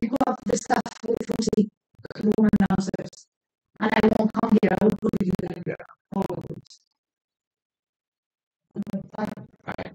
You got the stuff with obviously Laura announcers, and I won't come here. I will probably do that. All of it. Right.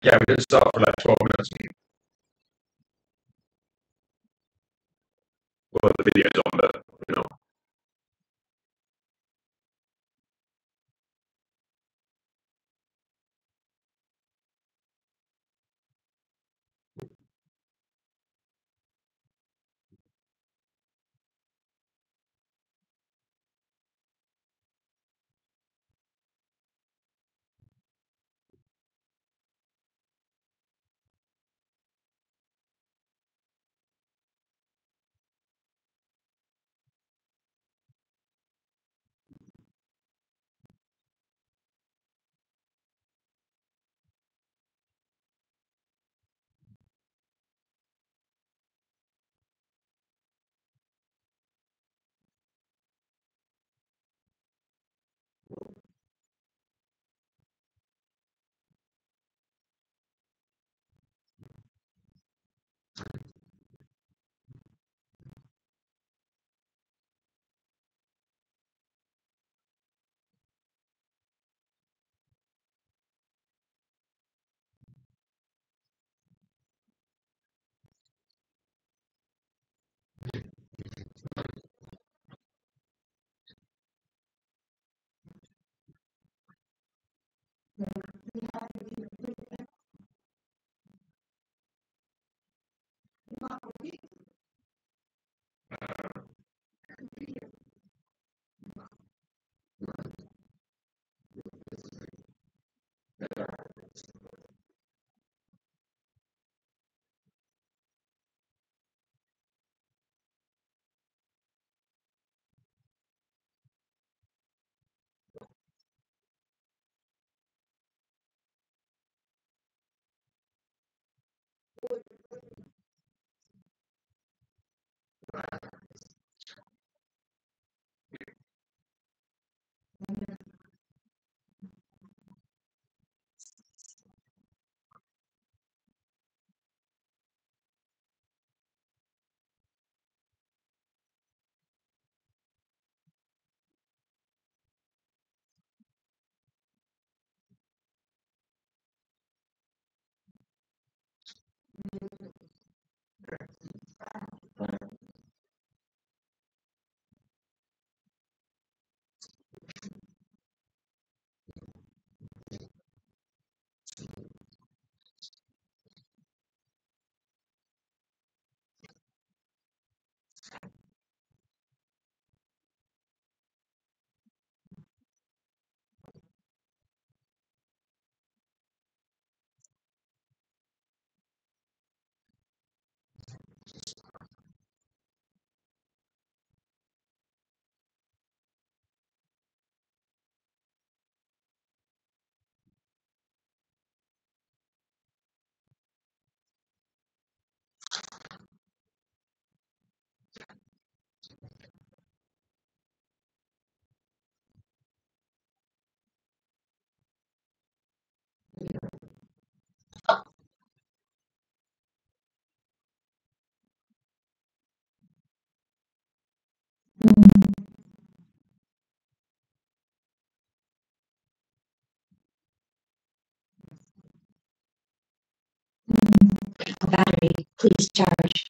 Yeah, we did start for like 12 minutes. Well, the video's on the, you know. Battery, please charge.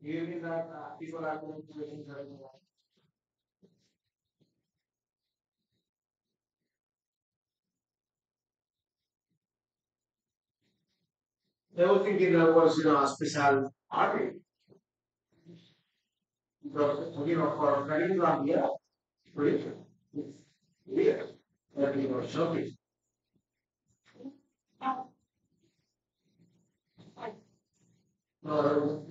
You mean that people are going to enjoy more? They were thinking there was, a special party because, for very long year, free, yeah, that shopping. No,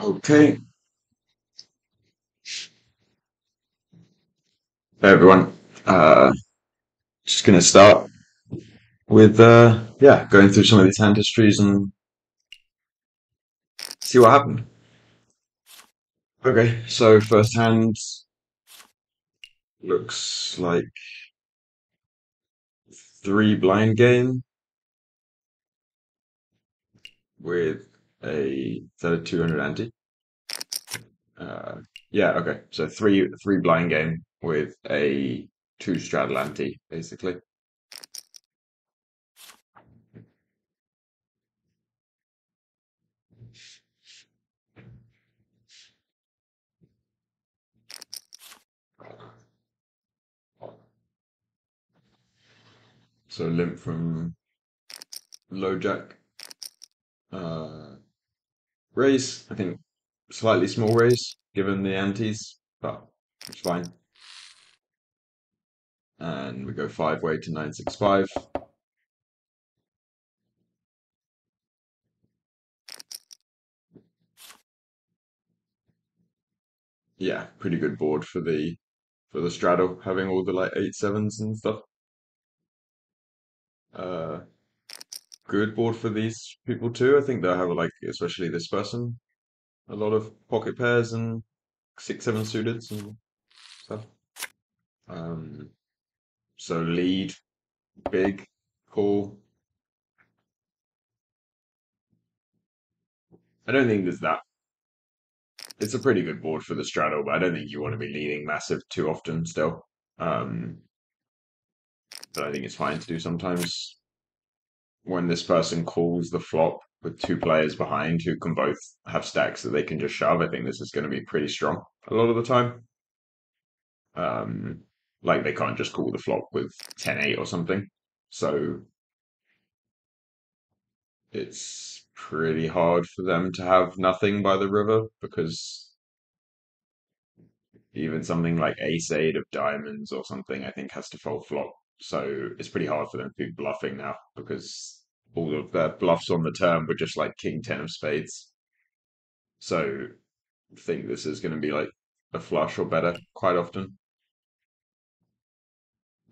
Okay. Hey everyone. Just gonna start with yeah, going through some of these hand histories and see what happened. Okay, so first hand looks like 3 blind game with a 200 ante. Yeah, okay. So three blind game with a 2 straddle ante, basically. So limp from low jack. Raise, I think slightly small raise given the antes, but it's fine. And we go 5-way to 965. Yeah, pretty good board for the straddle, having all the like 8-7s and stuff. Uh, Good board for these people too. I think they'll have like, especially this person, a lot of pocket pairs and 6-7 suited and stuff. Um, so lead, big, call. I don't think there's that. It's a pretty good board for the straddle, but I don't think you want to be leading massive too often still. But I think it's fine to do sometimes. When this person calls the flop with 2 players behind who can both have stacks that they can just shove, I think this is going to be pretty strong a lot of the time. Like they can't just call the flop with 10-8 or something. So it's pretty hard for them to have nothing by the river because even something like ace-8 of diamonds or something, I think has to fold flop. So it's pretty hard for them to be bluffing now because all of their bluffs on the turn were just like king 10 of spades. So I think this is going to be like a flush or better quite often.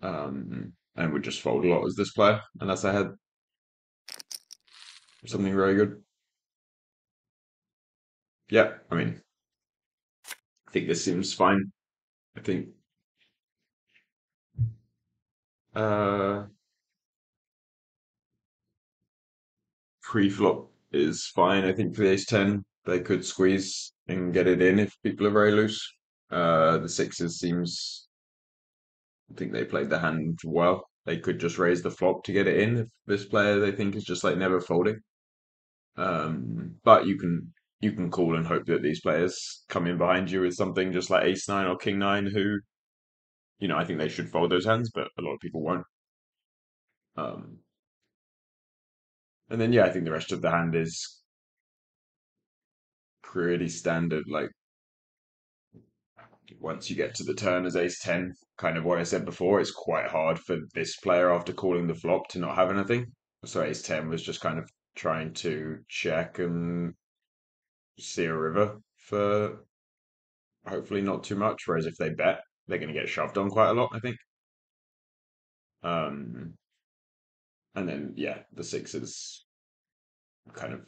And would just fold a lot as this player unless I had something very good. Yeah, I mean, I think this seems fine. I think uh, pre-flop is fine. I think for the ace-10, they could squeeze and get it in if people are very loose. The sixes seems, I think they played the hand well. They could just raise the flop to get it in if this player they think is just like never folding. But you can call and hope that these players come in behind you with something just like ace-9 or king-9 who, I think they should fold those hands, but a lot of people won't. Um, and then yeah, I think the rest of the hand is pretty standard. Like once you get to the turn as ace-10, kind of what I said before, it's quite hard for this player after calling the flop to not have anything. So ace-10 was just kind of trying to check and see a river for hopefully not too much. Whereas if they bet, they're going to get shoved on quite a lot, I think. Um, and then yeah, the six is kind of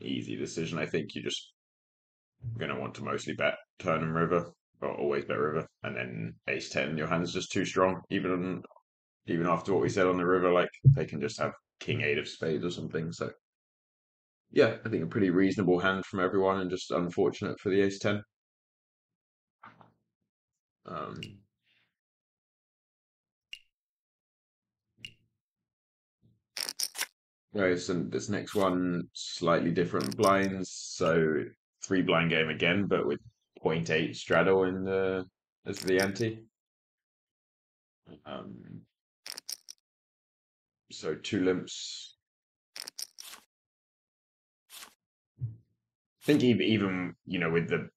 easy decision. I think you're just going to want to mostly bet turn and river, or always bet river, and then ace-10. Your hand's just too strong, even even after what we said on the river, like they can just have king eight of spades or something. So yeah, I think a pretty reasonable hand from everyone, and just unfortunate for the ace 10. Um, right, so this next one, slightly different blinds. So 3 blind game again, but with 0.8 straddle in the as the ante. Um, so 2 limps. I think even with the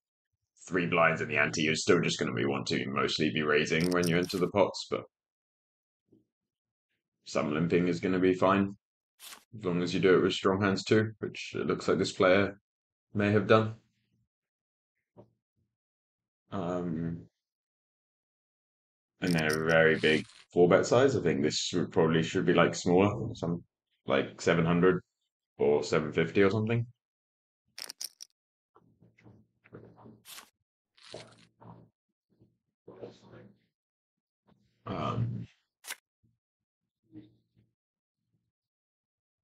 3 blinds in the ante, you're still just going to be want to mostly be raising when you enter the pots, but some limping is going to be fine as long as you do it with strong hands too, which it looks like this player may have done. And then a very big 4-bet size. I think this should be like smaller, some like 700 or 750 or something. Um,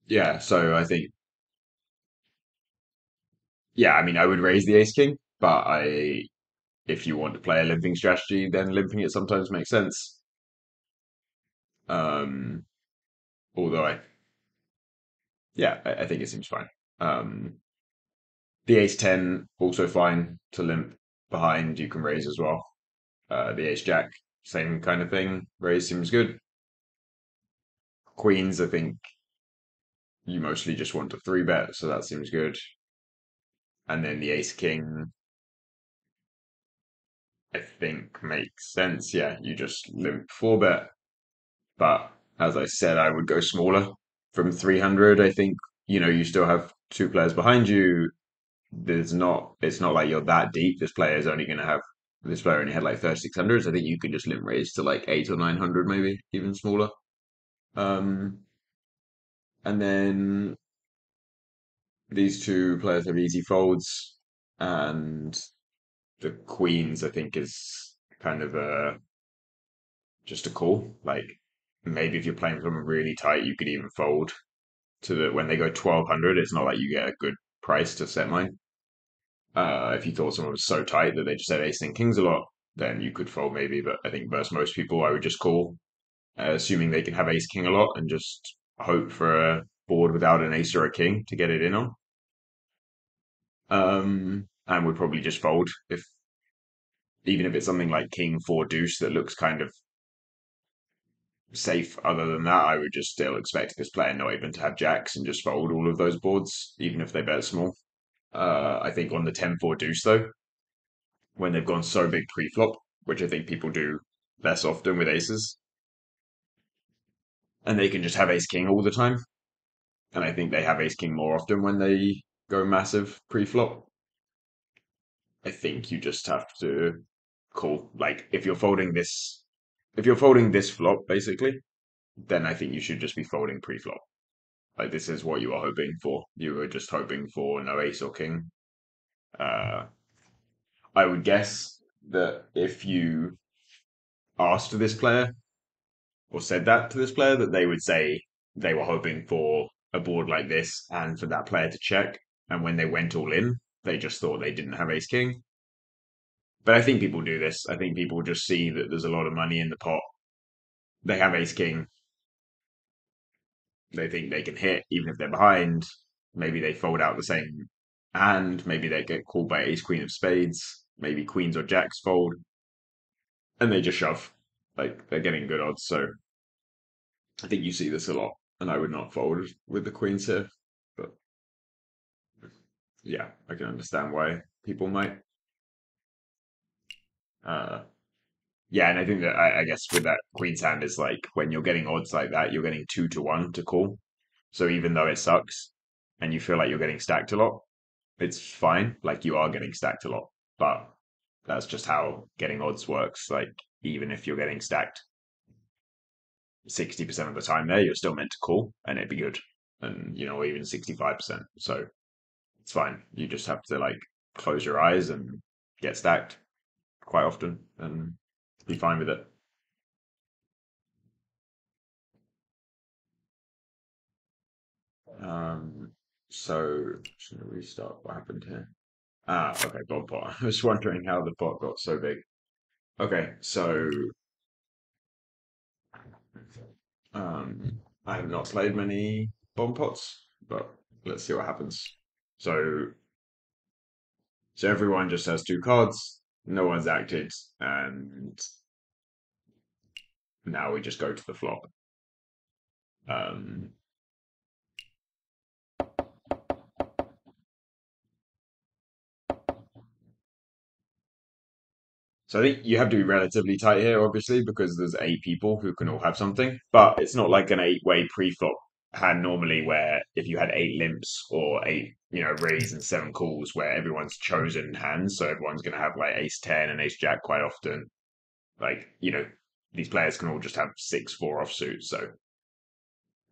yeah, so I think, yeah, I mean, I would raise the ace king, but if you want to play a limping strategy, then limping it sometimes makes sense. Um, although I think it seems fine. The ace 10 also fine to limp behind. You can raise as well. The ace jack, same kind of thing. Raise seems good. Queens, I think you mostly just want to 3-bet, so that seems good. And then the ace king, I think makes sense. Yeah, you just limp 4-bet. But as I said, I would go smaller from 300. I think, you still have 2 players behind you. It's not like you're that deep. This player only had like 3600s. I think you can just limp raise to like 8 or 900, maybe even smaller. Um, and then these 2 players have easy folds, and the queens, I think, is kind of just a call. Like maybe if you're playing them really tight, you could even fold when they go 1200. It's not like you get a good price to set mine. If you thought someone was so tight that they just had ace and kings a lot, then you could fold maybe. But I think versus most people, I would just call, assuming they can have ace king a lot, and just hope for a board without an ace or a king to get it in on. And would probably just fold even if it's something like king 4 deuce that looks kind of safe. Other than that, I would just still expect this player not even to have jacks and just fold all of those boards, even if they bet small. I think on the 10-4 deuce though, when they've gone so big pre-flop, which I think people do less often with aces, and they can just have ace king all the time. And I think they have ace king more often when they go massive pre-flop. I think you just have to call. Like if you're folding this flop, basically, then I think you should just be folding pre-flop. Like this is what you are hoping for. You were just hoping for no ace or king. Uh, I would guess that if you asked this player or said that to this player, that they would say they were hoping for a board like this and for that player to check. And when they went all in, they just thought they didn't have ace king. But I think people do this. I think people just see that there's a lot of money in the pot. They have ace king. They think they can hit even if they're behind. Maybe they fold out the same hand. Maybe they get called by ace queen of spades. Maybe queens or jacks fold, and they just shove. Like they're getting good odds. So I think you see this a lot, and I would not fold with the queens here. But yeah, I can understand why people might. Uh, yeah, and I think that I guess with that queen's hand is like when you're getting odds like that, you're getting 2-1 to call. So even though it sucks and you feel like you're getting stacked a lot, it's fine. Like you are getting stacked a lot, but that's just how getting odds works. Like even if you're getting stacked 60% of the time there, you're still meant to call and it'd be good. And even 65%. So it's fine. You just have to like close your eyes and get stacked quite often and be fine with it. Um, so just gonna restart. What happened here? Ah, okay, God pot. I was wondering how the pot got so big. Okay, so I have not played many bomb pots, but let's see what happens. So so everyone just has two cards, no one's acted, and now we just go to the flop. Um, so I think you have to be relatively tight here, obviously, because there's eight people who can all have something. But it's not like an eight-way pre-flop hand normally, where if you had eight limps or eight, raise and seven calls, where everyone's chosen hands, so everyone's going to have like ace ten and ace jack quite often. Like these players can all just have 6-4 offsuit, so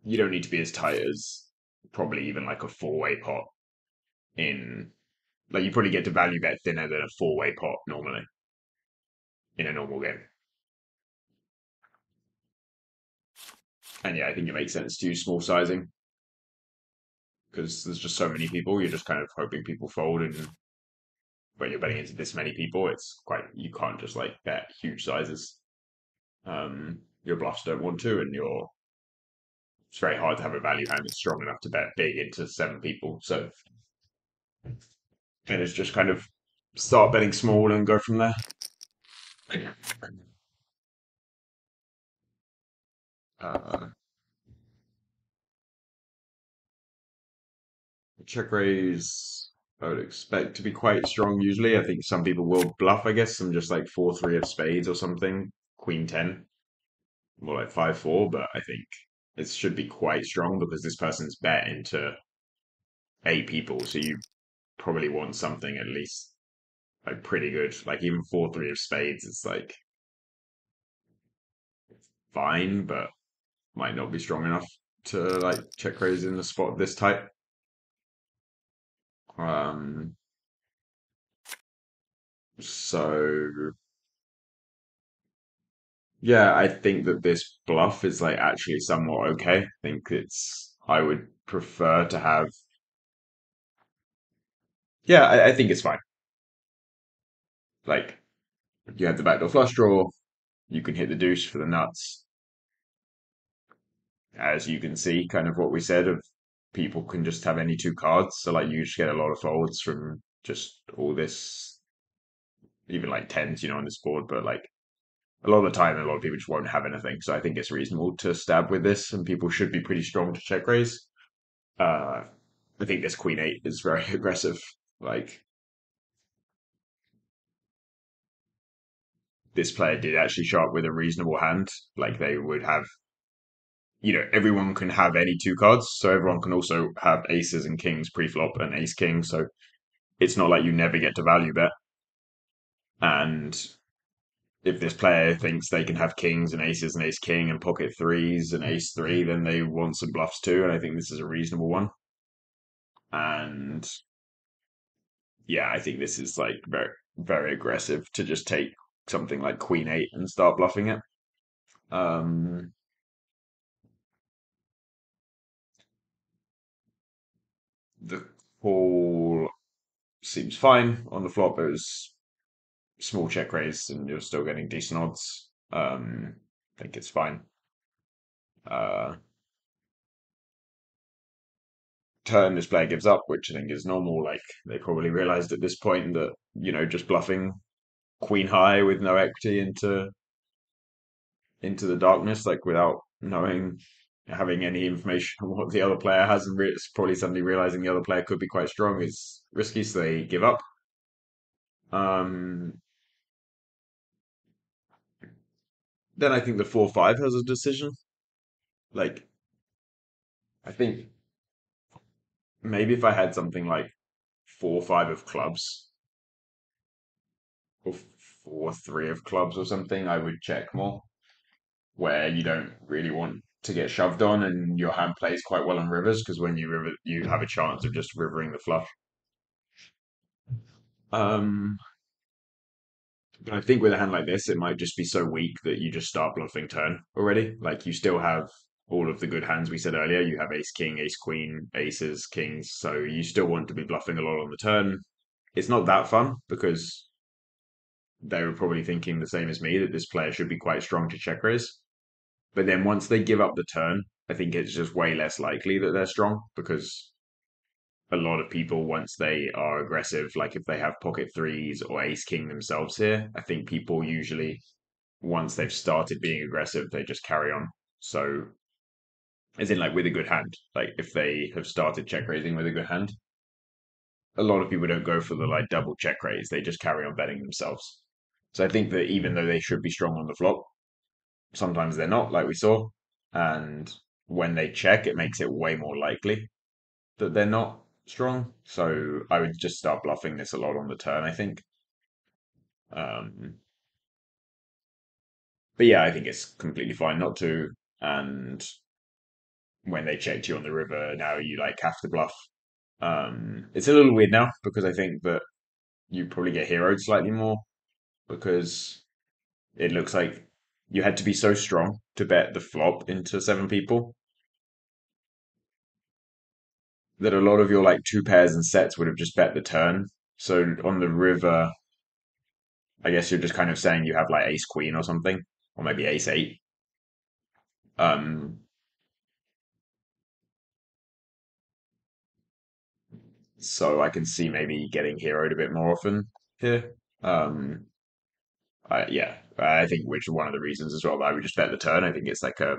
you don't need to be as tight as probably even like a four-way pot in. Like you probably get to value bet thinner than a four-way pot normally in a normal game. And yeah, I think it makes sense to use small sizing because there's just so many people. You're just kind of hoping people fold, and when you're betting into this many people, you can't just like bet huge sizes. Your bluffs don't want to, and it's very hard to have a value hand that's strong enough to bet big into seven people. So and it's just kind of start betting small and go from there. Uh, check raise, I would expect to be quite strong usually. I think some people will bluff, I guess, some just like 4-3 of spades or something, queen 10, more like 5-4, but I think it should be quite strong because this person's bet into eight people, so you probably want something at least like pretty good. Like even 4-3 of spades is like fine, but might not be strong enough to like check raise in the spot this tight. Um, so yeah, I think that this bluff is like actually somewhat okay. I would prefer to have, yeah, I think it's fine. Like you have the backdoor flush draw, you can hit the deuce for the nuts. As you can see, kind of what we said of people can just have any two cards. So like you just get a lot of folds from just all this, even like tens, on this board, but like a lot of the time, a lot of people just won't have anything. So I think it's reasonable to stab with this, and people should be pretty strong to check raise. Uh, I think this queen eight is very aggressive. Like this player did actually show up with a reasonable hand. Like they would have, everyone can have any two cards, so everyone can also have aces and kings pre-flop and ace king. So it's not like you never get to value bet. And if this player thinks they can have kings and aces and ace king and pocket threes and ace three, then they want some bluffs too. And I think this is a reasonable one. And yeah, I think this is like very, very aggressive to just take something like queen eight and start bluffing it. Um, the call seems fine on the flop. It was small check raise, and you're still getting decent odds. I think it's fine. Uh, turn, this player gives up, which I think is normal. Like they probably realized at this point that just bluffing queen high with no equity into the darkness, like without knowing having any information on what the other player has, and probably suddenly realizing the other player could be quite strong is risky, so they give up. Um, then I think the 4-5 has a decision. Like I think maybe if I had something like 4-5 of clubs or 4-3 of clubs or something, I would check more. Where you don't really want to get shoved on, and your hand plays quite well on rivers because when you river, you have a chance of just rivering the flush. Um, but I think with a hand like this, it might just be so weak that you just start bluffing turn already. Like you still have all of the good hands we said earlier. You have ace king, ace queen, aces, kings, so you still want to be bluffing a lot on the turn. It's not that fun because they were probably thinking the same as me that this player should be quite strong to check raise. But then once they give up the turn, I think it's just way less likely that they're strong because a lot of people, once they are aggressive, like if they have pocket threes or ace king themselves here, I think people usually, once they've started being aggressive, they just carry on. So, as in like with a good hand, like if they have started check raising with a good hand, a lot of people don't go for the like double check raise, they just carry on betting themselves. So I think that even though they should be strong on the flop, sometimes they're not, like we saw. And when they check, it makes it way more likely that they're not strong. So I would just start bluffing this a lot on the turn, I think. Um, but yeah, I think it's completely fine not to. And when they checked you on the river, now you like have to bluff. It's a little weird now because I think that you probably get heroed slightly more because it looks like you had to be so strong to bet the flop into seven people that a lot of your like two pairs and sets would have just bet the turn. So on the river, I guess you're just kind of saying you have like ace queen or something, or maybe ace eight. Um, so I can see maybe getting heroed a bit more often here. Yeah, I think which is one of the reasons as well that I would just bet the turn. I think it's like a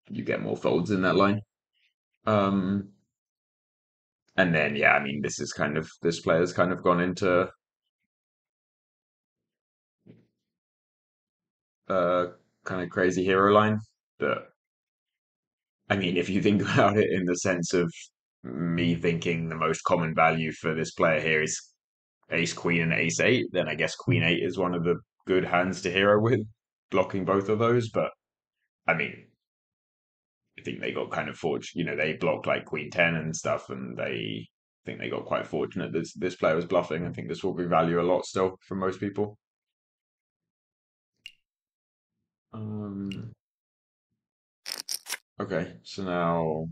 you get more folds in that line. Um, and then yeah, I mean this is kind of this player's kind of gone into uh kind of crazy hero line that I mean if you think about it in the sense of me thinking the most common value for this player here is ace queen and ace eight, then I guess queen eight is one of the good hands to hero with, blocking both of those. But I mean, I think they got kind of fortunate. You know, they blocked like queen ten and stuff, and they think they got quite fortunate. This player was bluffing. I think this will be value a lot still for most people. Um, okay, so now,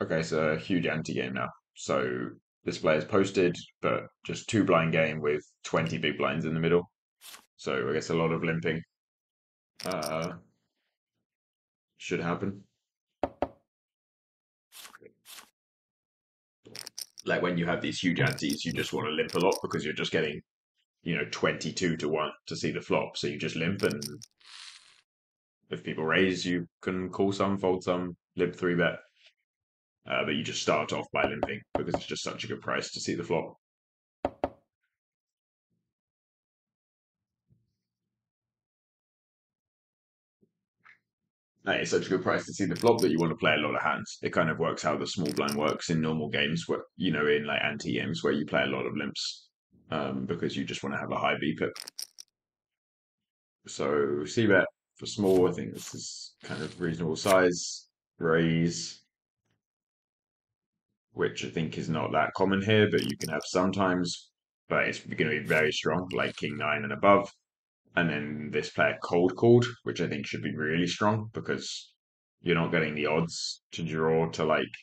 okay, so a huge anti game now. So this player's posted, but just two blind game with 20 big blinds in the middle. So I guess a lot of limping uh, should happen. Like when you have these huge antes, you just want to limp a lot because you're just getting, 22 to 1 to see the flop. So you just limp, and if people raise, you can call some, fold some, limp three bet. But you just start off by limping because it's just such a good price to see the flop. It's such a good price to see the flop that you want to play a lot of hands. It kind of works how the small blind works in normal games, where in like anti games where you play a lot of limps, because you just want to have a high VPIP. So C bet for small, I think this is kind of reasonable size. Raise, which I think is not that common here, but you can have sometimes. But it's going to be very strong, like King 9 and above. And then this player cold called, which I think should be really strong because you're not getting the odds to draw to like.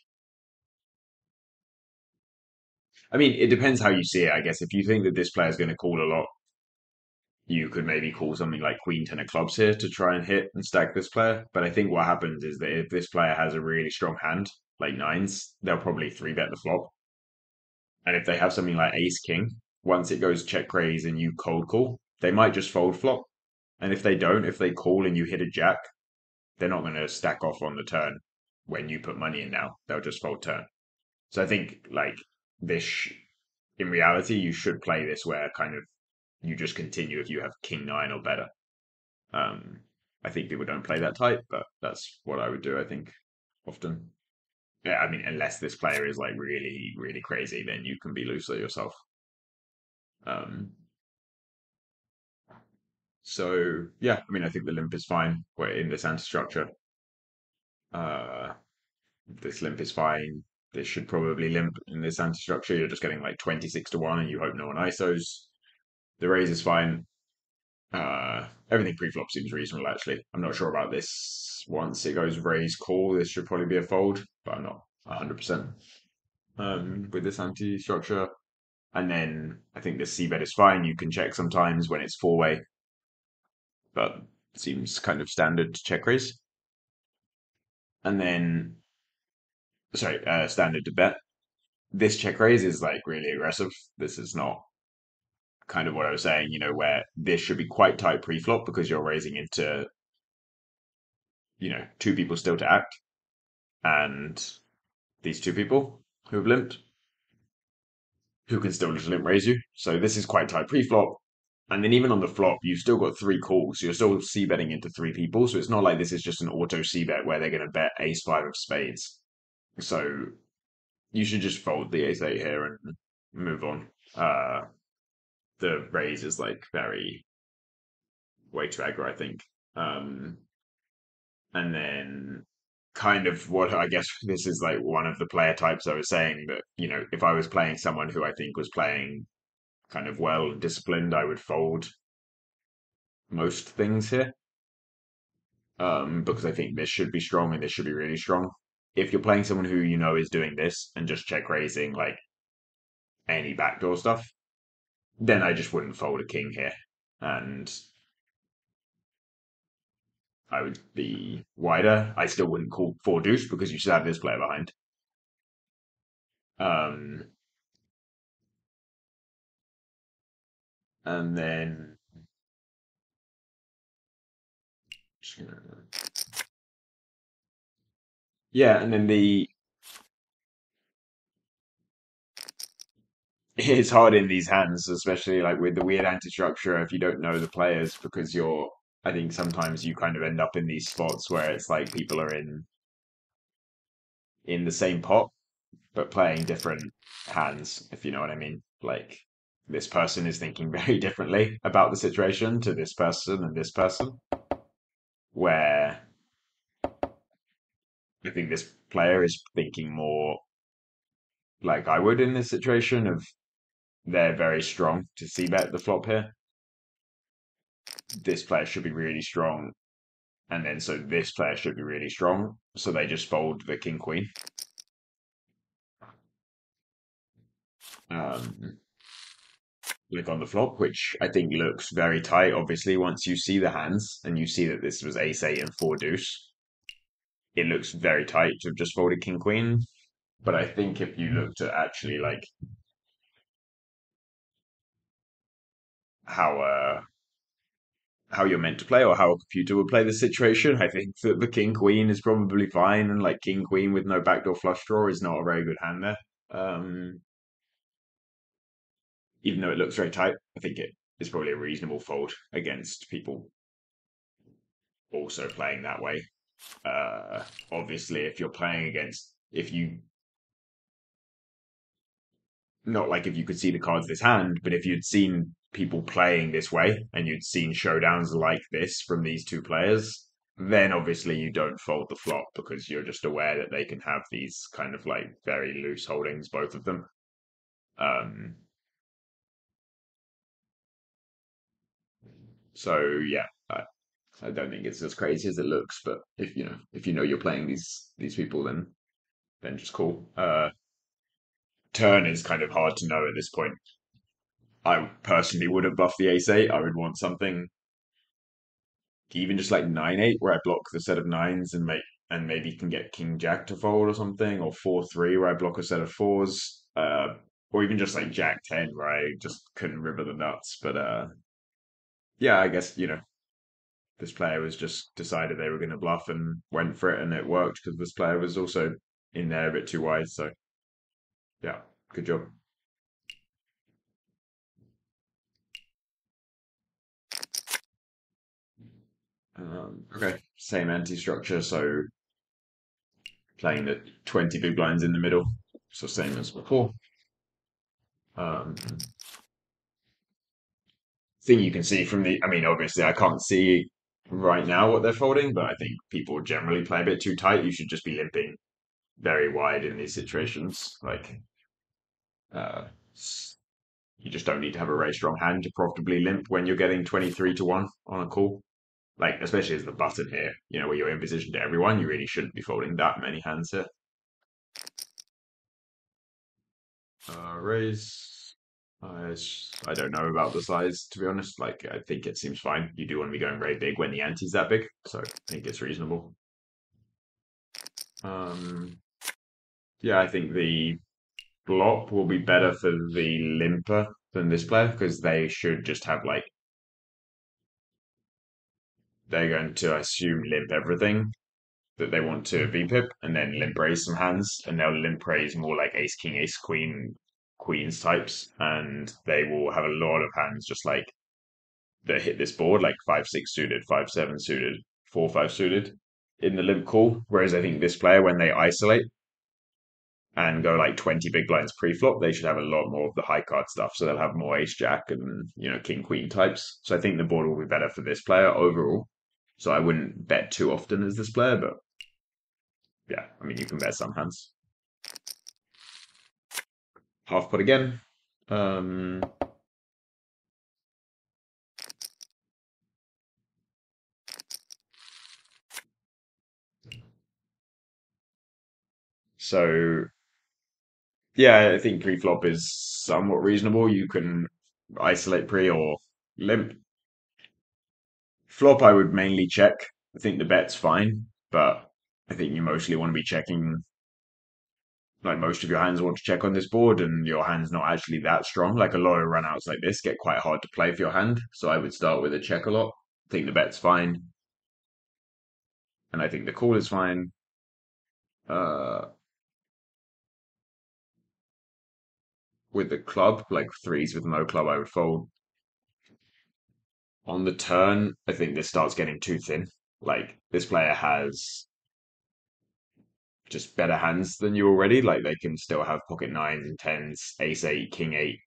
I mean, it depends how you see it, I guess. If you think that this player is going to call a lot, you could maybe call something like Queen 10 of clubs here to try and hit and stack this player. But I think what happens is that if this player has a really strong hand, like nines, they'll probably three bet the flop. And if they have something like ace king, once it goes check raise and you cold call, they might just fold flop. And if they don't, if they call and you hit a jack, they're not going to stack off on the turn when you put money in now. They'll just fold turn. So I think like this, in reality, you should play this where kind of you just continue if you have king nine or better. Um, I think people don't play that tight, but that's what I would do. I think often. Yeah, I mean, unless this player is like really, really crazy, then you can be looser yourself. Um, so yeah, I mean, I think the limp is fine. We're in this anti structure. Uh, this limp is fine. This should probably limp in this anti structure. You're just getting like 26 to 1, and you hope no one ISOs. The raise is fine. Everything pre-flop seems reasonable, actually. I'm not sure about this. Once it goes raise call, this should probably be a fold, but I'm not 100% with this anti-structure. And then I think this c-bet is fine. You can check sometimes when it's four-way, but it seems kind of standard to check raise. And then, sorry, standard to bet. This check raise is like really aggressive. This is not kind of what I was saying, where this should be quite tight pre-flop because you're raising into, two people still to act, and these two people who have limped, who can still just limp raise you. So this is quite tight pre-flop. And then even on the flop, you've still got three calls. So you're still c-betting into three people. So it's not like this is just an auto c-bet where they're going to bet ace-5 of spades. So you should just fold the ace-8 here and move on. The raise is like way too aggro, I think. And then kind of what I guess this is like one of the player types I was saying that, if I was playing someone who I think was playing kind of well and disciplined, I would fold most things here. Because I think this should be strong and this should be really strong. If you're playing someone who is doing this and just check raising like any backdoor stuff, then I just wouldn't fold a king here. And I would be wider. I still wouldn't call four deuce because you should have this player behind. And then yeah, and then it's hard in these hands, especially like with the weird anti-structure if you don't know the players, because I think sometimes you kind of end up in these spots where it's like people are in the same pot but playing different hands, if you know what I mean. Like this person is thinking very differently about the situation to this person and this person, where I think this player is thinking more like I would in this situation of they're very strong to c-bet the flop here. This player should be really strong, and then so this player should be really strong, so they just fold the king queen. Like on the flop, which I think looks very tight. Obviously, once you see the hands and you see that this was ace-8 and four deuce, it looks very tight to have just folded king queen. But I think if you looked at actually like how you're meant to play or how a computer would play the situation, I think that the king queen is probably fine, and like king queen with no backdoor flush draw is not a very good hand there. Even though it looks very tight, I think it is probably a reasonable fold against people also playing that way. Obviously, if you're playing against, if you not like if you could see the cards of this hand, but if you'd seen people playing this way and you'd seen showdowns like this from these two players, then obviously you don't fold the flop because you're just aware that they can have these kind of like very loose holdings, both of them. So yeah, I don't think it's as crazy as it looks, but if you know you're playing these people, then just cool. Turn is kind of hard to know at this point. I personally wouldn't bluff the ace-8. I would want something even just like 9-8 where I block the set of nines and maybe can get king jack to fold or something, or 4-3 where I block a set of fours, or even just like jack 10 where I just couldn't river the nuts. But yeah, I guess this player was just decided they were going to bluff and went for it, and it worked because this player was also in there a bit too wide. So yeah, good job. Okay, same anti-structure, so playing the 20 big blinds in the middle, so same as before. Thing you can see from I mean, obviously I can't see right now what they're folding, but I think people generally play a bit too tight. You should just be limping very wide in these situations. Like, you just don't need to have a very strong hand to profitably limp when you're getting 23-1 on a call. Like, especially as the button here, where you're in position to everyone, you really shouldn't be folding that many hands here. Raise. I don't know about the size, to be honest. Like, I think it seems fine. You do want to be going very big when the ante's that big, so I think it's reasonable. Yeah, I think the flop will be better for the limper than this player because they should just have like they're going to, I assume, limp everything that they want to VPip and then limp raise some hands, and they'll limp raise more like ace king, ace queen, queens types, and they will have a lot of hands just like that hit this board, like 5-6 suited, 5-7 suited, 4-5 suited in the limp call. Whereas I think this player, when they isolate and go like 20 big blinds pre-flop, they should have a lot more of the high card stuff. So they'll have more ace jack and king queen types. So I think the board will be better for this player overall. So I wouldn't bet too often as this player, but yeah, I mean you can bet some hands. Half pot again. So yeah, I think pre-flop is somewhat reasonable. You can isolate pre or limp. Flop, I would mainly check. I think the bet's fine, but I think you mostly want to be checking. Like most of your hands want to check on this board, and your hand's not actually that strong. Like a lot of runouts like this get quite hard to play for your hand, so I would start with a check a lot. I think the bet's fine, and I think the call is fine. With the club, like threes with no club, I would fold. On the turn, I think this starts getting too thin. Like this player has just better hands than you already. Like they can still have pocket nines and tens, ace eight, king eight,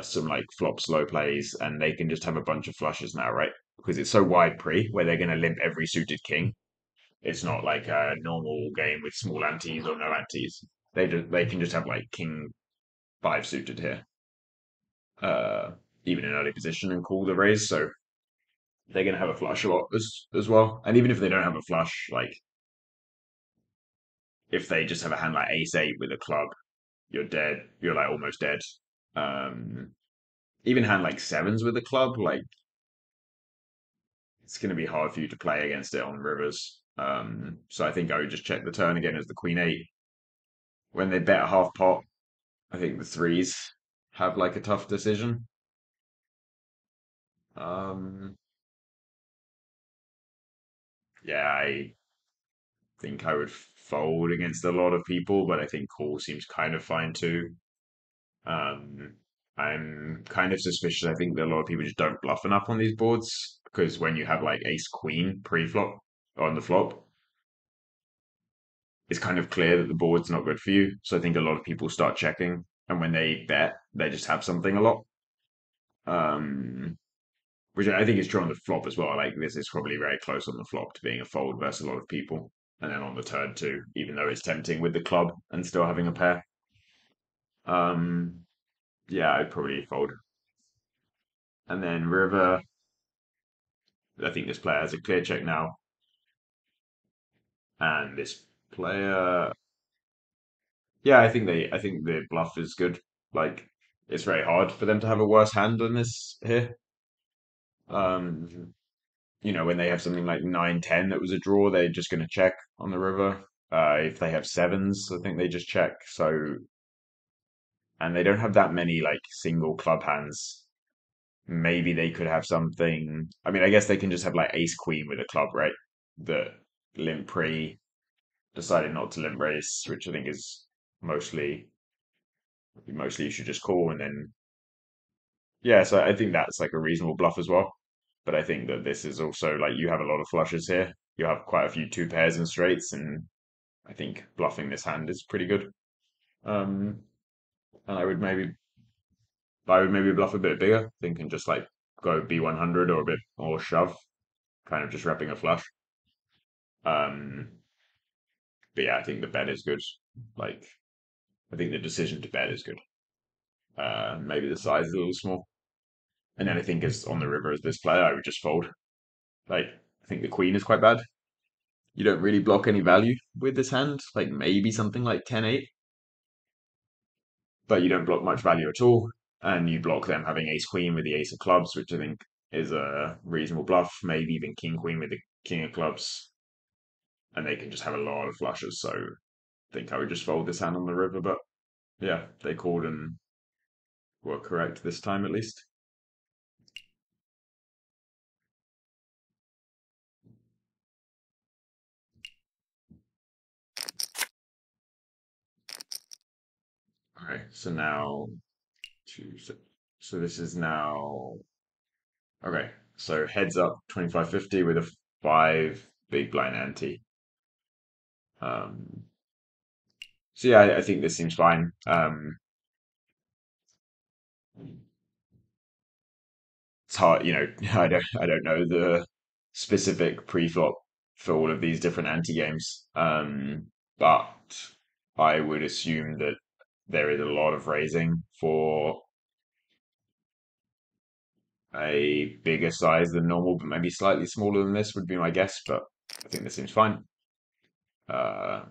some like flop slow plays, and they can just have a bunch of flushes now, right? Because it's so wide pre where they're going to limp every suited king. It's not like a normal game with small antes or no antes. They can just have like king five suited here, uh, even in early position and call the raise. So they're going to have a flush a lot as well. And even if they don't have a flush, like if they just have a hand like ace eight with a club, you're dead. You're like almost dead. Um, Even hand like sevens with a club, like it's going to be hard for you to play against it on rivers. So I think I would just check the turn again as the queen eight. When they bet a half pot, I think the threes have like a tough decision. Um, yeah, I think I would fold against a lot of people, but I think call seems kind of fine too. Um, I'm kind of suspicious. I think that a lot of people just don't bluff enough on these boards because when you have like ace queen pre-flop on the flop, it's kind of clear that the board's not good for you. So I think a lot of people start checking, and when they bet, they just have something a lot. Um, which I think is true on the flop as well. Like this is probably very close on the flop to being a fold versus a lot of people, and then on the turn too, even though it's tempting with the club and still having a pair. Um, yeah, I'd probably fold. And then river, I think this player has a clear check now, and this player, yeah, I think the bluff is good. Like it's very hard for them to have a worse hand than this here. Um, when they have something like 9-10 that was a draw, they're just going to check on the river. If they have sevens, I think they just check. So, and they don't have that many like single club hands. Maybe they could have something. I mean, I guess they can just have like ace queen with a club, right? That limp pre decided not to limp race, which I think is mostly you should just call and then yeah. So I think that's like a reasonable bluff as well. But I think that this is also like you have a lot of flushes here. You have quite a few two pairs and straights, and I think bluffing this hand is pretty good. Um, and I would maybe bluff a bit bigger, thinking just like go B100 or a bit more shove, kind of just repping a flush. Um, but yeah, I think the bet is good. Like I think the decision to bet is good. Maybe the size is a little small. And then I think as on the river as this player, I would just fold. Like I think the queen is quite bad. You don't really block any value with this hand. Like maybe something like 10-8, but you don't block much value at all. And you block them having ace queen with the ace of clubs, which I think is a reasonable bluff. Maybe even king queen with the king of clubs, and they can just have a lot of flushes. So I think I would just fold this hand on the river. But yeah, they called and were correct this time at least. Okay, so now two. So this is now okay. So heads up 25-50 with a 5 big blind ante. Um, so yeah, I think this seems fine. It's hard, I don't know the specific pre-flop for all of these different ante games. But I would assume that there is a lot of raising for a bigger size than normal, but maybe slightly smaller than this would be my guess. But I think this seems fine. Uh,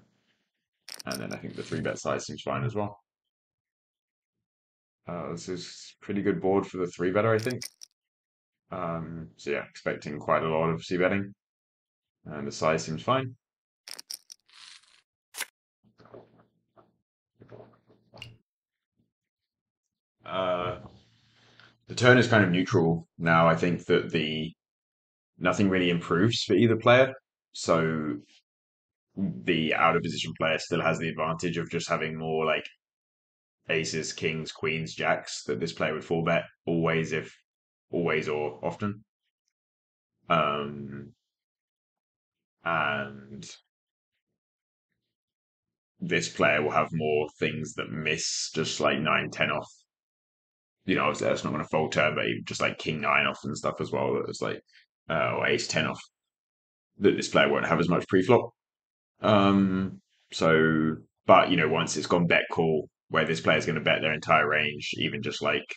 and then I think the 3-bet size seems fine as well. This is pretty good board for the 3-better, I think. So yeah, expecting quite a lot of c-betting, and the size seems fine. The turn is kind of neutral now. I think that the nothing really improves for either player, so the out of position player still has the advantage of just having more like aces, kings, queens, jacks that this player would full bet always or often. And this player will have more things that miss, just like 9-10 off. Obviously that's not going to fold turn, but just like king 9 off and stuff as well. That was like or ace 10 off. That this player won't have as much pre-flop. Um, so, but once it's gone bet call, where this player's going to bet their entire range, even just like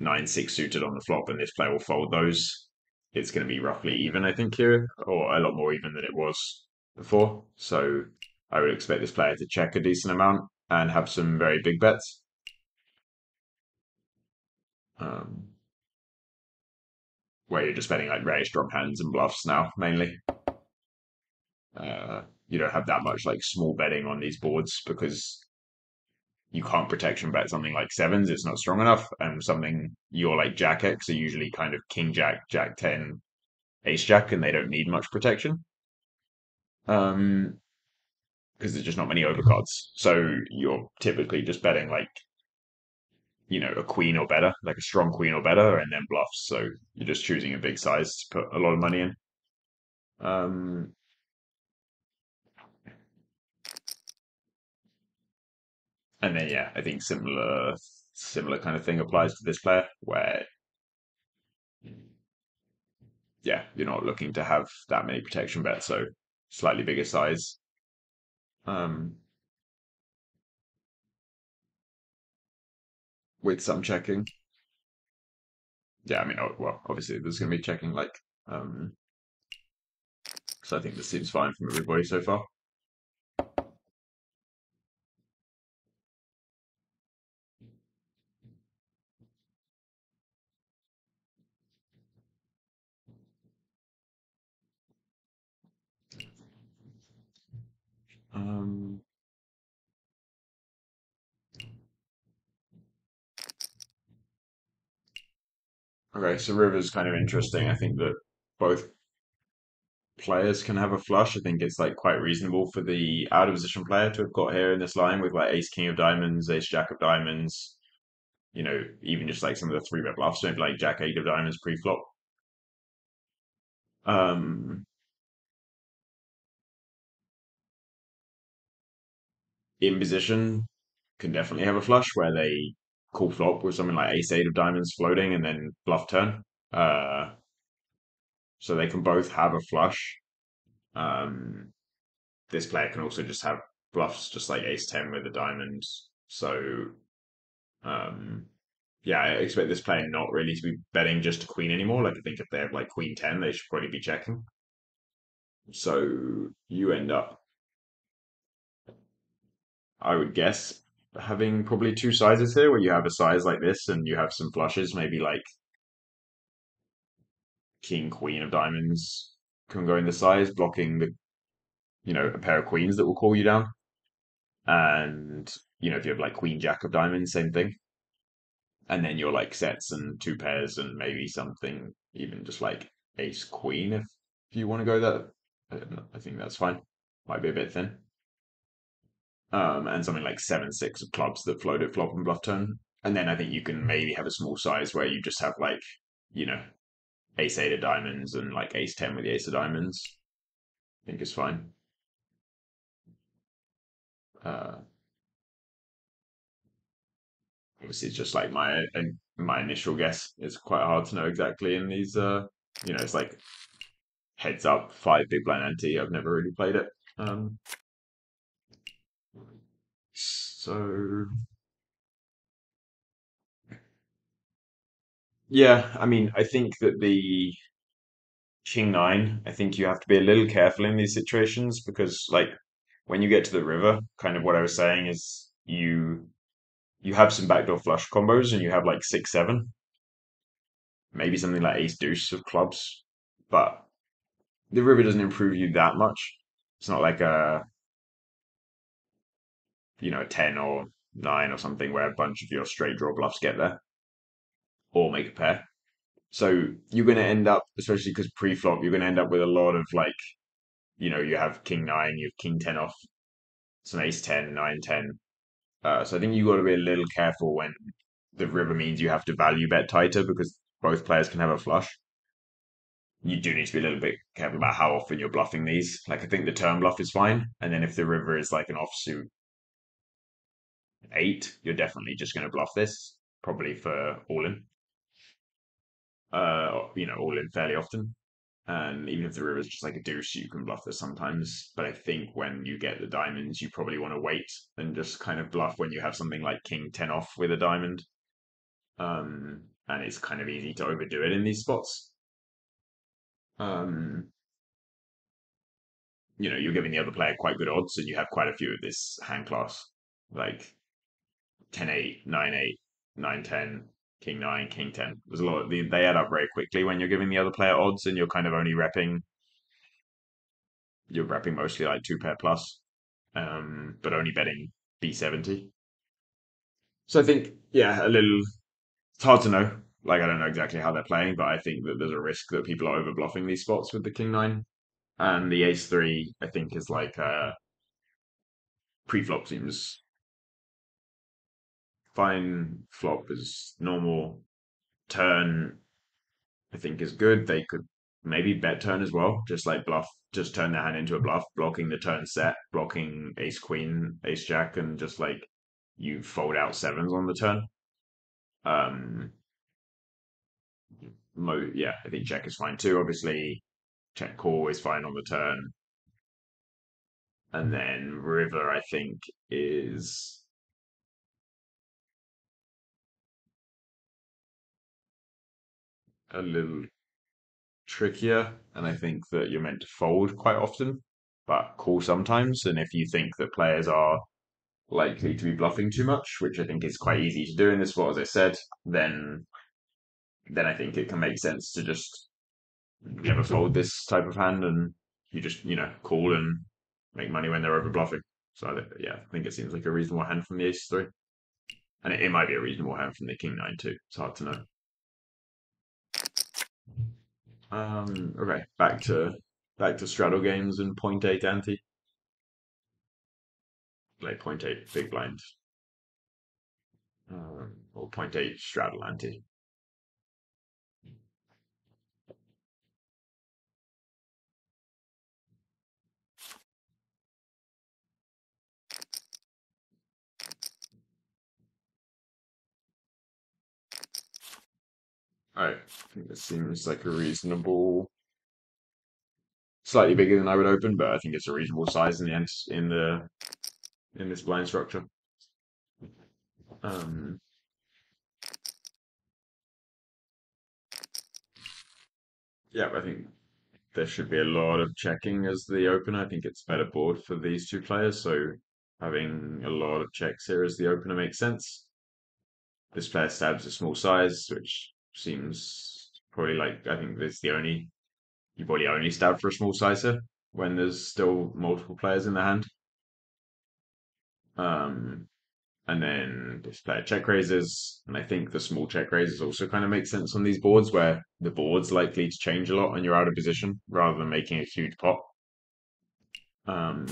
9-6 suited on the flop, and this player will fold those, it's going to be roughly even, I think, here, or a lot more even than it was before. So I would expect this player to check a decent amount and have some very big bets. Where you're just betting like very strong hands and bluffs now, mainly. You don't have that much like small betting on these boards because you can't protection bet something like sevens. It's not strong enough, and something you're like Jack X are usually kind of King Jack, Jack 10, Ace Jack, and they don't need much protection. Because there's just not many overcards. So you're typically just betting like a queen or better, like a strong queen or better, and then bluffs. So you're just choosing a big size to put a lot of money in. Um, and then yeah, I think similar kind of thing applies to this player where yeah, you're not looking to have that many protection bets, so slightly bigger size. Um, with some checking. Yeah, I mean, well, obviously there's going to be checking, so I think this seems fine from everybody so far. Um, okay, so river's kind of interesting. I think that both players can have a flush. I think it's like quite reasonable for the out of position player to have got here in this line with like ace king of diamonds, ace jack of diamonds. Even just like some of the 3-bet bluffs, maybe like jack 8 of diamonds pre-flop. Um, in position can definitely have a flush where they call flop with something like ace 8 of diamonds floating and then bluff turn. Uh, so they can both have a flush. Um, this player can also just have bluffs just like ace 10 with a diamond. So Yeah, I expect this player not really to be betting just a queen anymore. Like I think if they have like queen 10, they should probably be checking. So you end up, I would guess, having probably two sizes here, where you have a size like this and you have some flushes, maybe like king, queen of diamonds can go in the size, blocking a pair of queens that will call you down. And, if you have like queen, jack of diamonds, same thing. And then your like sets and two pairs and maybe something even just like ace, queen if you want to go that. I think that's fine. Might be a bit thin. And something like 7, 6 of clubs that float at flop and bluff turn. And then I think you can maybe have a small size where you just have like, you know, ace 8 of diamonds and like ace 10 with the ace of diamonds. I think is fine. Uh, Obviously, it's just like my initial guess. It's quite hard to know exactly in these. It's like heads up, 5 big blind ante. I've never really played it. So yeah, I mean, I think that the king nine, I think you have to be a little careful in these situations because, like, when you get to the river, kind of what I was saying is you have some backdoor flush combos and you have like 6, 7, maybe something like ace deuce of clubs, but the river doesn't improve you that much. It's not like a 10 or 9 or something where a bunch of your straight draw bluffs get there or make a pair. So you're going to end up, especially because pre-flop, you're going to end up with a lot of like, you have king 9, you have king 10 off, some ace 10, 9, 10. So I think you got to be a little careful when the river means you have to value bet tighter because both players can have a flush. You do need to be a little bit careful about how often you're bluffing these. Like I think the turn bluff is fine, and then if the river is like an offsuit 8, you're definitely just going to bluff this, probably for all in. All in fairly often. And even if the river is just like a deuce, you can bluff this sometimes. But I think when you get the diamonds, you probably want to wait and just kind of bluff when you have something like king 10 off with a diamond. And it's kind of easy to overdo it in these spots. Um, you're giving the other player quite good odds, and you have quite a few of this hand class, like 10-8, 9-8, 9-10, king 9, king 10. There's a lot. They add up very quickly when you're giving the other player odds, and you're kind of only repping. You're repping mostly like two pair plus, but only betting B70. So I think, yeah, a little. It's hard to know. Like I don't know exactly how they're playing, but I think that there's a risk that people are over bluffing these spots with the king 9 and the ace 3. I think is like pre-flop seems fine. Flop is normal. Turn I think is good. They could maybe bet turn as well, just like bluff, just turn their hand into a bluff, blocking the turn set, blocking ace queen, ace jack, and just like you fold out sevens on the turn. Um, yeah, I think check is fine too. Obviously, check call is fine on the turn, and then river I think is a little trickier, and I think that you're meant to fold quite often, but call sometimes. And if you think that players are likely to be bluffing too much, which I think is quite easy to do in this spot, as I said, then I think it can make sense to just never fold this type of hand and you just call and make money when they're over bluffing. So yeah, I think it seems like a reasonable hand from the ace 3, and it might be a reasonable hand from the king 9 too. It's hard to know. Okay, back to straddle games and 0.8 ante. Like 0.8 big blind, or 0.8 straddle ante. Alright, I think this seems like a reasonable, slightly bigger than I would open, but I think it's a reasonable size in the end in this blind structure. Um, Yeah, I think there should be a lot of checking as the opener. I think it's a better board for these two players, so having a lot of checks here as the opener makes sense. This player stabs a small size, which seems probably like I think this the only you probably only stab for a small size here when there's still multiple players in the hand. Um, and then this player check raises, and I think the small check raises also kind of make sense on these boards where the board's likely to change a lot and you're out of position rather than making a huge pot. Um,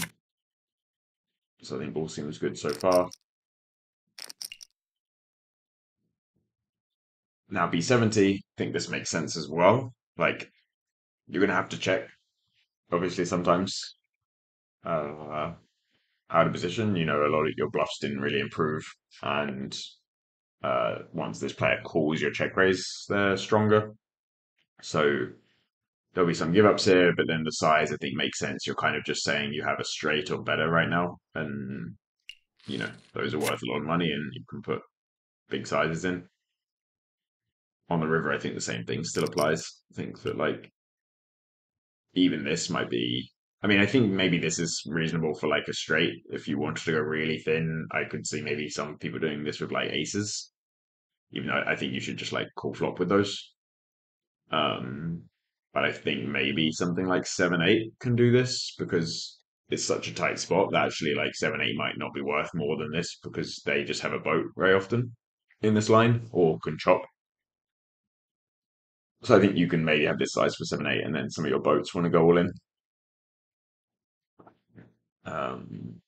so I think all seems good so far. Now B70, I think this makes sense as well. Like you're gonna have to check, obviously sometimes uh, out of position. You know, a lot of your bluffs didn't really improve, and once this player calls your check raise, they're stronger. So there'll be some give ups here, but then the size I think makes sense. You're kind of just saying you have a straight or better right now, and you know those are worth a lot of money, and you can put big sizes in. On the river, I think the same thing still applies. I think that like even this might be. I mean, I think maybe this is reasonable for like a straight. If you wanted to go really thin, I could see maybe some people doing this with like aces. Even though I think you should just like call flop with those. Um, but I think maybe something like 7-8 can do this because it's such a tight spot that actually like 7-8 might not be worth more than this because they just have a boat very often in this line or can chop. So I think you can maybe have this size for 7-8 and then some of your boats want to go all in. Um,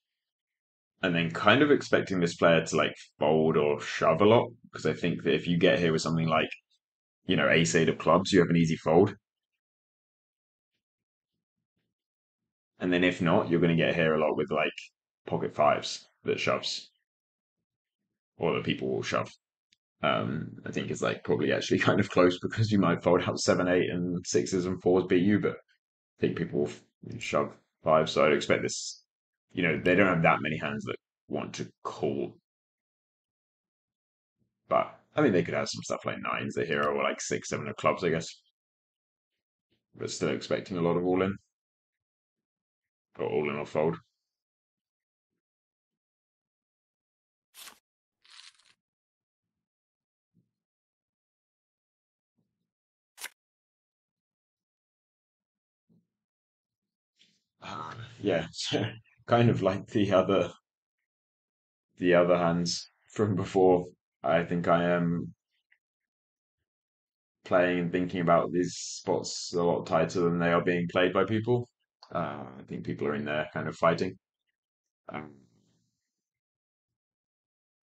and then kind of expecting this player to like fold or shove a lot because I think that if you get here with something like, you know, ace eight of clubs, you have an easy fold. And then if not, you're going to get here a lot with like pocket fives that shoves or that people will shove. I think it's like probably actually kind of close because you might fold out 7-8 and sixes and fours beat you, but I think people will shove fives. So I'd expect this, you know, they don't have that many hands that want to call. But I mean, they could have some stuff like nines, the hero, or like 6, 7 of clubs, I guess. But still expecting a lot of all in or all in or fold. Yeah, kind of like the other hands from before. I think I am playing and thinking about these spots a lot tighter than they are being played by people. I think people are in there kind of fighting. Um,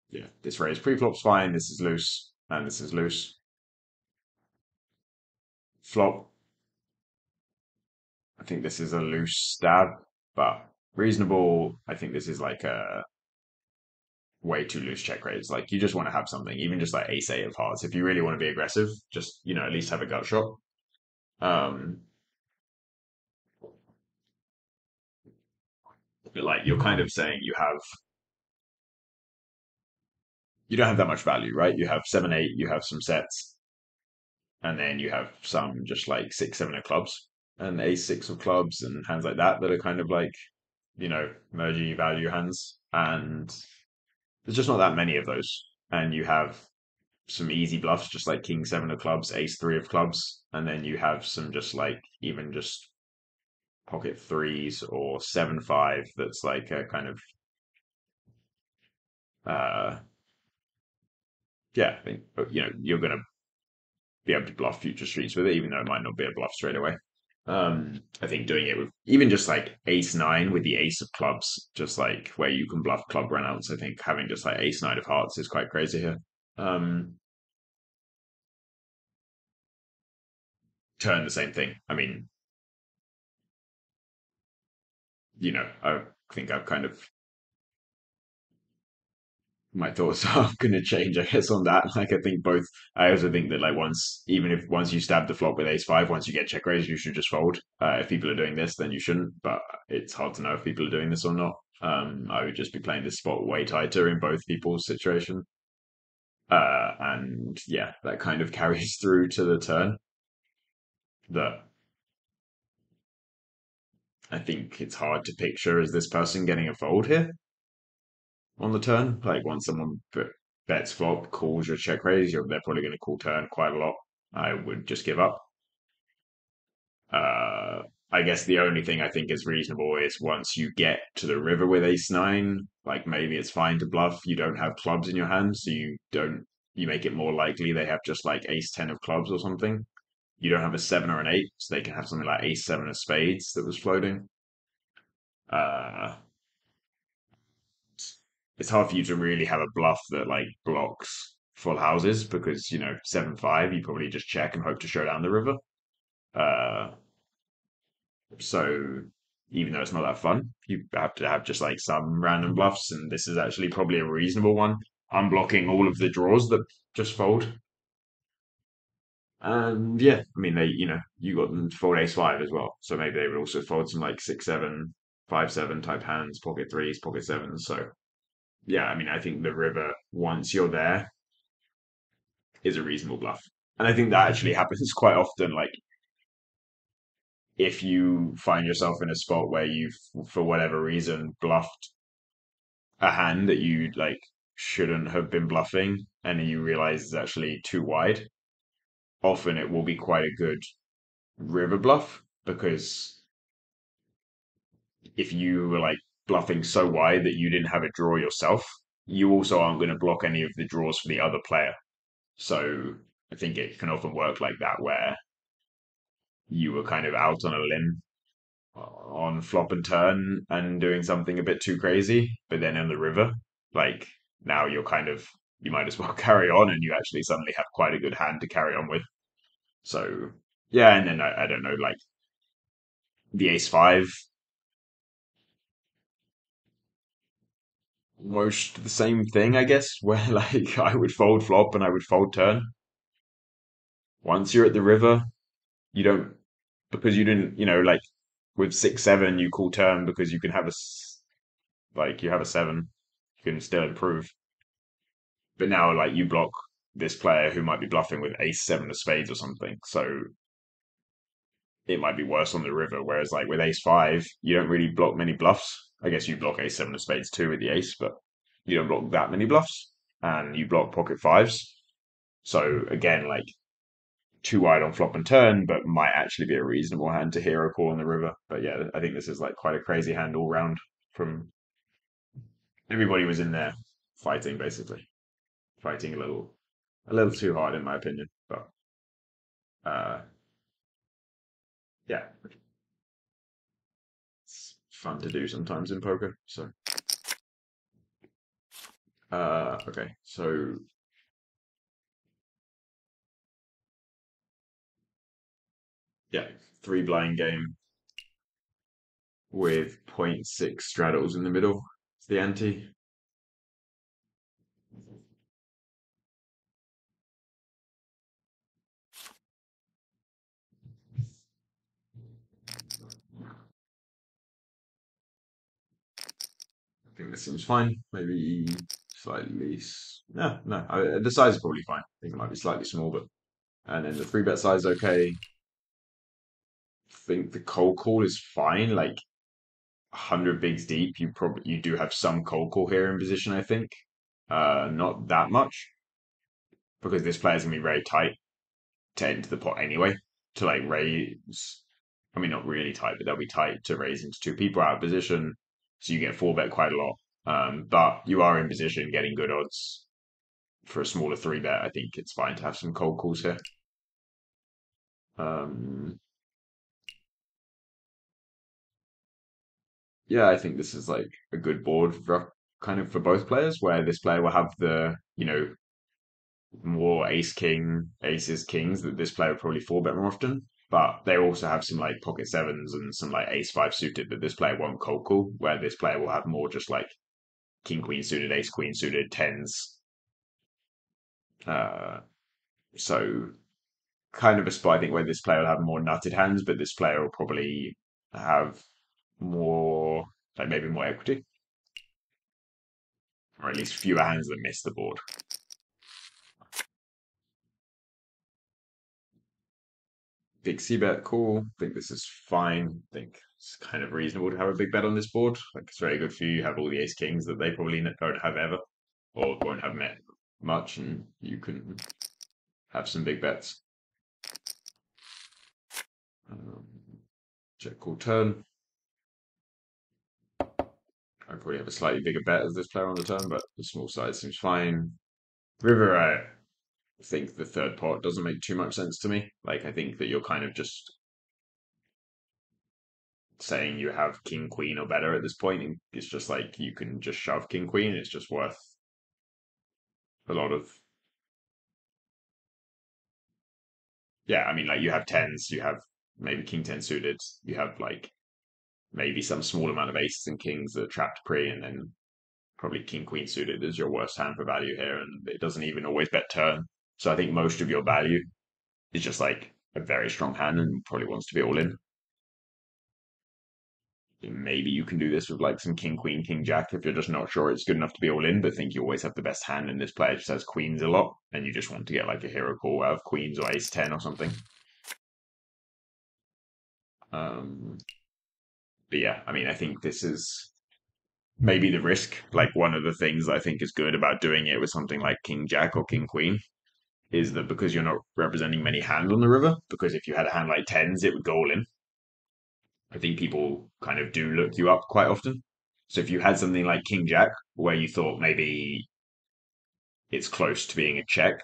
yeah, this raise pre-flop's fine. This is loose, and this is loose. Flop. I think this is a loose stab, but reasonable. I think this is like a way too loose check raise. Like you just want to have something, even just like ace eight of hearts. If you really want to be aggressive, just you know at least have a gut shot. Um, but like you're kind of saying you don't have that much value, right? You have 7-8, you have some sets, and then you have some just like 6, 7 of clubs and ace six of clubs and hands like that that are kind of like, you know, mergey value hands. And there's just not that many of those. And you have some easy bluffs, just like king seven of clubs, ace three of clubs, and then you have some just like even just pocket threes or 7-5 that's like a kind of uh yeah, I think you know you're gonna be able to bluff future streets with it, even though it might not be a bluff straight away. I think doing it with even just like ace nine with the ace of clubs, just like where you can bluff club runouts. I think having just like ace nine of hearts is quite crazy here. Um, Turn the same thing. I mean, you know, I think I've kind of my thoughts are going to change, I guess, on that. Like, I think both. I also think that like even if once you stab the flop with ace five, once you get check raised, you should just fold. If people are doing this, then you shouldn't. But it's hard to know if people are doing this or not. I would just be playing this spot way tighter in both people's situation. And yeah, that kind of carries through to the turn. that I think it's hard to picture as this person getting a fold here on the turn. Like once someone bets flop, calls your check raise, they're probably going to call turn quite a lot. I would just give up. I guess the only thing I think is reasonable is once you get to the river with ace nine, like maybe it's fine to bluff. You don't have clubs in your hand, so you make it more likely they have just like ace 10 of clubs or something. You don't have a seven or an eight, so they can have something like ace seven of spades that was floating. Uh, it's hard for you to really have a bluff that like blocks full houses because 7-5 you probably just check and hope to show down the river. Uh, so even though it's not that fun, you have to have just like some random bluffs, and this is actually probably a reasonable one. I'm blocking all of the draws that just fold. And yeah, I mean you got them to fold ace five as well, so maybe they would also fold some like 6-7, 5-7 type hands, pocket threes, pocket sevens. So yeah, I mean I think the river once you're there is a reasonable bluff. And I think that actually happens quite often. Like, if you find yourself in a spot where you've, for whatever reason, bluffed a hand that you like shouldn't have been bluffing, and you realize it's actually too wide, often it will be quite a good river bluff because if you were like bluffing so wide that you didn't have a draw yourself, you also aren't going to block any of the draws for the other player. So I think it can often work like that, where you were kind of out on a limb on flop and turn and doing something a bit too crazy, but then in the river, like now you might as well carry on, and you actually suddenly have quite a good hand to carry on with. So yeah, and then I don't know, like the ace five, almost the same thing, I guess, where like I would fold flop and I would fold turn. Once you're at the river, you don't, because you didn't, like with 6-7 you call turn because you can have like you have a seven, you can still improve. But now, like, you block this player who might be bluffing with ace seven of spades or something. So it might be worse on the river. Whereas, like, with ace five, you don't really block many bluffs. I guess you block ace seven of spades too with the ace, but you don't block that many bluffs. And you block pocket fives. So again, like, too wide on flop and turn, but might actually be a reasonable hand to hero call on the river. But yeah, I think this is like quite a crazy hand all round. From everybody was in there fighting, basically fighting a little too hard in my opinion. But uh, yeah, it's fun to do sometimes in poker. So okay, so yeah, three blind game with 0.6 straddles in the middle. It's the ante. I think this seems fine. Maybe slightly. No. The size is probably fine. I think it might be slightly small, but and then the three bet size okay. I think the cold call is fine. Like 100 bigs deep, you do have some cold call here in position. I think, not that much because this player's gonna be very tight to enter the pot anyway. To like raise, I mean, not really tight, but they'll be tight to raise into two people out of position, so you get four bet quite a lot. But you are in position, getting good odds for a smaller three bet. I think it's fine to have some cold calls here. Um, yeah, I think this is like a good board for kind of for both players, where this player will have the more ace king, aces, kings that this player would probably four bet more often. But they also have some like pocket sevens and some like ace five suited that this player won't cold call, where this player will have more just like king queen suited, ace queen suited, tens. Uh, so kind of a spot I think where this player will have more nutted hands, but this player will probably have more like maybe more equity, or at least fewer hands that miss the board. big C bet, cool. I think this is fine. I think it's kind of reasonable to have a big bet on this board. Like it's very good for you. You have all the ace kings that they probably don't have ever, or won't have met much, and you can have some big bets. Check call turn. I probably have a slightly bigger bet as this player on the turn, but the small size seems fine. River, I think the third pot doesn't make too much sense to me. Like, I think that you're kind of just saying you have king, queen or better at this point. And it's just like you can just shove king, queen. It's just worth a lot of. Yeah, I mean, like you have tens, you have maybe king 10 suited, you have like maybe some small amount of aces and kings that are trapped pre, and then probably king queen suited is your worst hand for value here, and it doesn't even always bet turn. So I think most of your value is just like a very strong hand and probably wants to be all in. Maybe you can do this with like some king queen king jack if you're just not sure it's good enough to be all in, but think you always have the best hand, and this player just has queens a lot, and you just want to get like a hero call out of queens or ace 10 or something. But yeah, I mean, I think this is maybe the risk. Like one of the things I think is good about doing it with something like king jack or king queen is that because you're not representing many hands on the river, because if you had a hand like tens, it would go all in. I think people kind of do look you up quite often. So if you had something like king jack where you thought maybe it's close to being a check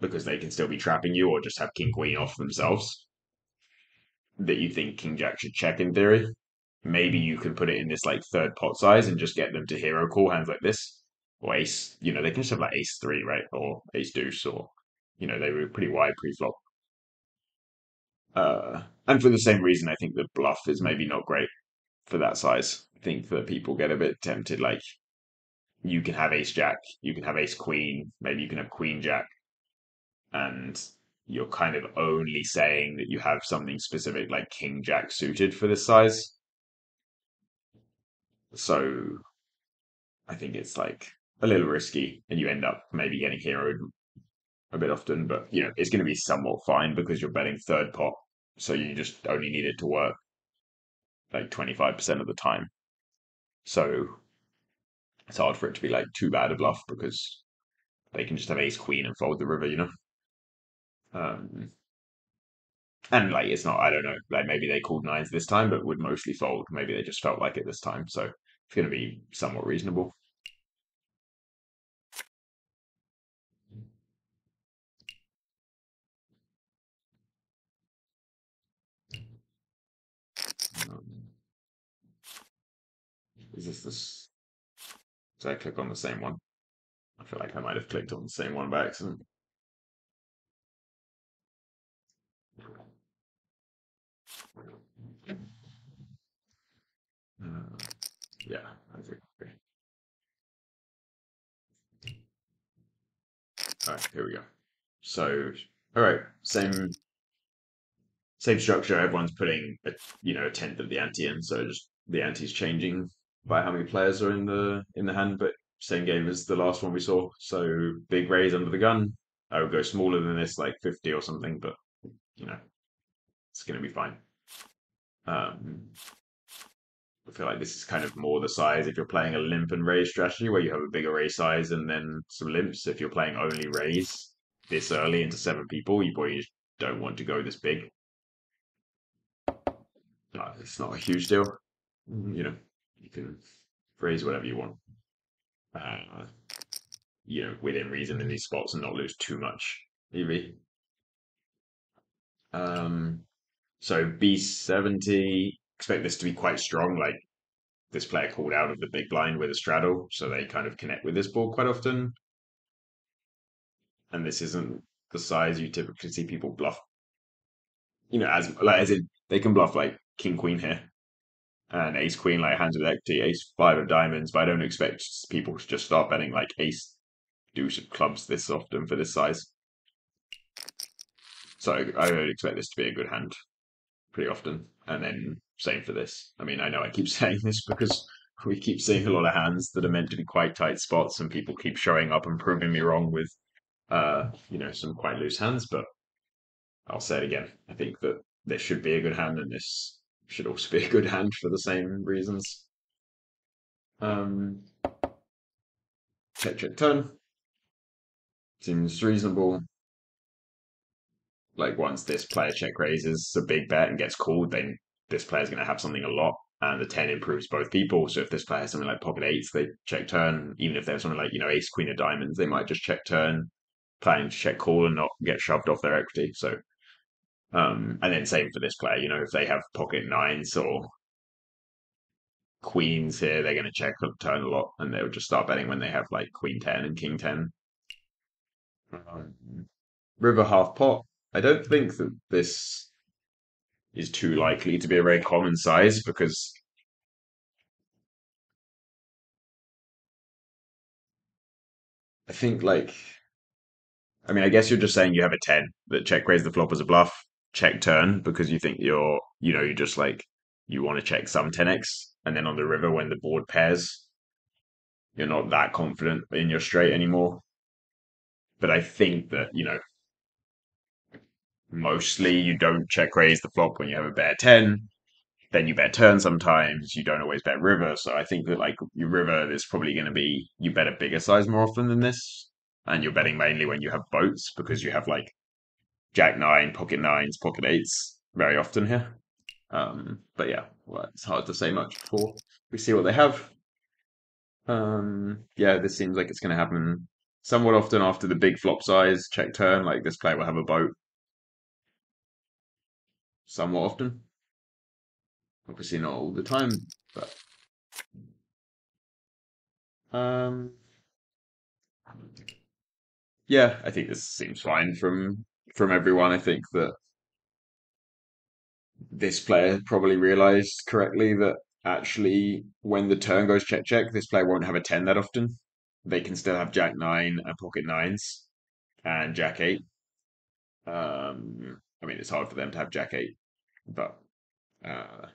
because they can still be trapping you or just have king queen off themselves, that you think king jack should check in theory, maybe you can put it in this like third pot size and just get them to hero call hands like this or ace. You know, they can just have like ace three, right, or ace deuce, or they were pretty wide pre-flop. And for the same reason, I think the bluff is maybe not great for that size. I think that people get a bit tempted. Like you can have ace jack, you can have ace queen, maybe you can have queen jack, and you're kind of only saying that you have something specific like king jack suited for this size. So I think it's like a little risky, and you end up maybe getting heroed a bit often. But it's going to be somewhat fine because you're betting third pot, so you just only need it to work like 25% of the time. So it's hard for it to be like too bad a bluff because they can just have ace queen and fold the river. Um, and like it's not, I don't know, like maybe they called nines this time, but would mostly fold. Maybe they just felt like it this time, so it's going to be somewhat reasonable. Is this? Did I click on the same one? I feel like I might have clicked on the same one by accident. Yeah, I think. All right, here we go. So, all right, same structure. Everyone's putting a tenth of the ante in, so just the ante's changing by how many players are in the hand, but same game as the last one we saw. So big raise under the gun. I would go smaller than this, like 50 or something, but it's going to be fine. I feel like this is kind of more the size if you're playing a limp and raise strategy where you have a bigger raise size and then some limps. If you're playing only raise this early into 7 people, you probably just don't want to go this big. It's not a huge deal. You can raise whatever you want. Within reason in these spots and not lose too much EV. So B70, expect this to be quite strong. Like this player called out of the big blind with a straddle, so they kind of connect with this board quite often. And this isn't the size you typically see people bluff. As in they can bluff like king queen here and ace queen, like hands with equity, ace five of diamonds, but I don't expect people to just start betting like ace deuce of clubs this often for this size. So I would expect this to be a good hand pretty often. And then same for this. I mean, I know I keep saying this because we keep seeing a lot of hands that are meant to be quite tight spots, and people keep showing up and proving me wrong with some quite loose hands. But I'll say it again. I think that this should be a good hand, and this should also be a good hand for the same reasons. Check, check, turn. Seems reasonable. Like once this player check raises a big bet and gets called, then this player's going to have something a lot, and the 10 improves both people. So if this player has something like pocket eights, they check turn. Even if they have something like, ace, queen of diamonds, they might just check turn, planning to check call and not get shoved off their equity. So, and then same for this player, if they have pocket nines or queens here, they're going to check turn a lot, and they'll just start betting when they have like queen 10 and king 10. River half pot. I don't think that this is too likely to be a very common size because I think I guess you're just saying you have a 10 that check raise the flop as a bluff, check turn because you think you're just like you want to check some 10x, and then on the river when the board pairs, you're not that confident in your straight anymore. But I think that, mostly you don't check raise the flop when you have a bear 10. Then you bet turn sometimes. You don't always bet river. So I think that your river is probably going to be you bet a bigger size more often than this. And you're betting mainly when you have boats because you have like jack nine, pocket nines, pocket eights very often here. But yeah, well, it's hard to say much before we see what they have. Yeah, this seems like it's going to happen somewhat often after the big flop size check turn. Like this player will have a boat somewhat often. Obviously not all the time, but yeah, I think this seems fine from everyone. I think that this player probably realized correctly that actually when the turn goes check check, this player won't have a 10 that often. They can still have jack nine and pocket nines and jack eight. It's hard for them to have jack eight, but uh,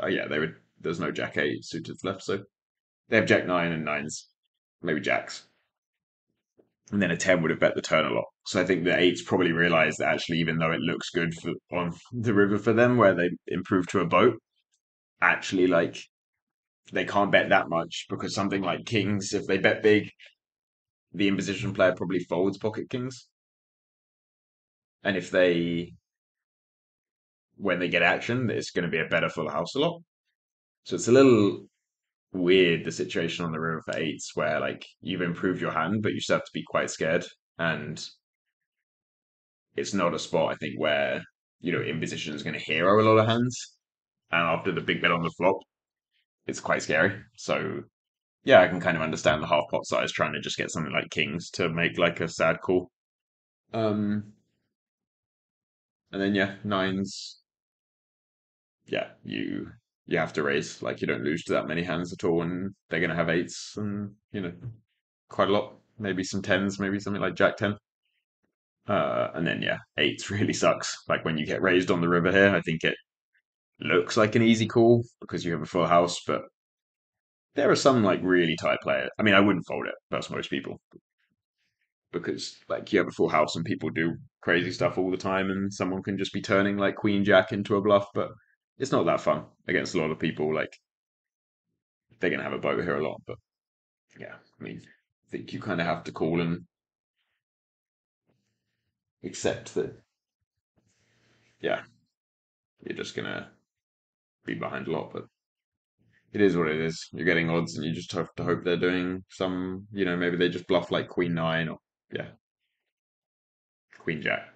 yeah, they would. There's no jack eight suited left, so they have jack nine and nines, maybe jacks. And then a 10 would have bet the turn a lot. So I think the eights probably realized that actually, even though it looks good on the river for them, where they improve to a boat, actually, they can't bet that much because something like kings, if they bet big, the imposition player probably folds pocket kings. And when they get action, it's going to be a better full house a lot. So it's a little weird, the situation on the river for eights, where you've improved your hand, but you still have to be quite scared. And it's not a spot, I think, where, imposition is going to hero a lot of hands. And after the big bet on the flop, it's quite scary. So, yeah, I can kind of understand the half pot size trying to just get something like kings to make like a sad call. And then, yeah, nines. Yeah, you have to raise. You don't lose to that many hands at all, and they're going to have eights and, quite a lot. Maybe some tens, maybe something like jack 10. And then, yeah, eights really sucks. Like when you get raised on the river here, I think it looks like an easy call because you have a full house, but there are some really tight players. I wouldn't fold it. That's most people because you have a full house and people do crazy stuff all the time, and someone can just be turning like queen jack into a bluff, but it's not that fun against a lot of people. They're gonna have a boat here a lot, but yeah, I think you kind of have to call and accept that. Yeah, you're just gonna be behind a lot, but it is what it is. You're getting odds, and you just have to hope they're doing some. Maybe they just bluff like queen nine or yeah, queen jack.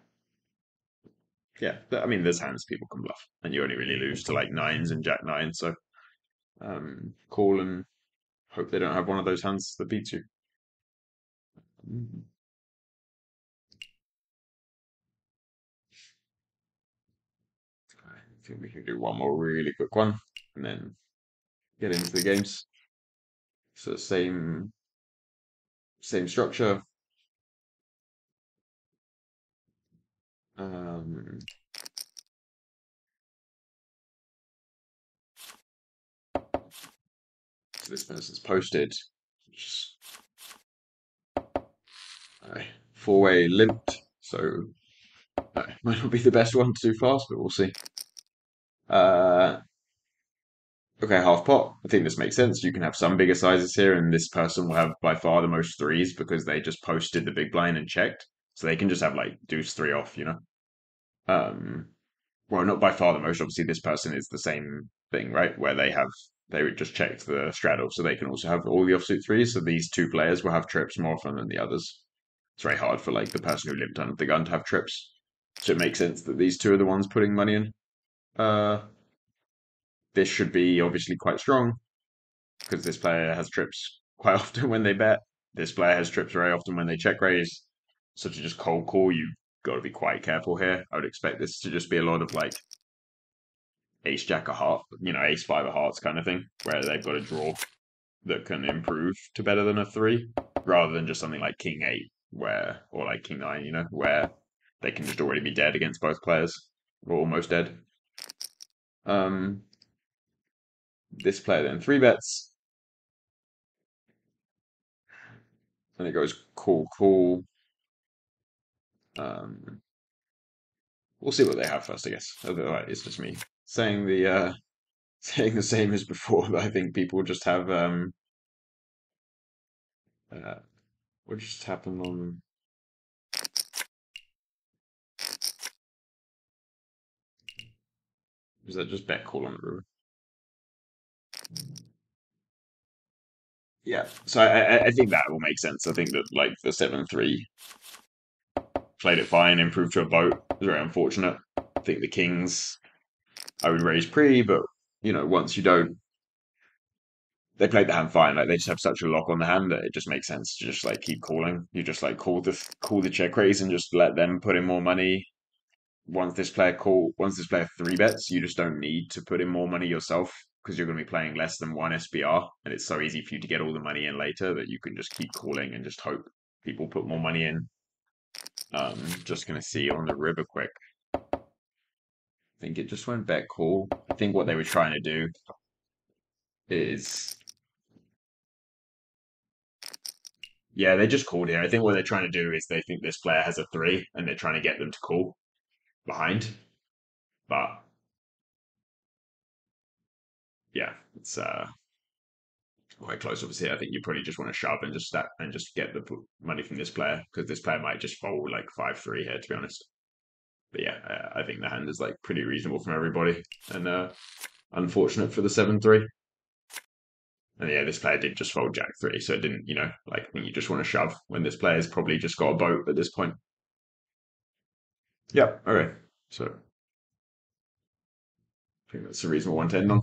Yeah, there's hands people can bluff, and you only really lose to like nines and jack nine. So call and hope they don't have one of those hands that beats you. I think we can do one more really quick one, and then get into the games. So same structure. So this person's posted just four-way limped. So No, might not be the best one to do fast, but we'll see. Uh, okay, half pot. I think this makes sense. You can have some bigger sizes here, and this person will have by far the most threes because they just posted the big blind and checked. So they can just have like deuce three off, you know? Um, well, not by far the most. Obviously, this person is the same thing, right? Where they would just check the straddle, so they can also have all the offsuit threes. So these two players will have trips more often than the others. It's very hard for like the person who limped under the gun to have trips. So it makes sense that these two are the ones putting money in. Uh, this should be obviously quite strong because this player has trips quite often when they bet. This player has trips very often when they check raise. So to just cold call, you've got to be quite careful here. I would expect this to just be a lot of like ace jack of heart, ace five of hearts kind of thing, where they've got a draw that can improve to better than a three, rather than just something like king eight, or like king nine, where they can just already be dead against both players, or almost dead. This player then three bets, and it goes cool. We'll see what they have first, I guess. It's just me saying saying the same as before, but I think people just have what just happened on. Was that just bet call on the river? Yeah, so I think that will make sense. I think that like the 7-3 played it fine, improved to a boat. It was very unfortunate. I think the kings I would raise pre, but once you don't, they played the hand fine. Like they just have such a lock on the hand that it just makes sense to just like keep calling. You just like call the check raise and just let them put in more money. Once this player three bets, you just don't need to put in more money yourself because you're going to be playing less than one SBR, and it's so easy for you to get all the money in later that you can just keep calling and just hope people put more money in. Just going to see on the river quick. I think it just went bet call. I think what they were trying to do is, yeah, they just called here. I think what they're trying to do is they think this player has a three and they're trying to get them to call behind. But yeah, it's quite close. Obviously, I think you probably just want to shove and just stack and just get the money from this player because this player might just fold like 5-3 here, to be honest. But yeah, I think the hand is like pretty reasonable from everybody, and unfortunate for the 7-3. And yeah, this player did just fold Jack 3, so it didn't, like I think you just want to shove when this player's probably just got a boat at this point. Yeah, okay. So I think that's a reasonable one to end on.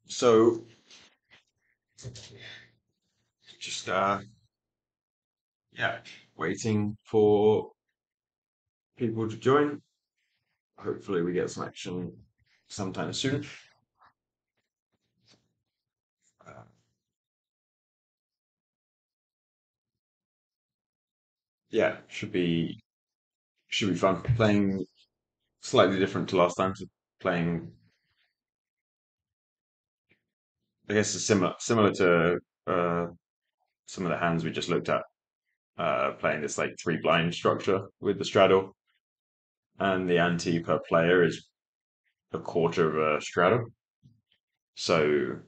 So just yeah, waiting for people to join. Hopefully we get some action sometime soon. Uh, yeah, should be fun. Playing slightly different to last time. So playing, I guess, it's similar to uh, some of the hands we just looked at. Playing this like three blind structure with the straddle, and the ante per player is a quarter of a straddle. So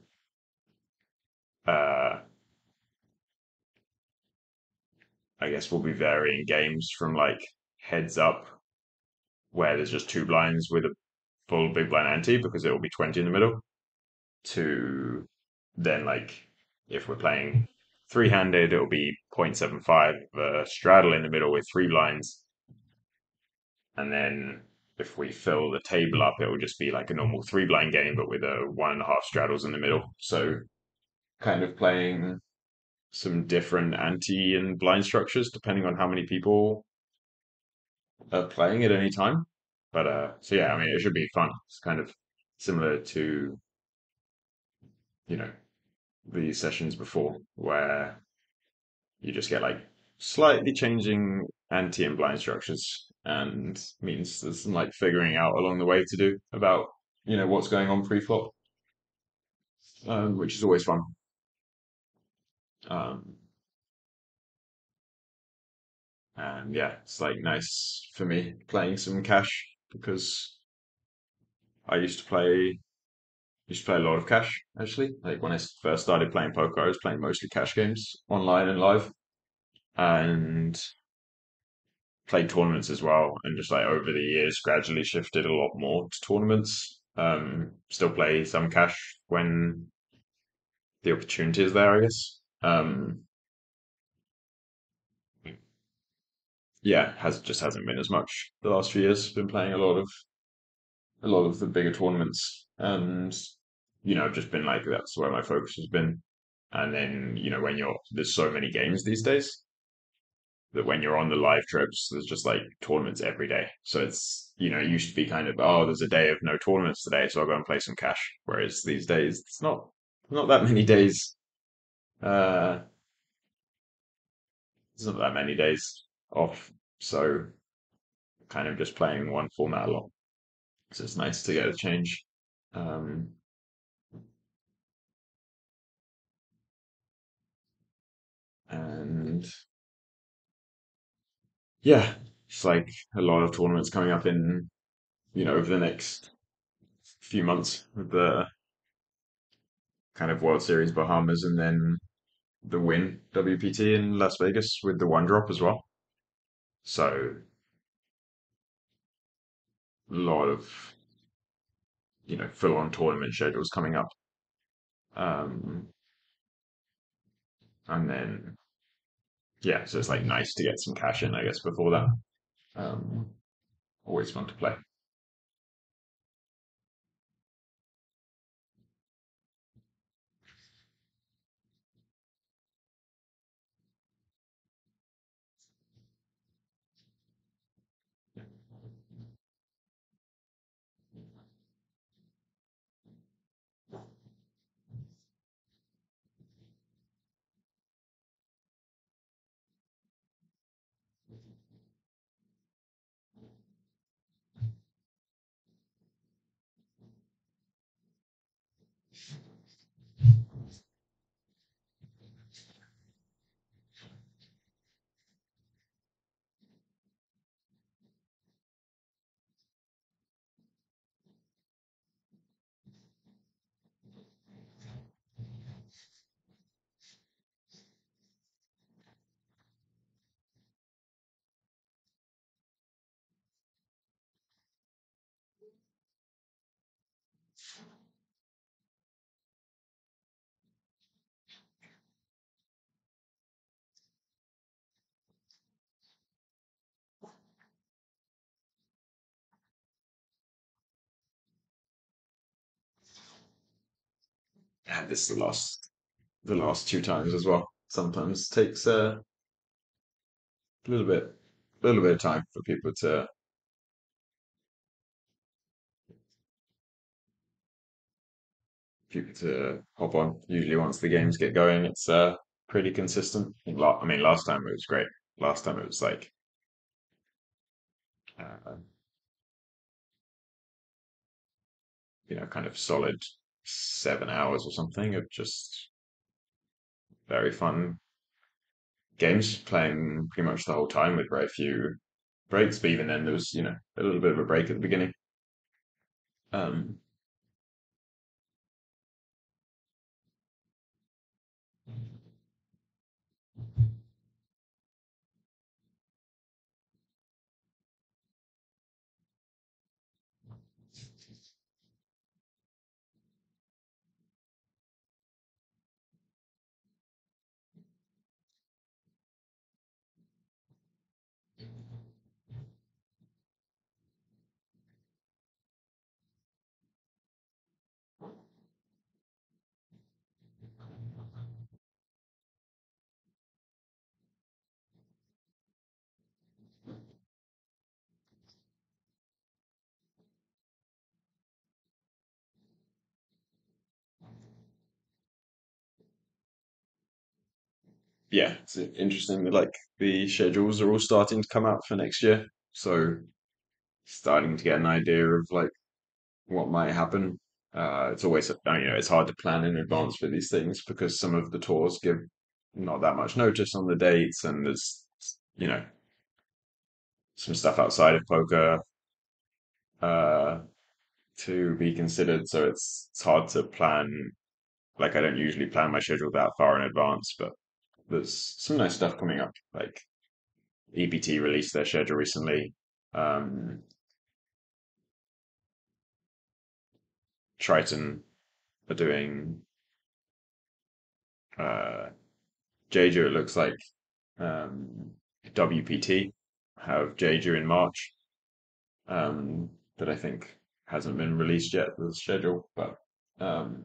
uh, I guess we'll be varying games from like heads up, where there's just two blinds with a full big blind ante because it will be 20 in the middle, to then like if we're playing three-handed, it'll be 0.75 straddle in the middle with three blinds, and then if we fill the table up, it will just be like a normal three blind game, but with a 1.5 straddles in the middle. So kind of playing some different ante and blind structures depending on how many people are playing at any time. But so yeah, I mean, it should be fun. It's kind of similar to, you know, the sessions before, where you just get like slightly changing ante and blind structures, and means there's some like figuring out along the way to do about, what's going on pre-flop, which is always fun. Um, and yeah, it's like nice for me playing some cash because I used to play a lot of cash actually. Like when I first started playing poker, I was playing mostly cash games online and live, and played tournaments as well. And just like over the years, gradually shifted a lot more to tournaments. Still play some cash when the opportunity is there, I guess. Yeah, has just hasn't been as much the last few years. Been playing a lot of the bigger tournaments, and I've just been like that's where my focus has been. And then when there's so many games these days that when you're on the live trips, there's just like tournaments every day. So it used to be kind of, oh, there's a day of no tournaments today, so I'll go and play some cash. Whereas these days, it's not that many days. Uh, it's not that many days off. So kind of just playing one format a lot. So it's nice to get a change. Um, and yeah, it's like a lot of tournaments coming up in, over the next few months with the kind of World Series Bahamas, and then the Win WPT in Las Vegas with the one drop as well. So a lot of full on tournament schedules coming up. Um, and then yeah, so it's like nice to get some cash in, I guess, before that. Um, Always fun to play. had this the last two times as well. Sometimes takes a little bit of time for people to hop on. Usually, once the games get going, it's pretty consistent. I mean, last time it was great. Last time it was like uh, kind of solid 7 hours or something of just very fun games, playing pretty much the whole time with very few breaks. But even then, there was a little bit of a break at the beginning. Um, yeah, it's interesting that like the schedules are all starting to come out for next year. So starting to get an idea of like what might happen. It's always it's hard to plan in advance for these things because some of the tours give not that much notice on the dates, and there's you know some stuff outside of poker uh, to be considered. So it's hard to plan. Like I don't usually plan my schedule that far in advance, but there's some nice stuff coming up. Like EPT released their schedule recently. Um, Triton are doing uh, Jeju. It looks like um, WPT have Jeju in March, that I think hasn't been released yet. The schedule, but um,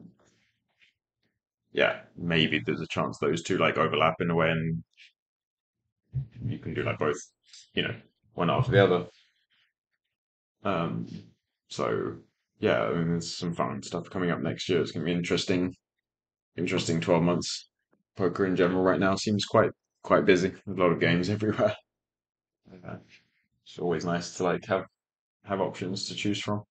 yeah, maybe there's a chance those two like overlap in a way, and you can do like both, one after the other. Um, so yeah, I mean, there's some fun stuff coming up next year. It's going to be interesting 12 months. Poker in general right now seems quite busy. A lot of games everywhere. Uh, it's always nice to like have options to choose from.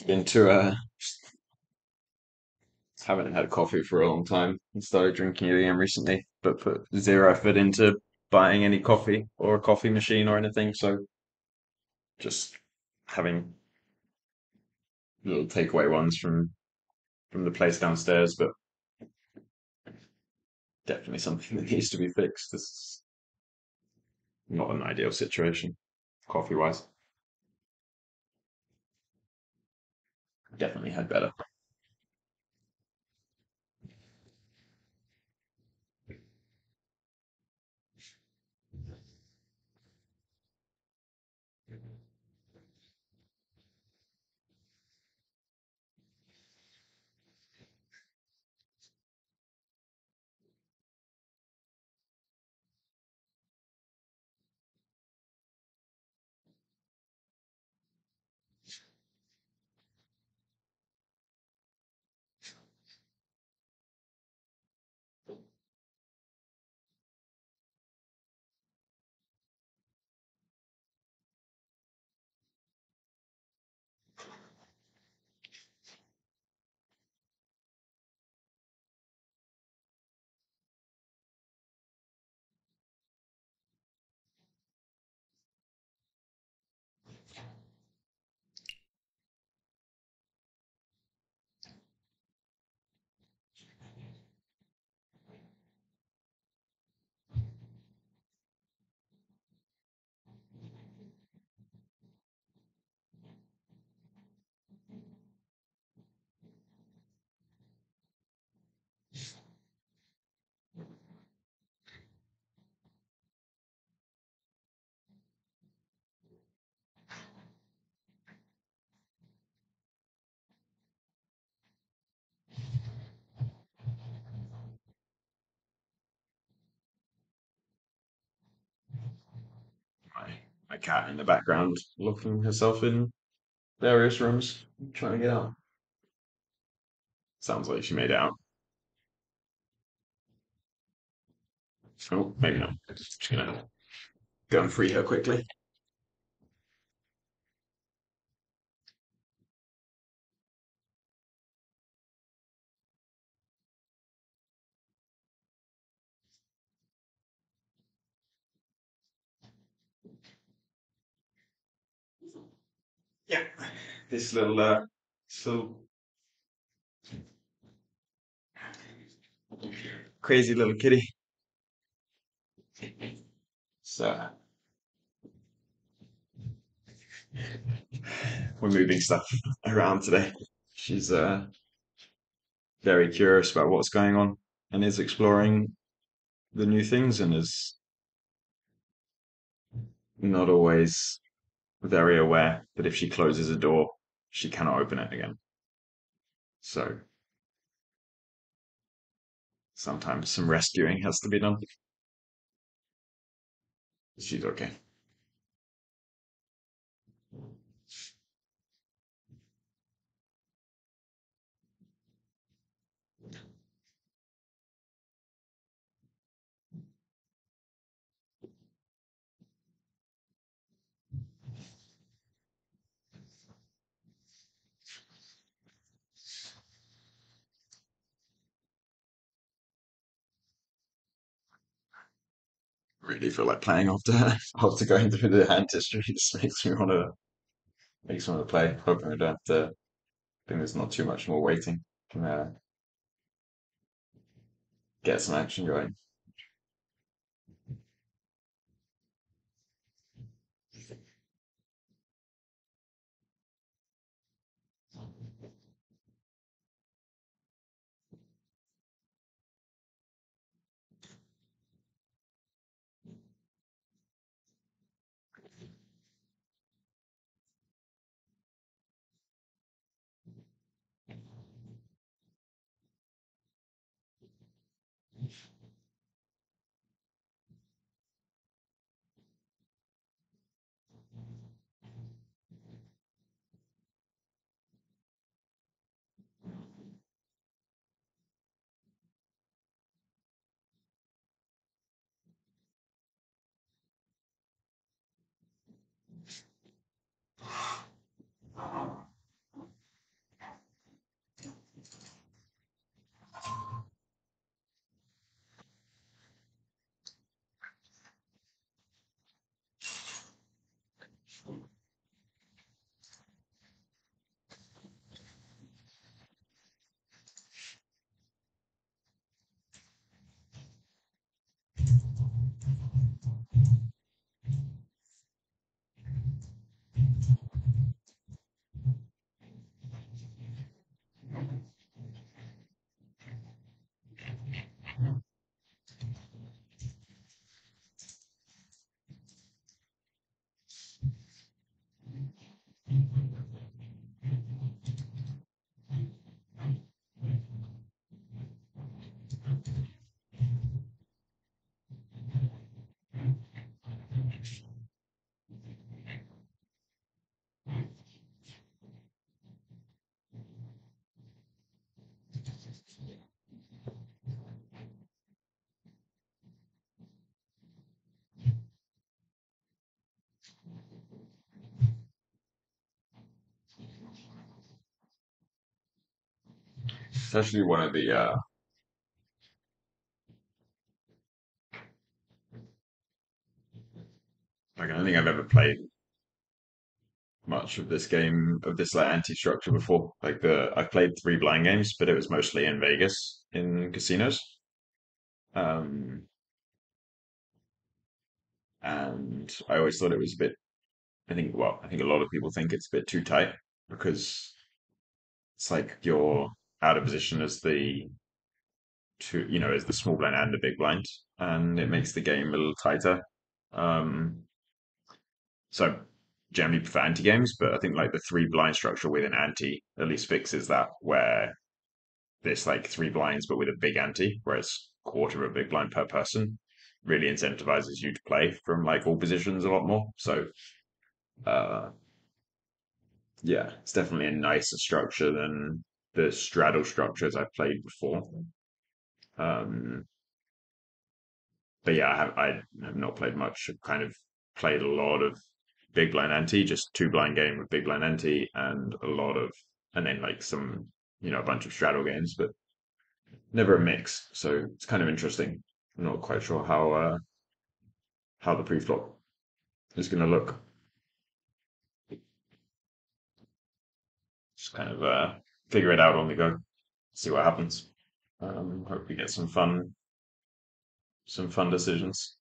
into haven't had coffee for a long time and started drinking it again recently, but put zero effort into buying any coffee or a coffee machine or anything. So just having little takeaway ones from the place downstairs, but definitely something that needs to be fixed. This is not an ideal situation, coffee wise. Definitely had better. My cat in the background locking herself in various rooms, trying to get out. Sounds like she made it out. Oh, maybe not. Just gonna go and free her quickly. Yeah, this little crazy little kitty. So we're moving stuff around today. She's very curious about what's going on and is exploring the new things and is not always very aware that if she closes a door, she cannot open it again. So sometimes some rescuing has to be done. She's okay. Really feel like playing after after going through the hand history. This makes me want to play. Hoping I don't have to. I think there's not too much more waiting. Can get some action going. It's actually one of the like I don't think I've ever played much of this game of this like anti-structure before. Like I've played three blind games, but it was mostly in Vegas in casinos. Um, and I always thought it was a bit. I think a lot of people think it's a bit too tight because it's like you're out of position as the as the small blind and the big blind, and it makes the game a little tighter. Um, so I generally prefer anti games, but I think like the three blind structure with an anti at least fixes that where this like three blinds but with a big ante, where it's quarter of a big blind per person, really incentivizes you to play from like all positions a lot more. So uh, yeah, it's definitely a nicer structure than the straddle structures I've played before. Um, but yeah, I have not played much. I've kind of played a lot of big blind ante, just two blind game with big blind ante, and a lot of, and then like some, a bunch of straddle games, but never a mix. So it's kind of interesting. I'm not quite sure how the pre-flop is going to look. Just kind of figure it out on the go, see what happens. Hope we get some fun decisions.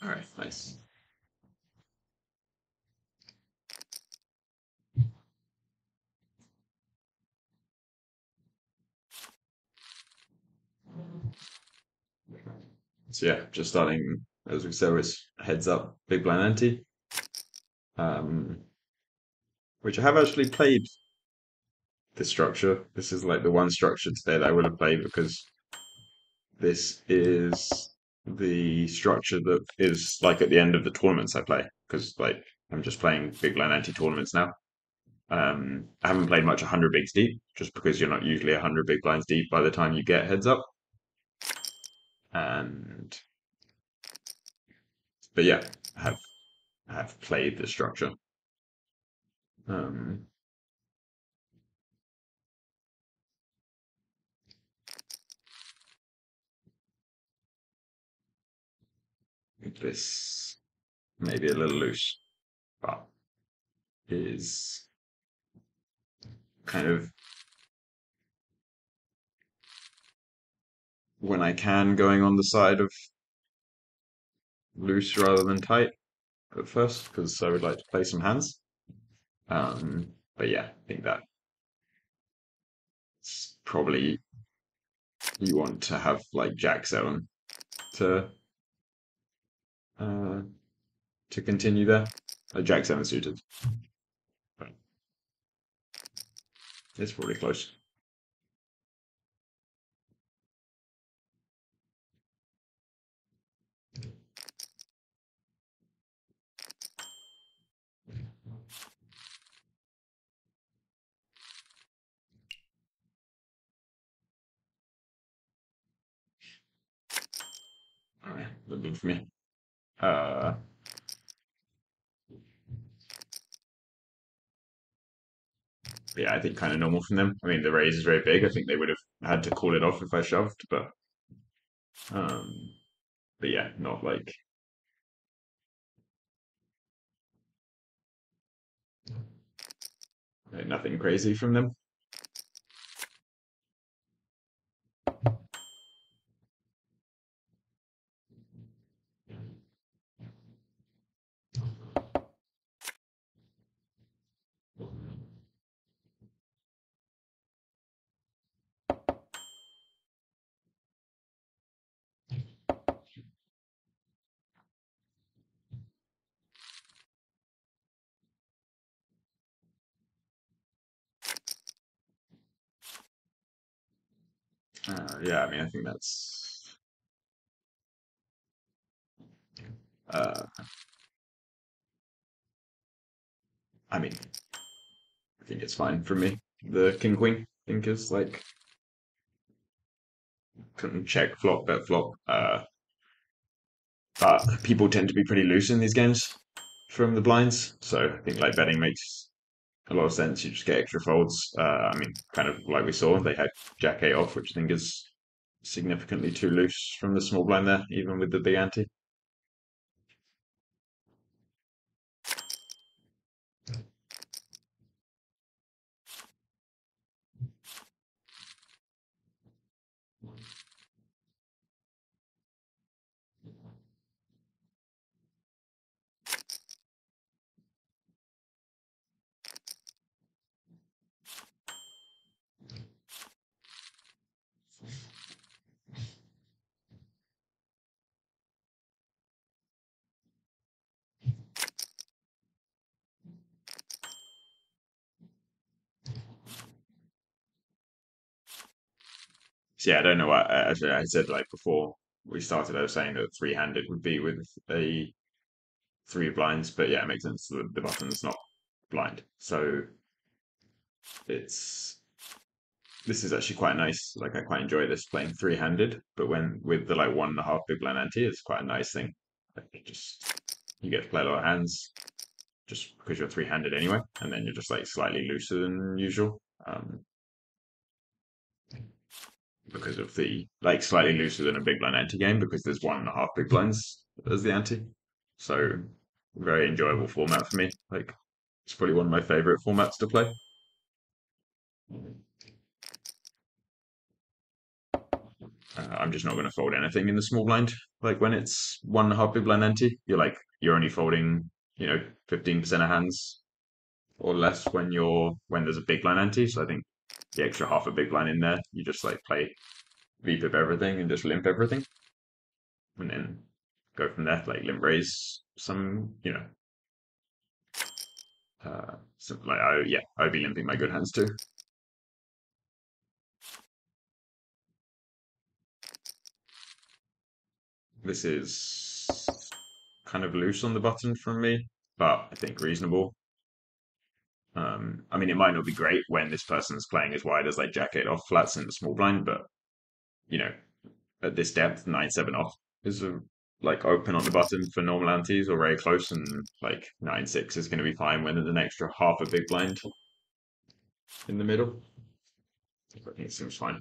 All right, nice. So yeah, just starting as we said with heads up, big blind ante, um, which I have actually played this structure. This is like the one structure today that I will have played because this is the structure that is like at the end of the tournaments I play because like I'm just playing big blind ante tournaments now. I haven't played much 100 bigs deep just because you're not usually 100 big blinds deep by the time you get heads up. And but yeah, I have played the structure. Um, This may be a little loose, but is kind of when I can going on the side of loose rather than tight at first, because I would like to play some hands. But yeah, I think that's probably you want to have like Jack 7 to continue there. Jack 7 suited. But it's probably close. Alright, that's good for me. Yeah, I think kind of normal from them. I mean, the raise is very big. I think they would have had to call it off if I shoved, um, but yeah, not like nothing crazy from them. Yeah, I mean, I think that's I mean, I think it's fine for me. The king queen, I think is like couldn't check flop, bet flop. But people tend to be pretty loose in these games from the blinds, so I think like betting makes a lot of sense. You just get extra folds. I mean, kind of like we saw, they had Jack 8 off, which I think is significantly too loose from the small blind there, even with the big ante. So yeah, I don't know what actually I said like before we started. I was saying that three-handed would be with a three blinds, but yeah, it makes sense. The button's not blind, so it's this is actually quite nice. Like I quite enjoy this playing three-handed, but when with the like 1.5 big blind ante, it's quite a nice thing. Like just you get to play a lot of hands just because you're three-handed anyway, and then you're just like slightly looser than usual. Because of the like slightly looser than a big blind ante game because there's 1.5 big blinds as the ante. So very enjoyable format for me. Like it's probably one of my favorite formats to play. I'm just not going to fold anything in the small blind. Like when it's 1.5 big blind ante, you're only folding 15% of hands or less when there's a big blind ante. So I think the extra half a big blind in there, you just like play VPIP everything and just limp everything, and then go from there. Like limp raise some, something like I'd be limping my good hands too. This is kind of loose on the button from me, but I think reasonable. I mean, it might not be great when this person's playing as wide as like Jack 8 off flats in the small blind, but you know, at this depth, 9-7 off is like open on the button for normal antes or very close, and like 9-6 is going to be fine when there's an extra half a big blind in the middle. I think it seems fine.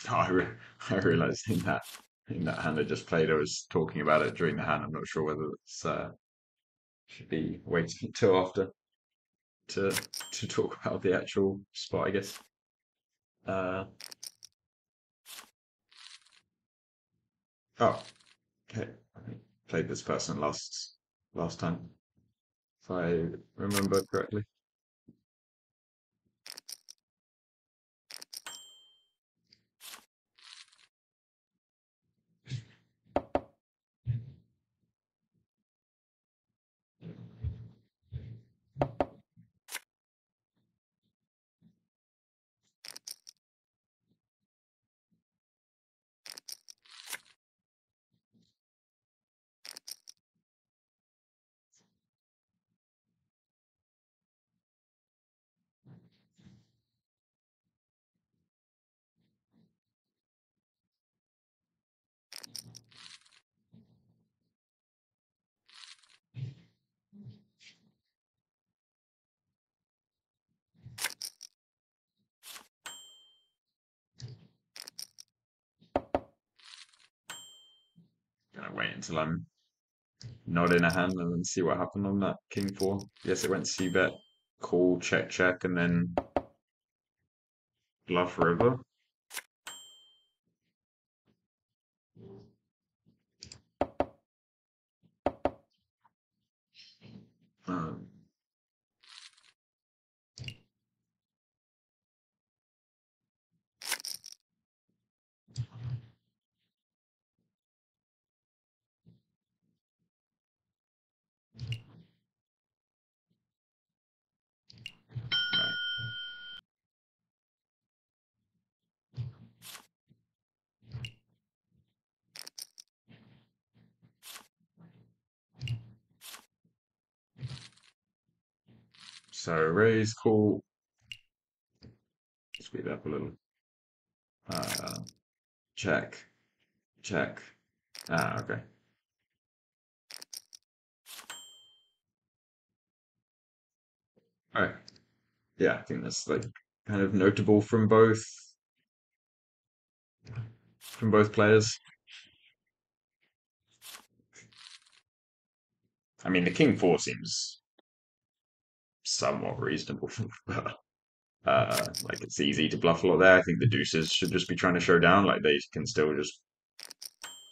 I realized in that hand I just played, I was talking about it during the hand. I'm not sure whether it's should be waiting until after to talk about the actual spot, I guess. Uh, oh, okay. I played this person last time, if I remember correctly. Gonna wait until I'm not in a hand and then see what happened on that king four. Yes, it went c bet, call, check, check, and then bluff river. Um, right. So raise, call, speed up a little. Check, check. Ah, okay. All right. Yeah, I think that's like kind of notable from both players. I mean, the king four seems somewhat reasonable, but like it's easy to bluff a lot there. I think the deuces should just be trying to show down. Like they can still just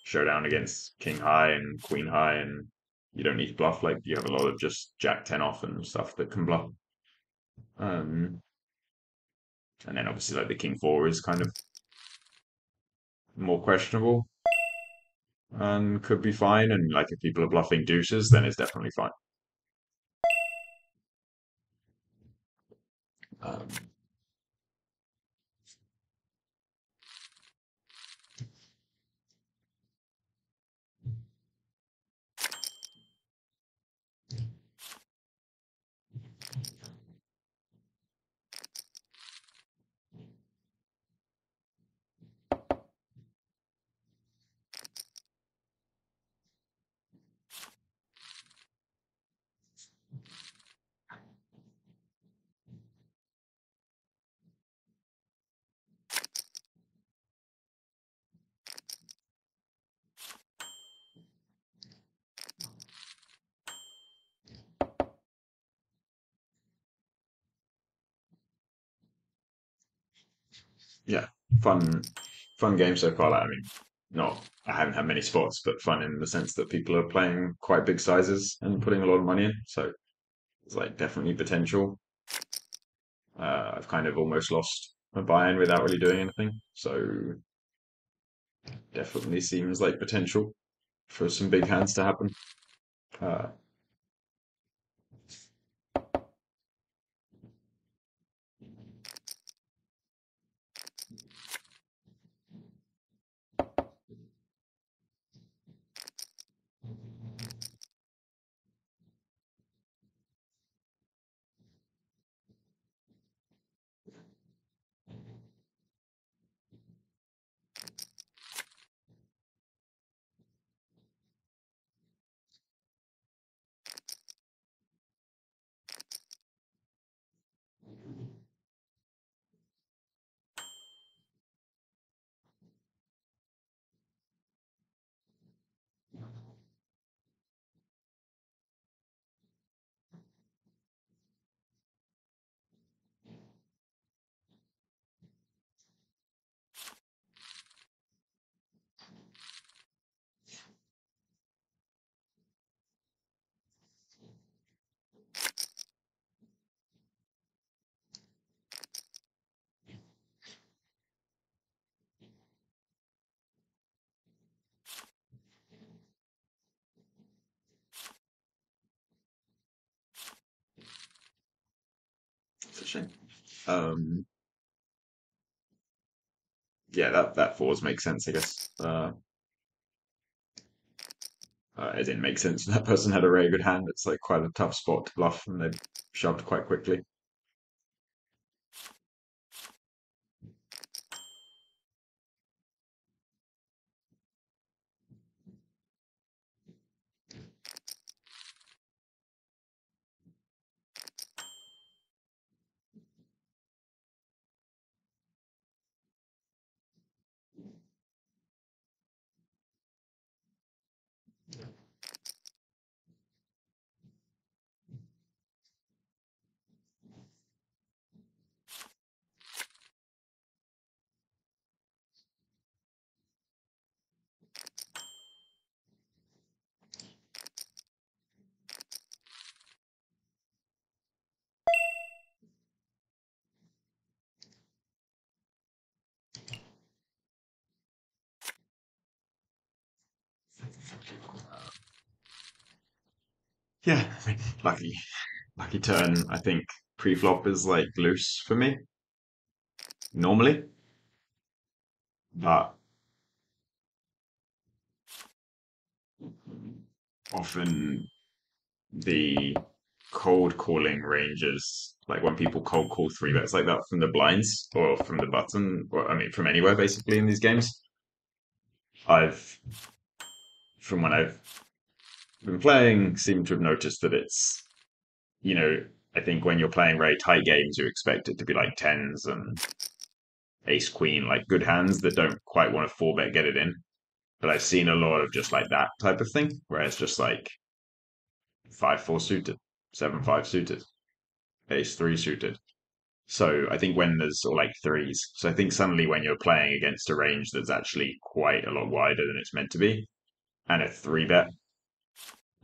show down against king high and queen high, and you don't need to bluff. Like you have a lot of just jack 10 off and stuff that can bluff. And then obviously like the king four is kind of more questionable and could be fine. And like if people are bluffing deuces, then it's definitely fine. Um, yeah, fun game so far. Like, I mean, not I haven't had many spots, but fun in the sense that people are playing quite big sizes and putting a lot of money in. So it's like definitely potential. I've kind of almost lost a buy-in without really doing anything. So definitely seems like potential for some big hands to happen. Uh, Um, yeah, that fours makes sense, I guess. It didn't make sense. That person had a very good hand. It's like quite a tough spot to bluff, and they shoved quite quickly. Yeah, I mean, lucky turn. I think pre-flop is like loose for me normally, but often the cold calling ranges, like when people cold call three bets like that from the blinds or from the button, or I mean from anywhere basically in these games. I've from when I've been playing, seem to have noticed that it's, you know, I think when you're playing very tight games, you expect it to be like tens and ace queen, like good hands that don't quite want to four bet get it in. But I've seen a lot of just like that type of thing, where it's just like 5-4 suited, 7-5 suited, ace-3 suited. So I think when there's or like threes. So I think suddenly when you're playing against a range that's actually quite a lot wider than it's meant to be, and a three bet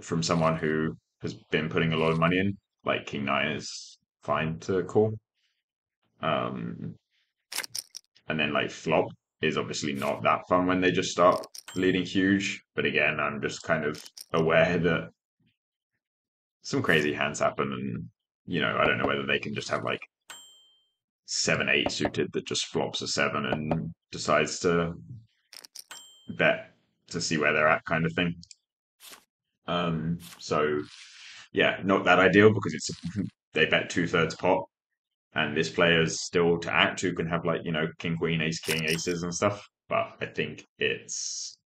from someone who has been putting a lot of money in, like King Nine is fine to call. Um, and then like flop is obviously not that fun when they just start leading huge. But again, I'm just kind of aware that some crazy hands happen, and I don't know whether they can just have like 7-8 suited that just flops a seven and decides to bet to see where they're at, kind of thing. So yeah, not that ideal because it's they bet 2/3 pot, and this player's still to act who can have like king queen ace king aces and stuff. But I think it's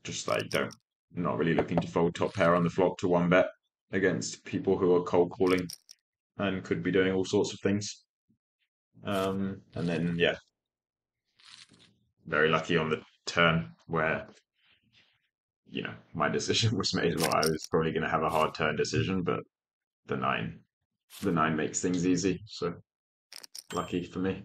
just like don't not really looking to fold top pair on the flop to one bet against people who are cold calling and could be doing all sorts of things. And then very lucky on the turn where my decision was made. Well, I was probably going to have a hard turn decision, but the nine, the nine makes things easy. So lucky for me.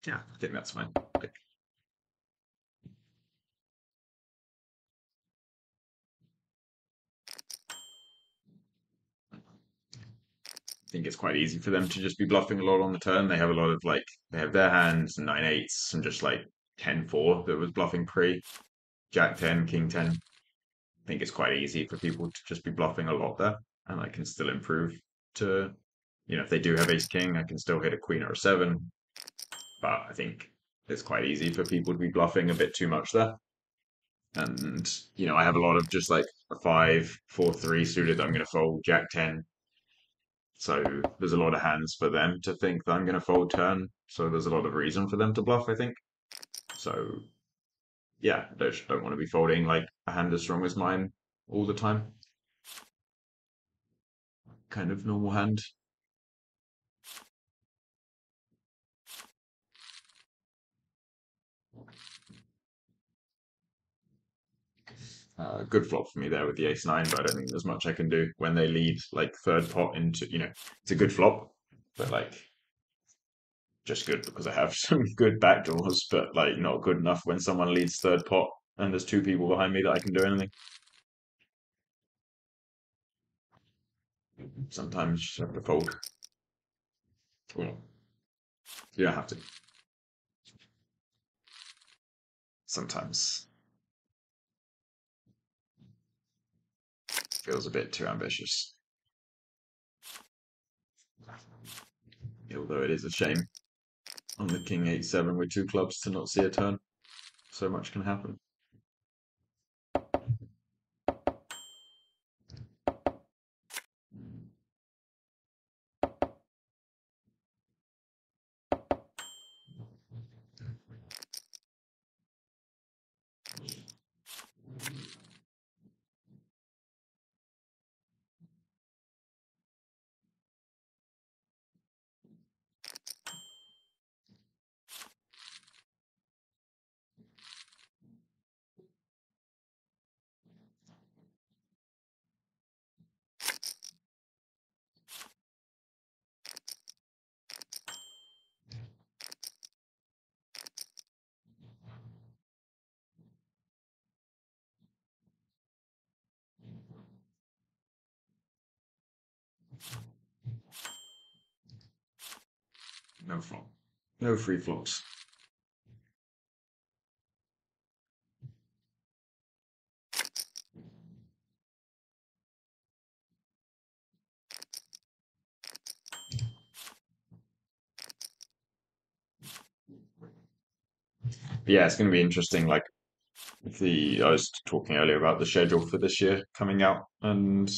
Yeah, I think that's fine. I think it's quite easy for them to just be bluffing a lot on the turn. They have a lot of they have their hands 9/8s and just like 10-4 that was bluffing pre Jack 10, King 10. I think it's quite easy for people to just be bluffing a lot there. and I can still improve to, if they do have ace king, I can still hit a queen or a 7. But I think it's quite easy for people to be bluffing a bit too much there. And, I have a lot of just like a 5, 4, 3 suited that I'm going to fold, Jack 10. So there's a lot of hands for them to think that I'm going to fold turn. So there's a lot of reason for them to bluff, I think. So yeah, I just don't want to be folding like a hand as strong as mine all the time. Kind of normal hand. Good flop for me there with the ace-9, but I don't think there's much I can do when they lead like third pot into, it's a good flop, but like just good because I have some good backdoors, but like not good enough when someone leads third pot and there's 2 people behind me that I can do anything. Sometimes you just have to fold. Well, you don't have to. Sometimes. Feels a bit too ambitious. Although it is a shame on the king 8-7 with 2 clubs to not see a turn. So much can happen. No flop. No free flops. Yeah, it's going to be interesting. Like I was talking earlier about the schedule for this year coming out, and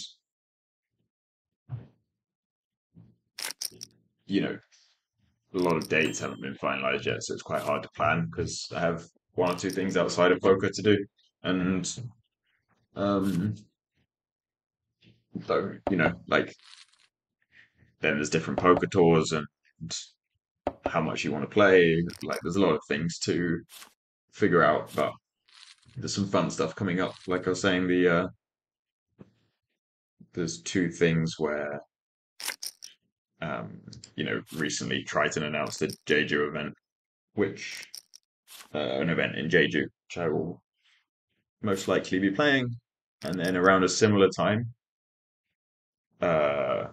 a lot of dates haven't been finalized yet, so it's quite hard to plan because I have 1 or 2 things outside of poker to do, and so like then there's different poker tours and how much you want to play. Like there's a lot of things to figure out, but there's some fun stuff coming up. Like I was saying, there's 2 things where recently Triton announced a Jeju event, which an event in Jeju, which I will most likely be playing, and then around a similar time,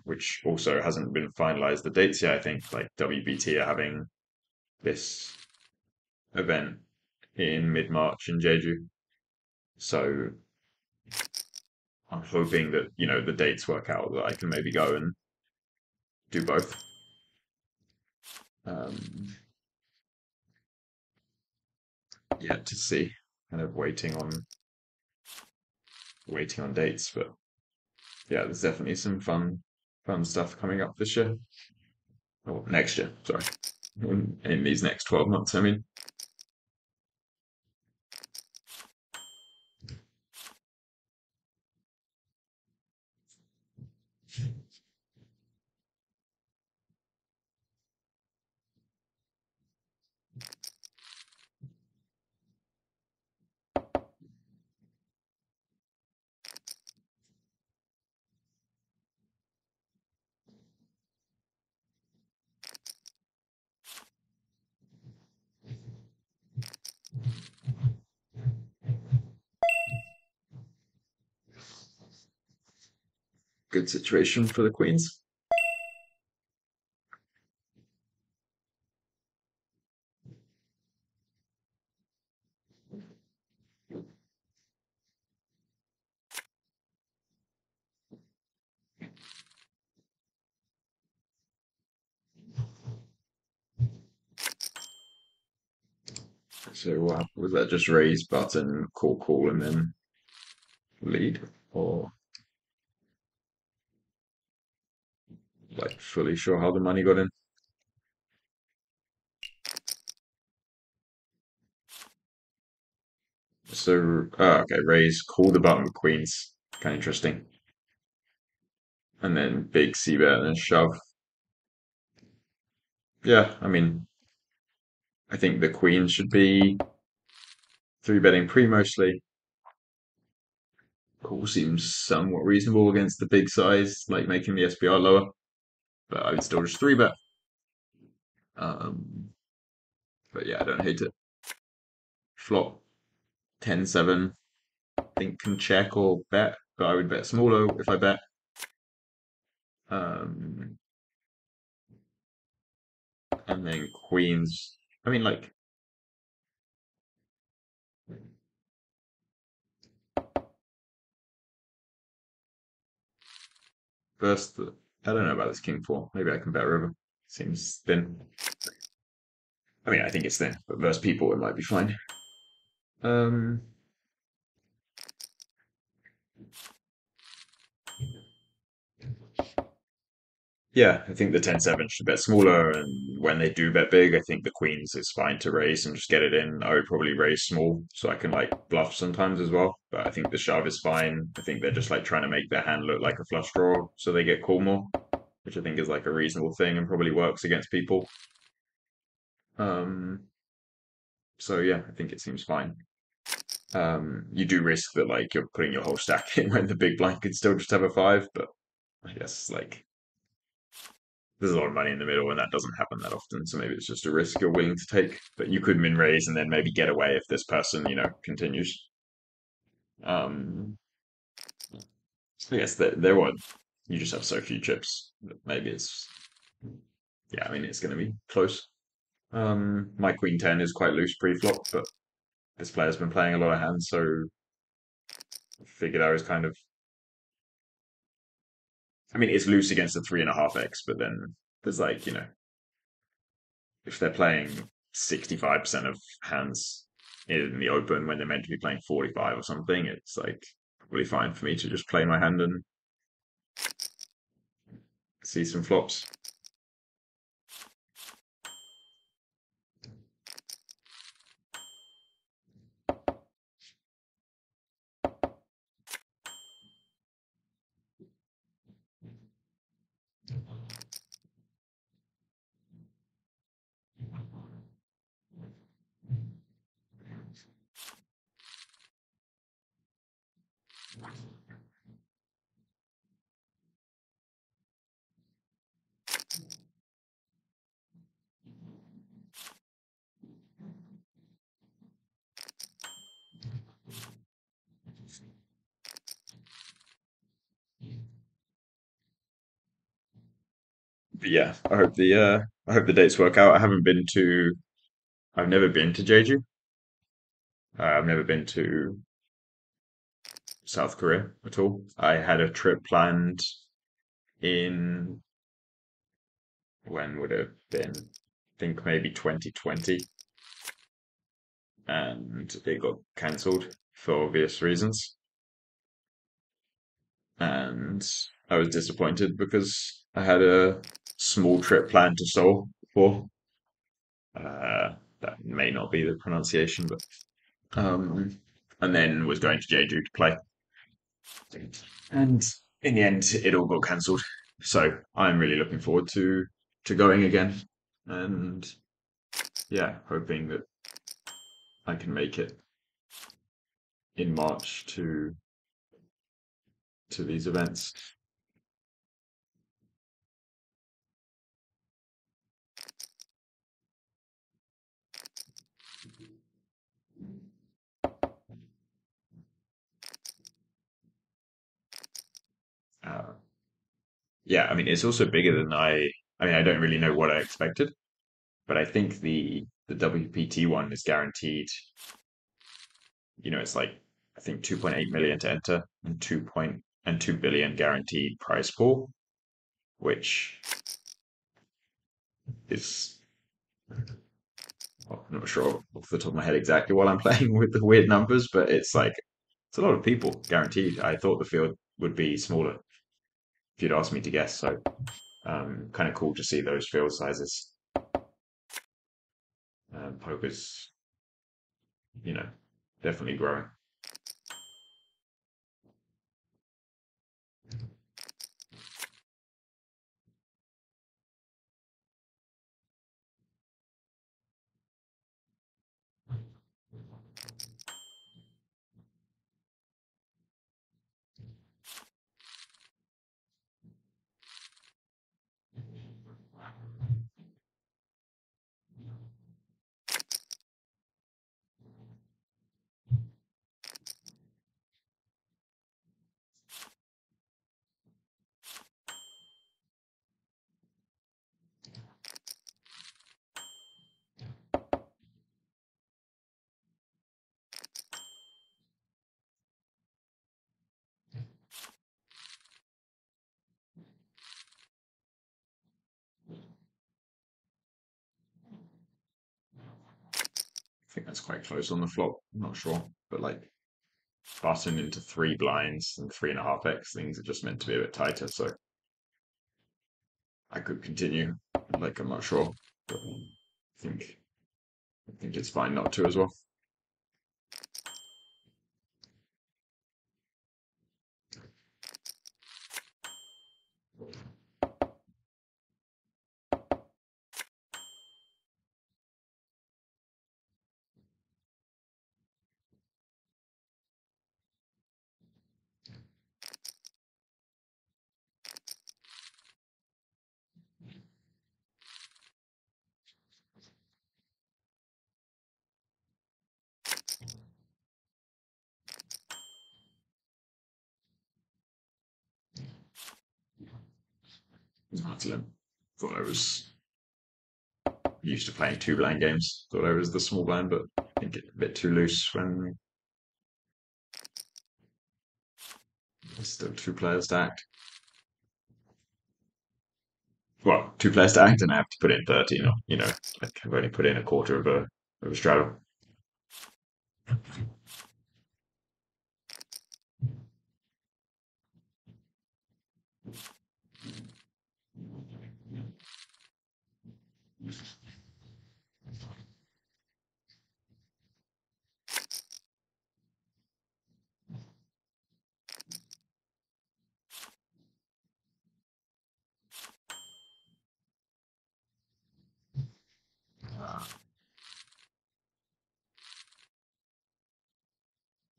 which also hasn't been finalized the dates yet. I think like WBT are having this event in mid-March in Jeju, so I'm hoping that the dates work out that I can maybe go and do both. Yet to see, kind of waiting on dates, but yeah, there's definitely some fun stuff coming up this year. Or next year, sorry. In these next 12 months, I mean. Good situation for the Queens. So what was that? Just raise button, call, and then lead, or like fully sure how the money got in? So okay, raise, call the button with queens, kind of interesting, and then big c bet and then shove. Yeah, I mean, I think the queen should be three betting pre mostly. Call seems somewhat reasonable against the big size, like making the SPR lower, but I would still just three bet. Um, but yeah, I don't hate it. Flop 10-7. I think can check or bet, but I would bet smaller if I bet. Um, and then queens. I mean, like first, I don't know about this king four. Maybe I can bet river. Seems thin. I mean, I think it's thin, but versus people, it might be fine. Um, yeah, I think the 10-7 should bet smaller, and when they do bet big, I think the queens is fine to raise and just get it in. I would probably raise small so I can like bluff sometimes as well. But I think the shove is fine. I think they're just like trying to make their hand look like a flush draw so they get call more, which I think is like a reasonable thing and probably works against people. Um, so yeah, I think it seems fine. You do risk that like you're putting your whole stack in when the big blind could still just have a five, but I guess like there's a lot of money in the middle and that doesn't happen that often, so maybe it's just a risk you're willing to take. But you could min raise and then maybe get away if this person, continues. I guess that there were you just have so few chips that maybe it's yeah, I mean it's gonna be close. My queen 10 is quite loose pre-flop, but this player's been playing a lot of hands, so I figured I was kind of I mean it's loose against a 3.5x, but then there's like, if they're playing 65% of hands in the open when they're meant to be playing 45 or something, it's like probably fine for me to just play my hand and see some flops. But yeah, I hope the dates work out. I've never been to Jeju. I've never been to South Korea at all. I had a trip planned in when would it have been? I think maybe 2020, and it got cancelled for obvious reasons. And I was disappointed because I had a small trip planned to Seoul before. That may not be the pronunciation, but and then was going to Jeju to play. And in the end, it all got cancelled. So I'm really looking forward to going again, and yeah, hoping that I can make it in March to these events. Uh, yeah, I mean, it's also bigger than I mean, I don't really know what I expected, but I think the WPT one is guaranteed. It's like I think 2.8 million to enter and 2 billion guaranteed prize pool, which is I'm not sure off the top of my head exactly what I'm playing with the weird numbers, but it's like it's a lot of people guaranteed. I thought the field would be smaller if you'd asked me to guess. So kind of cool to see those field sizes. Poker's, definitely growing. I think that's quite close on the flop. I'm not sure, but like button into 3 blinds and 3.5x things are just meant to be a bit tighter. So I could continue. Like I'm not sure, but I think it's fine not to as well. Thought I was used to playing 2 blind games. Thought I was the small blind, but I think it's a bit too loose when there's still 2 players stacked. Well, 2 players stacked, and I have to put in 13. Or, like I've only put in a quarter of a straddle.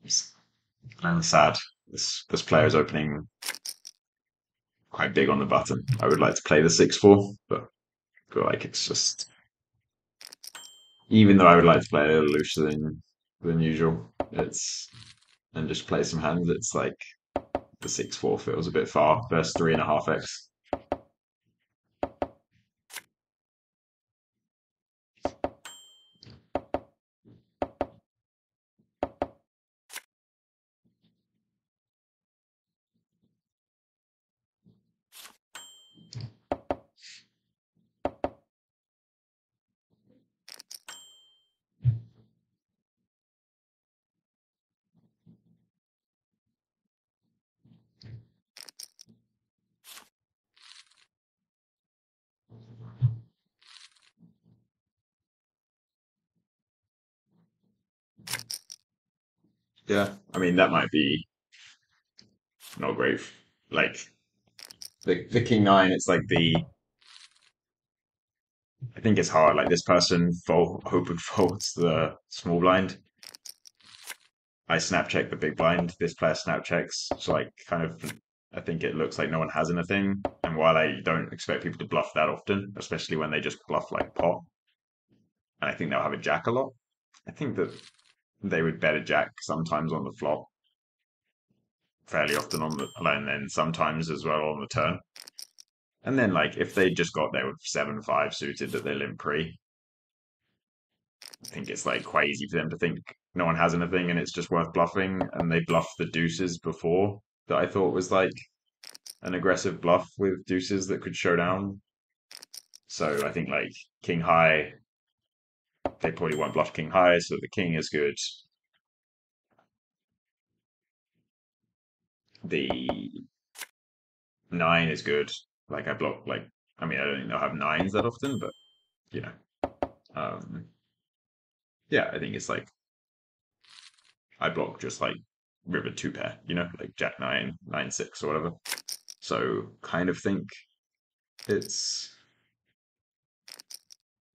It's kind of sad. This player is opening quite big on the button. I would like to play the 6-4, but I feel like it's just even though I would like to play a little looser than usual, and just play some hands. It's like the 6-4 feels a bit far versus 3.5x. Yeah, I mean that might be not great. Like the king nine, it's like I think it's hard. Like this person open folds the small blind. I snap check the big blind. This player snap checks. So like kind of I think it looks like no one has anything. And while I don't expect people to bluff that often, especially when they just bluff like pot, and I think they'll have a jack a lot. I think that they would bet a jack sometimes on the flop, fairly often on the and then sometimes as well on the turn. And then like if they just got there with 7-5 suited that they limp pre, I think it's like quite easy for them to think no one has anything and it's just worth bluffing. And they bluff the deuces before that I thought was like an aggressive bluff with deuces that could show down. So I think like king high, they probably won't bluff king high, so the king is good. The 9 is good. Like I block I mean I don't think they'll have 9s that often, but you know. Yeah, I think it's like I block just like river 2 pair, like jack 9, 9 6 or whatever. So kind of think it's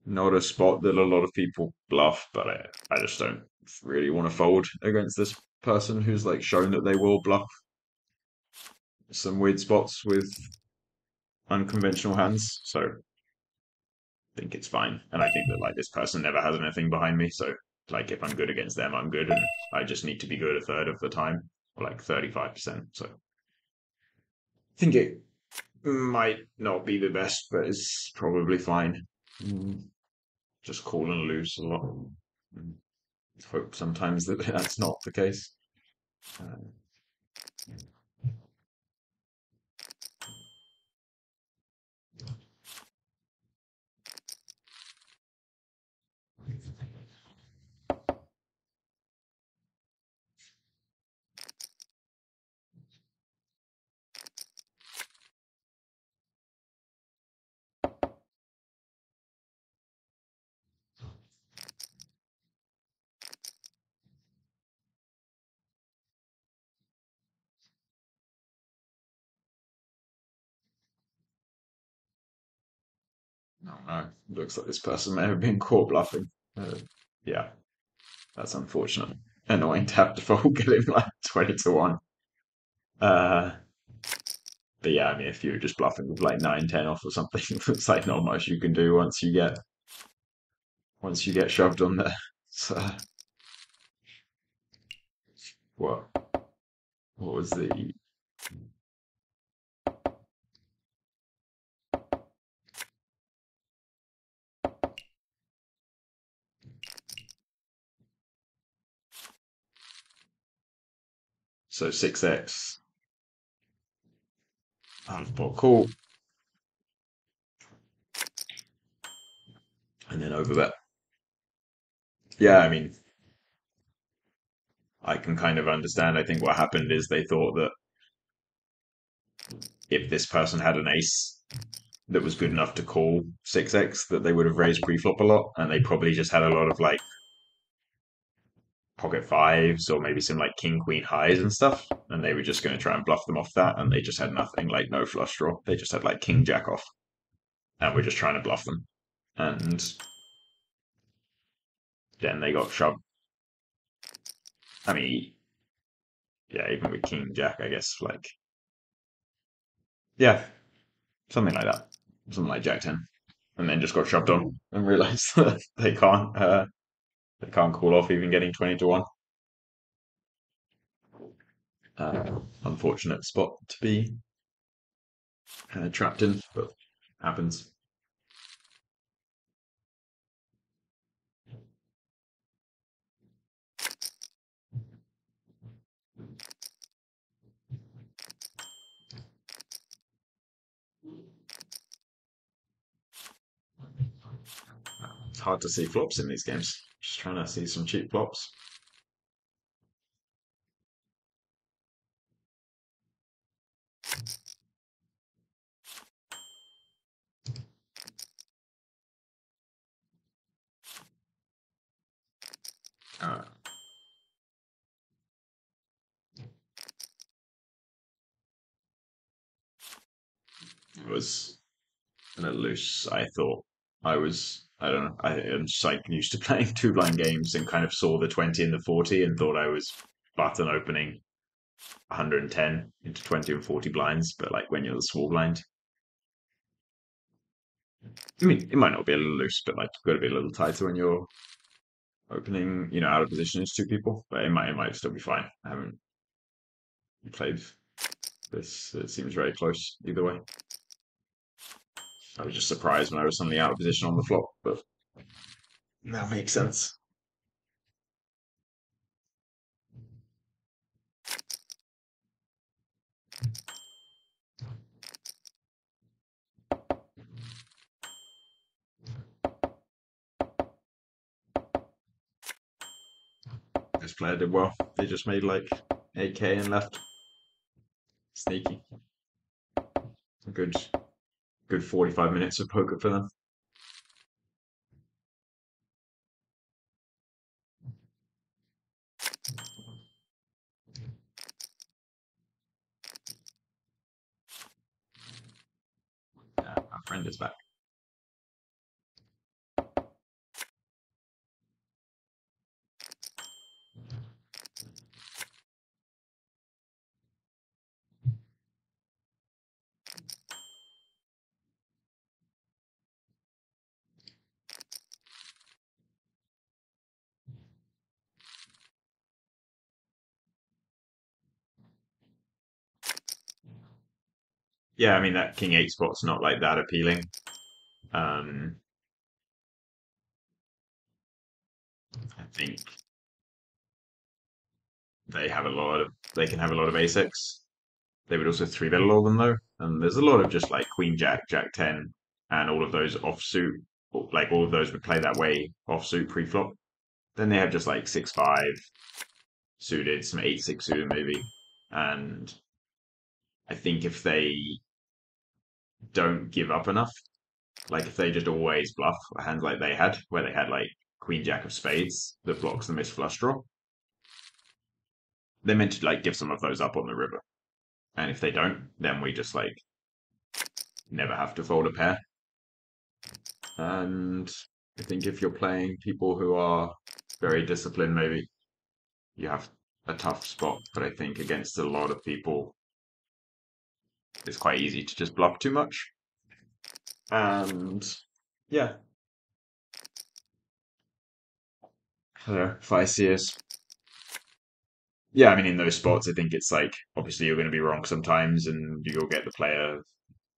not a spot that a lot of people bluff, but I just don't really want to fold against this person who's like shown that they will bluff some weird spots with unconventional hands. So I think it's fine. And I think that like this person never has anything behind me. So like if I'm good against them, I'm good. And I just need to be good a third of the time, or like 35%. So I think it might not be the best, but it's probably fine. Just call and lose a lot. Hope sometimes that that's not the case. No, looks like this person may have been caught bluffing. Yeah, that's unfortunate. Annoying to have to fold getting like 20 to 1. But yeah, I mean, if you're just bluffing with like 9, 10 off or something, it's like not much you can do once you get shoved on there. So, what was the so 6x out of pot call, and then overbet. Yeah, I mean, I can kind of understand. I think what happened is they thought that if this person had an ace that was good enough to call 6x, that they would have raised pre-flop a lot, and they probably just had a lot of like pocket fives or maybe some like king queen highs and stuff, and they were just going to try and bluff them off that, and they just had nothing, like no flush draw. They just had like king jack off, and we're just trying to bluff them, and then they got shoved. I mean, yeah, even with king jack, I guess, like, yeah, something like that, something like jack 10, and then just got shoved on and realized that they can't call off even getting 20 to 1. Unfortunate spot to be trapped in, but happens. It's hard to see flops in these games. Just trying to see some cheap flops. It was a little loose. I thought I don't know, I'm just like used to playing two blind games and kind of saw the 20 and the 40 and thought I was button opening 110 into 20 and 40 blinds, but like when you're the small blind, I mean, it might not be a little loose, but like you've got to be a little tighter when you're opening, out of position as two people, but it might still be fine. I haven't played this. It seems very close either way. I was just surprised when I was suddenly out of position on the flop, but that makes sense. This player did well. They just made like 8k and left. Sneaky. Good 45 minutes of poker for them. Our friend is back. Yeah, I mean that king 8 spot's not like that appealing. I think they can have a lot of ace-x. They would also 3-bet a lot of them though, and there's a lot of just like queen jack, jack 10, and all of those offsuit. Like all of those would play that way offsuit pre-flop. Then they have just like 6-5 suited, some 8-6 suited maybe, and I think if they don't give up enough, like if they just always bluff hands like they had, where they had like queen jack of spades that blocks the missed flush draw, they're meant to like give some of those up on the river. And if they don't, then we just like never have to fold a pair. And I think if you're playing people who are very disciplined, maybe you have a tough spot. But I think against a lot of people, it's quite easy to just bluff too much. And yeah, I don't know, if I see us. Yeah, I mean, in those spots, I think it's like obviously you're going to be wrong sometimes, and you'll get the player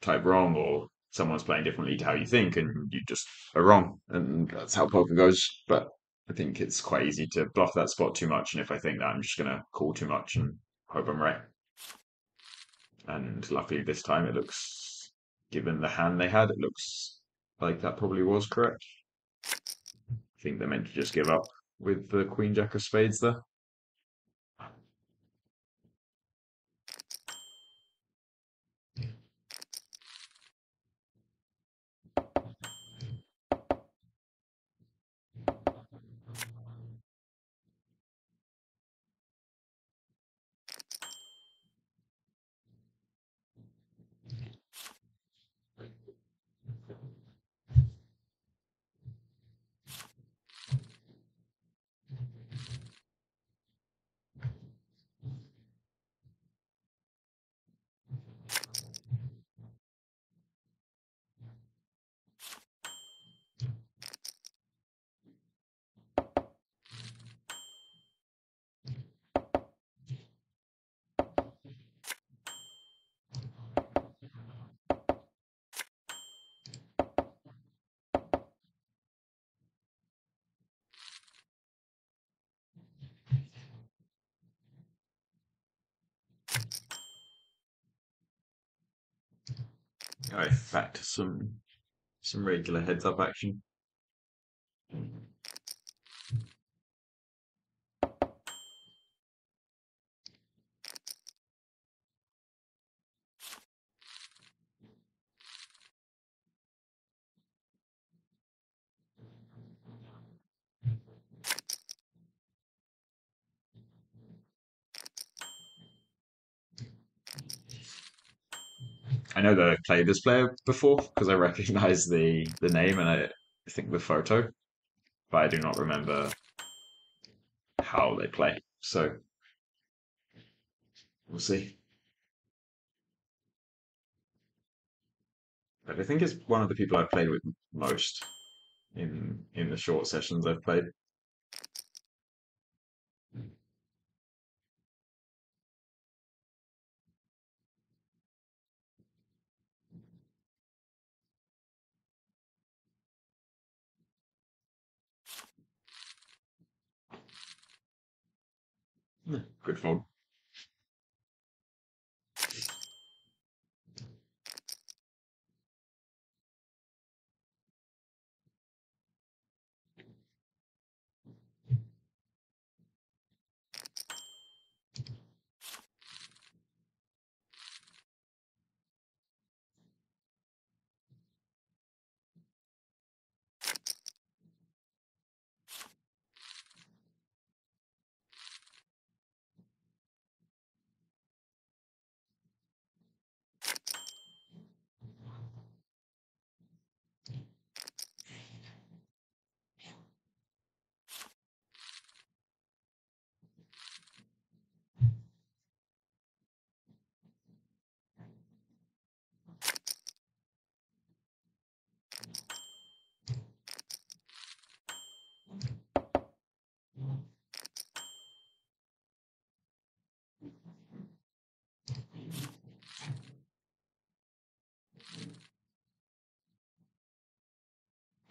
type wrong, or someone's playing differently to how you think, and you just are wrong, and that's how poker goes. But I think it's quite easy to bluff that spot too much, and if I think that, I'm just going to call too much and hope I'm right. And luckily this time, it looks, given the hand they had, it looks like that probably was correct. I think they meant to just give up with the queen jack of spades there. Alright, back to some regular heads up action. I know that I've played this player before because I recognize the name and I think the photo, but I do not remember how they play. So we'll see. But I think it's one of the people I've played with most in the short sessions I've played. Good fold.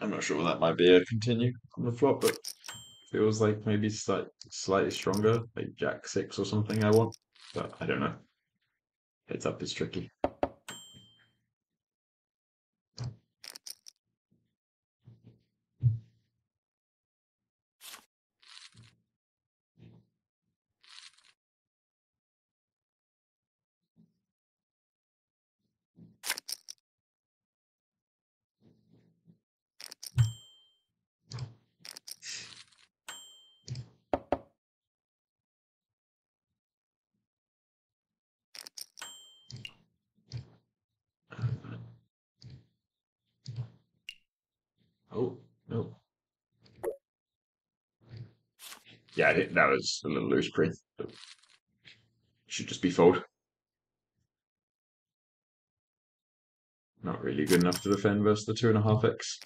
I'm not sure that might be a continue on the flop, but feels like maybe slightly stronger, like Jack 6 or something I want, but I don't know. Heads up is tricky. Oh, no. Yeah, I think that was a little loose pre. Should just be fold. Not really good enough to defend versus the 2.5x.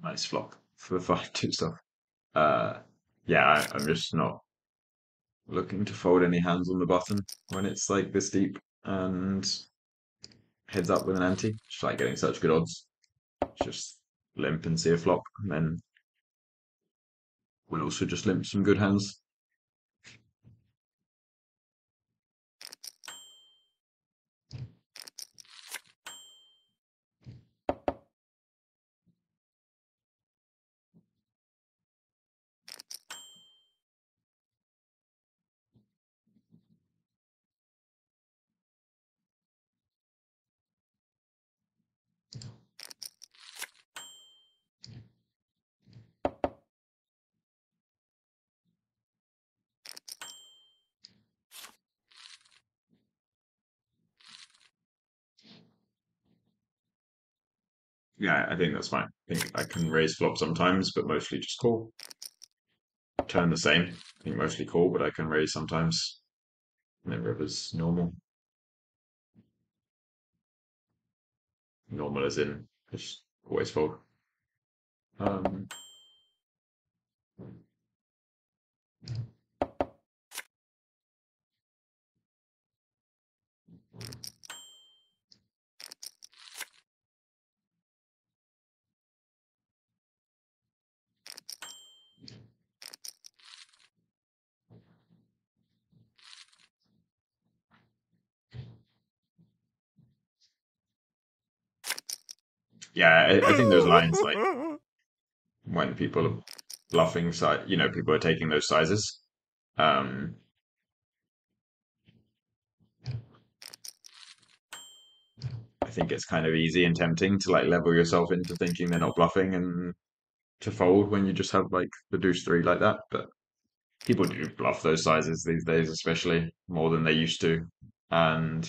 Nice flop for the 5-2 stuff. Yeah, I'm just not looking to fold any hands on the button when it's like this deep and heads up with an ante. Just like getting such good odds. Just limp and see a flop, and then we'll also just limp some good hands. Yeah, I think that's fine. I think I can raise flop sometimes, but mostly just call. Turn the same. I think mostly call, but I can raise sometimes. And then river's normal. Normal as in just always fold. Um, yeah, I think those lines, like when people are bluffing, people are taking those sizes. Um, I think it's kind of easy and tempting to like level yourself into thinking they're not bluffing and to fold when you just have like the deuce 3 like that. But people do bluff those sizes these days, especially more than they used to. And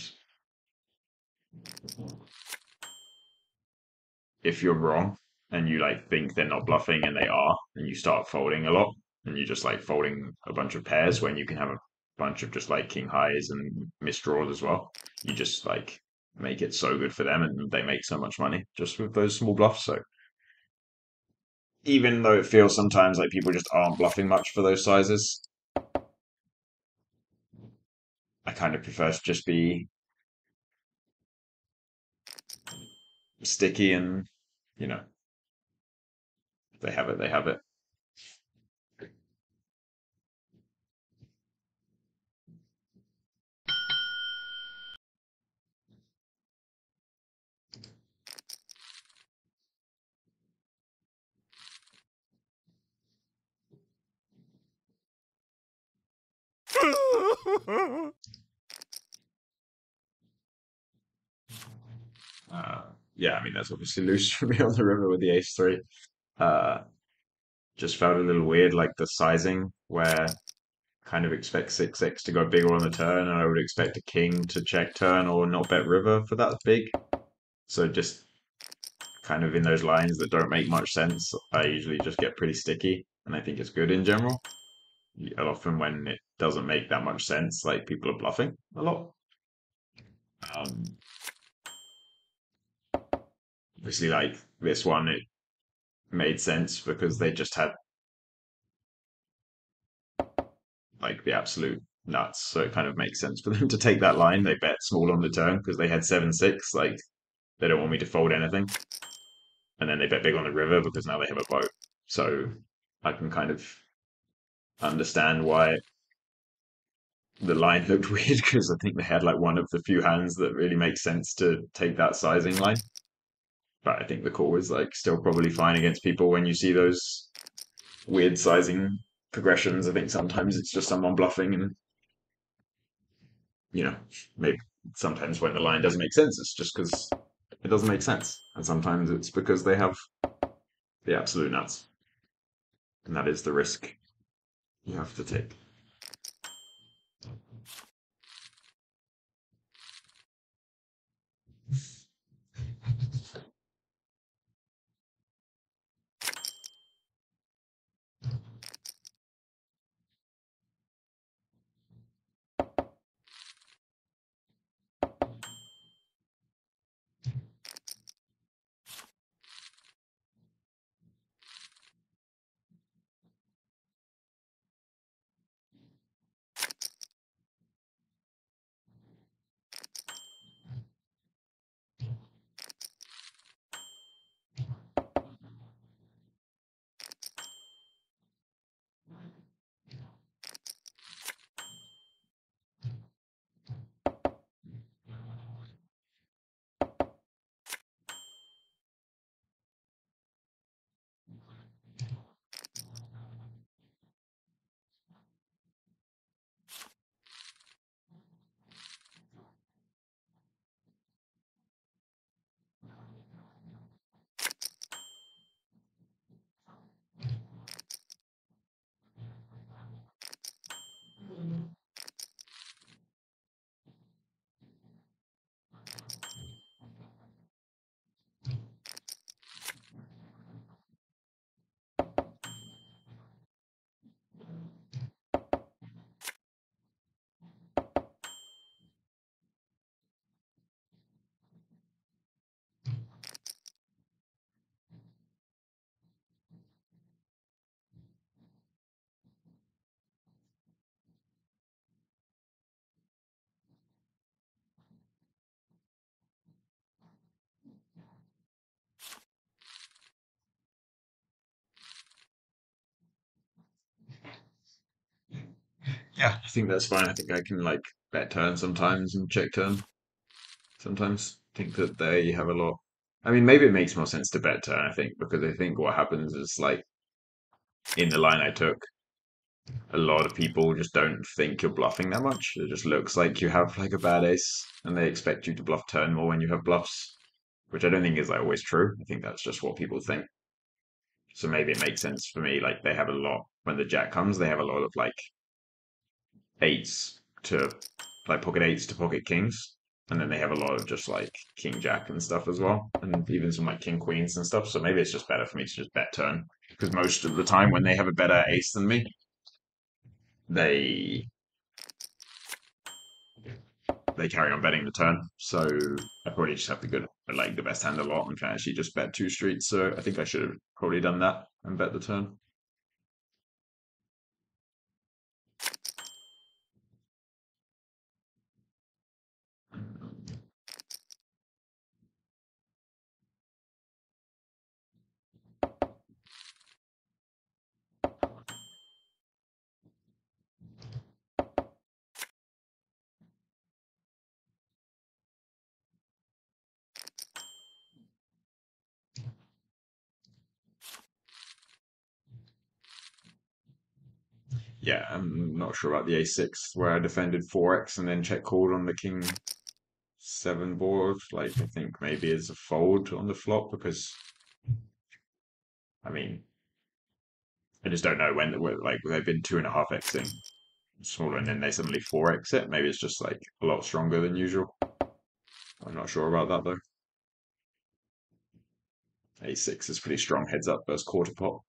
if you're wrong and you like think they're not bluffing and they are, and you start folding a lot, and you just like folding a bunch of pairs when you can have a bunch of just like king highs and misdraws as well, you just like make it so good for them, and they make so much money just with those small bluffs. So even though it feels sometimes like people just aren't bluffing much for those sizes, I kind of prefer to just be sticky and, you know, if they have it, they have it. Yeah, I mean, that's obviously loose for me on the river with the ace 3. Uh, just felt a little weird, like the sizing where kind of expect 6x to go bigger on the turn, and I would expect a king to check turn or not bet river for that big. So just kind of in those lines that don't make much sense, I usually just get pretty sticky, and I think it's good in general. Often when it doesn't make that much sense, like people are bluffing a lot. Obviously, like this one, it made sense because they just had like the absolute nuts, so it kind of makes sense for them to take that line. They bet small on the turn because they had 7-6, like they don't want me to fold anything, and then they bet big on the river because now they have a boat. So I can kind of understand why the line looked weird, because I think they had like one of the few hands that really makes sense to take that sizing line. But I think the call is like still probably fine against people when you see those weird sizing progressions. I think sometimes it's just someone bluffing, and maybe sometimes when the line doesn't make sense, it's just because it doesn't make sense, and sometimes it's because they have the absolute nuts, and that is the risk you have to take. Yeah, I think that's fine. I think I can like bet turn sometimes and check turn sometimes. I think that they have a lot. I mean, maybe it makes more sense to bet turn, I think, because I think what happens is like in the line I took, a lot of people just don't think you're bluffing that much. It just looks like you have like a bad ace, and they expect you to bluff turn more when you have bluffs, which I don't think is like always true. I think that's just what people think. So maybe it makes sense for me. Like they have a lot when the jack comes, they have a lot of like eights to like pocket eights to pocket kings, and then they have a lot of just like king jack and stuff as well, and even some like king queens and stuff. So maybe it's just better for me to just bet turn, because most of the time when they have a better ace than me, they carry on betting the turn. So I probably just have the best hand a lot and can actually just bet two streets. So I think I should have probably done that and bet the turn. Yeah, I'm not sure about the a6 where I defended 4x and then check called on the king 7 board. Like I think maybe it's a fold on the flop because I mean I just don't know when like they've been 2.5xing smaller and then they suddenly 4x it. Maybe it's just like a lot stronger than usual. I'm not sure about that though. A6 is pretty strong heads up versus quarter pot.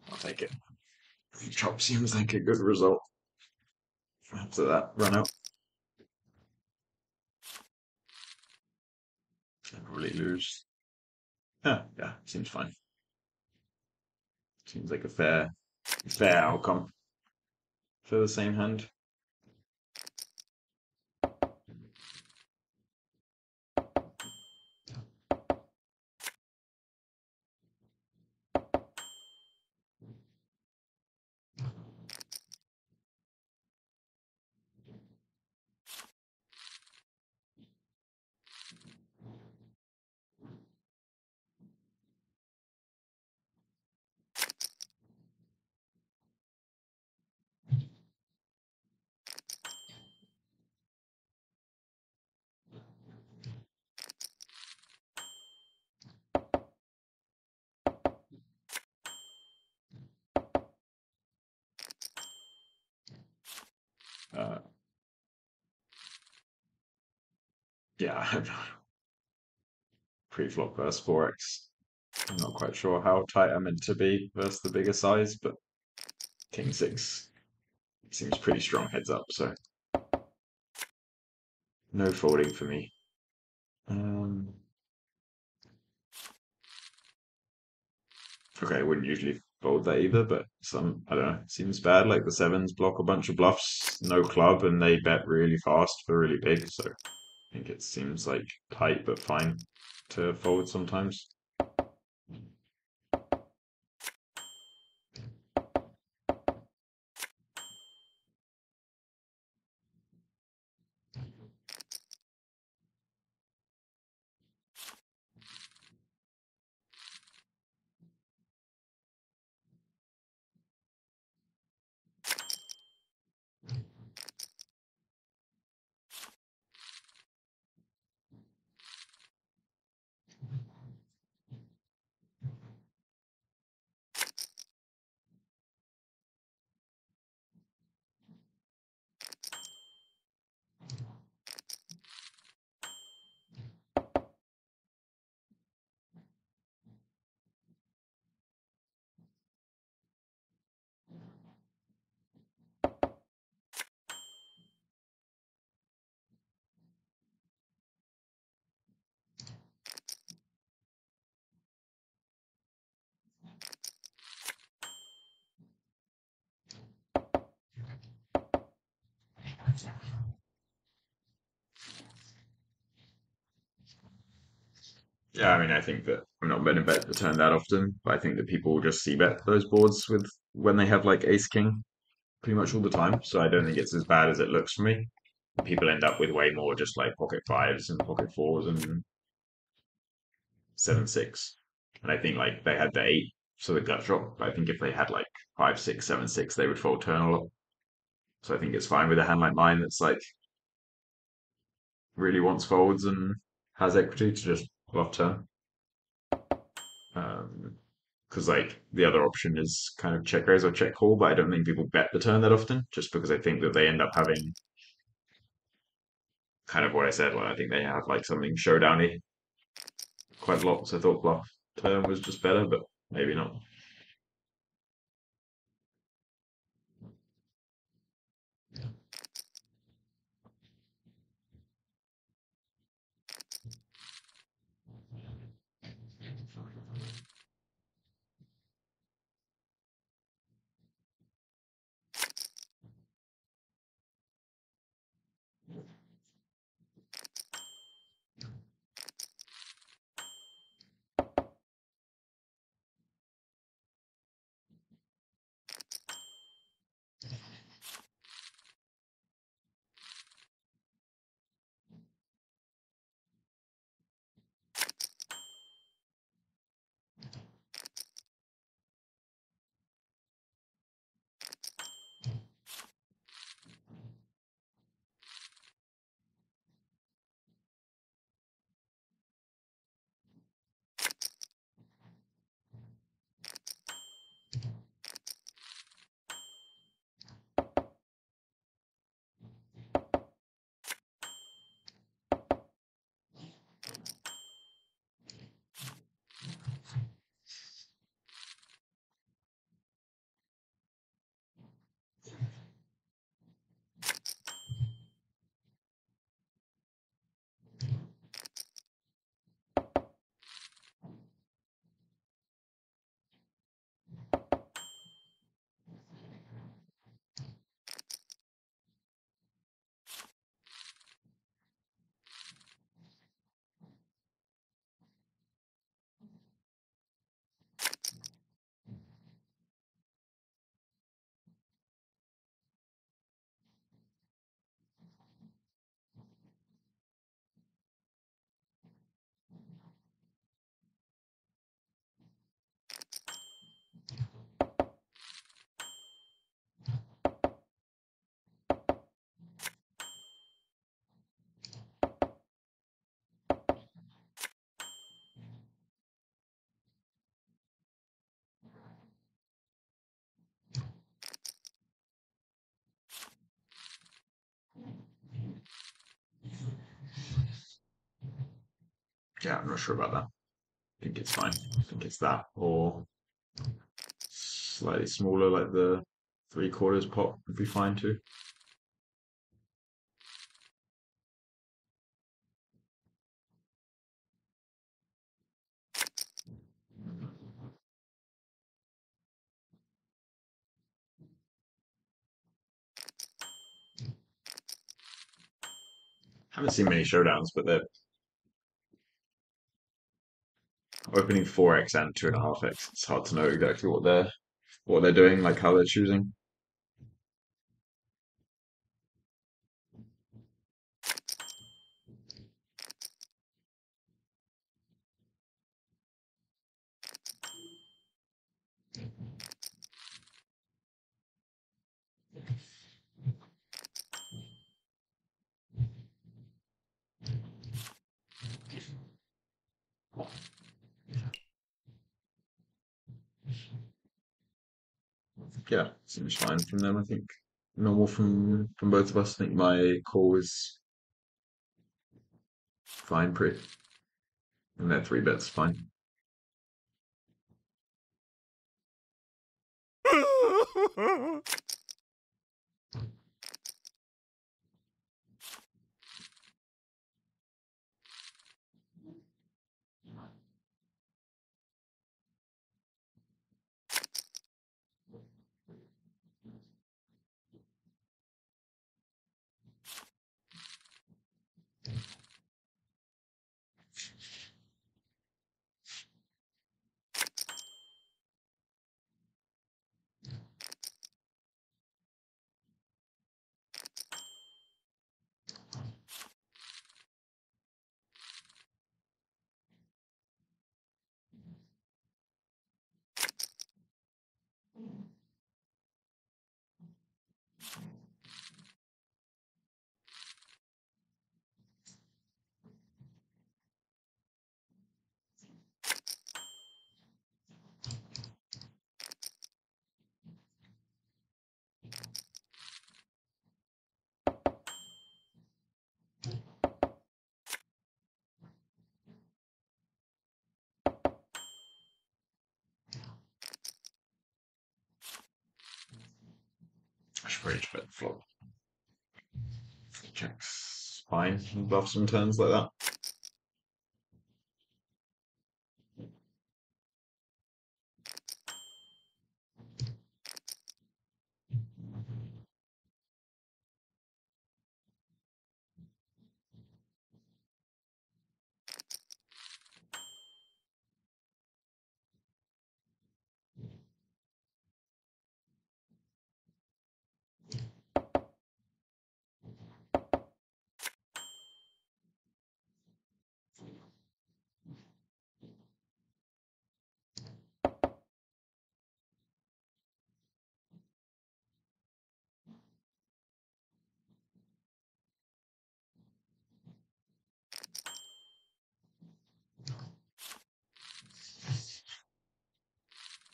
I'll take it. Chop seems like a good result after that run out. I probably lose. Yeah, seems fine. Seems like a fair outcome for the same hand. Yeah, pre-flop versus 4x. I'm not quite sure how tight I'm meant to be versus the bigger size, but King 6 seems pretty strong heads up, so no folding for me. Okay, I wouldn't usually fold that either, but I don't know, seems bad. Like the 7s block a bunch of bluffs, no club, and they bet really fast for really big, so I think it seems like tight but fine to fold sometimes. Yeah, I mean, I think that I'm not going to bet the turn that often, but I think that people will just see bet those boards with when they have like ace king pretty much all the time. So I don't think it's as bad as it looks for me. people end up with way more just like pocket fives and pocket fours and 7-6. And I think like they had the 8, so the gut shot. But I think if they had like 5-6, 7-6, they would fold turn a lot. So I think it's fine with a hand like mine that's like really wants folds and has equity to just bluff turn. Because like the other option is kind of check raise or check call, but I don't think people bet the turn that often, just because I think that they end up having kind of what I said. Like I think they have like something showdowny quite a lot. So I thought bluff turn was just better, but maybe not. Yeah, I'm not sure about that. I think it's fine. I think it's that or slightly smaller, like the 3/4 pot would be fine too. Haven't seen many showdowns, but they're opening 4x and 2.5x. It's hard to know exactly what they're doing, like how they're choosing. Yeah, seems fine from them. I think normal from both of us. I think my call is fine, pretty, and their 3 bets fine. Ready to bet the flop. Checks fine and bluffs some turns like that.